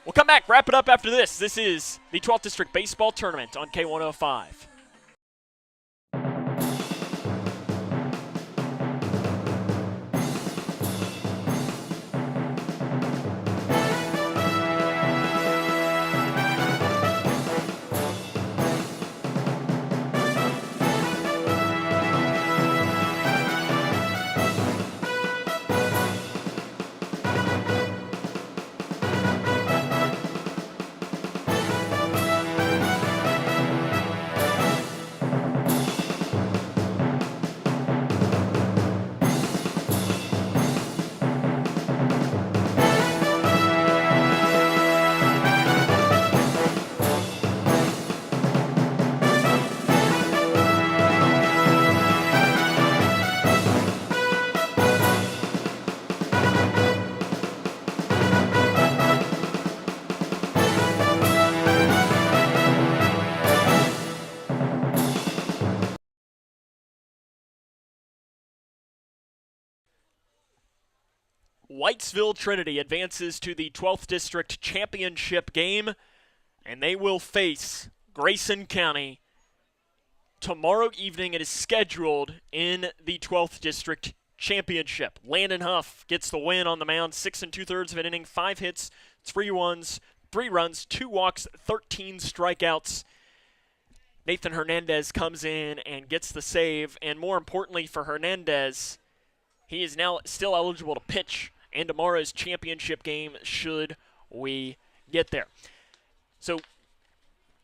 We'll come back, wrap it up after this. This is the 12th District Baseball Tournament on K105. Whitesville Trinity advances to the 12th District Championship game, and they will face Grayson County tomorrow evening. It is scheduled in the 12th District Championship. Landon Huff gets the win on the mound, 6 2/3 of an inning, 5 hits, 3 runs, 2 walks, 13 strikeouts. Nathan Hernandez comes in and gets the save, and more importantly for Hernandez, he is now still eligible to pitch in tomorrow's championship game should we get there. So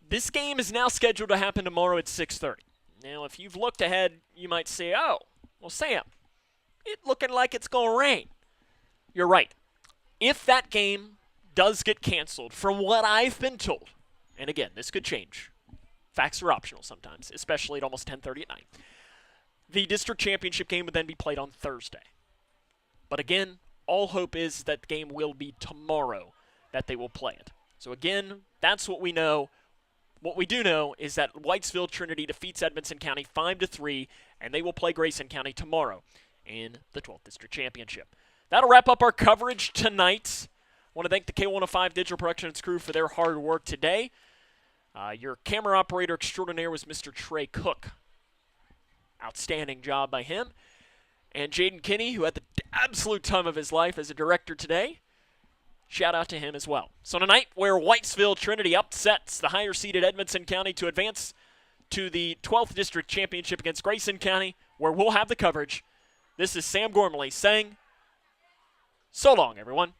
this game is now scheduled to happen tomorrow at 6:30. Now, if you've looked ahead, you might say, oh, well, Sam, it's looking like it's going to rain. You're right. If that game does get canceled, from what I've been told, and again, this could change. Facts are optional sometimes, especially at almost 10:30 at night. The district championship game would then be played on Thursday. But again, all hope is that the game will be tomorrow that they will play it. So again, that's what we know. What we do know is that Whitesville Trinity defeats Edmonson County 5-3, and they will play Grayson County tomorrow in the 12th District Championship. That'll wrap up our coverage tonight. I want to thank the K105 Digital Productions crew for their hard work today. Your camera operator extraordinaire was Mr. Trey Cook. Outstanding job by him. And Jaden Kinney, who had the absolute time of his life as a director today. Shout out to him as well. So tonight, where Whitesville Trinity upsets the higher-seeded Edmonson County to advance to the 12th District Championship against Grayson County, where we'll have the coverage, this is Sam Gormley saying, so long, everyone.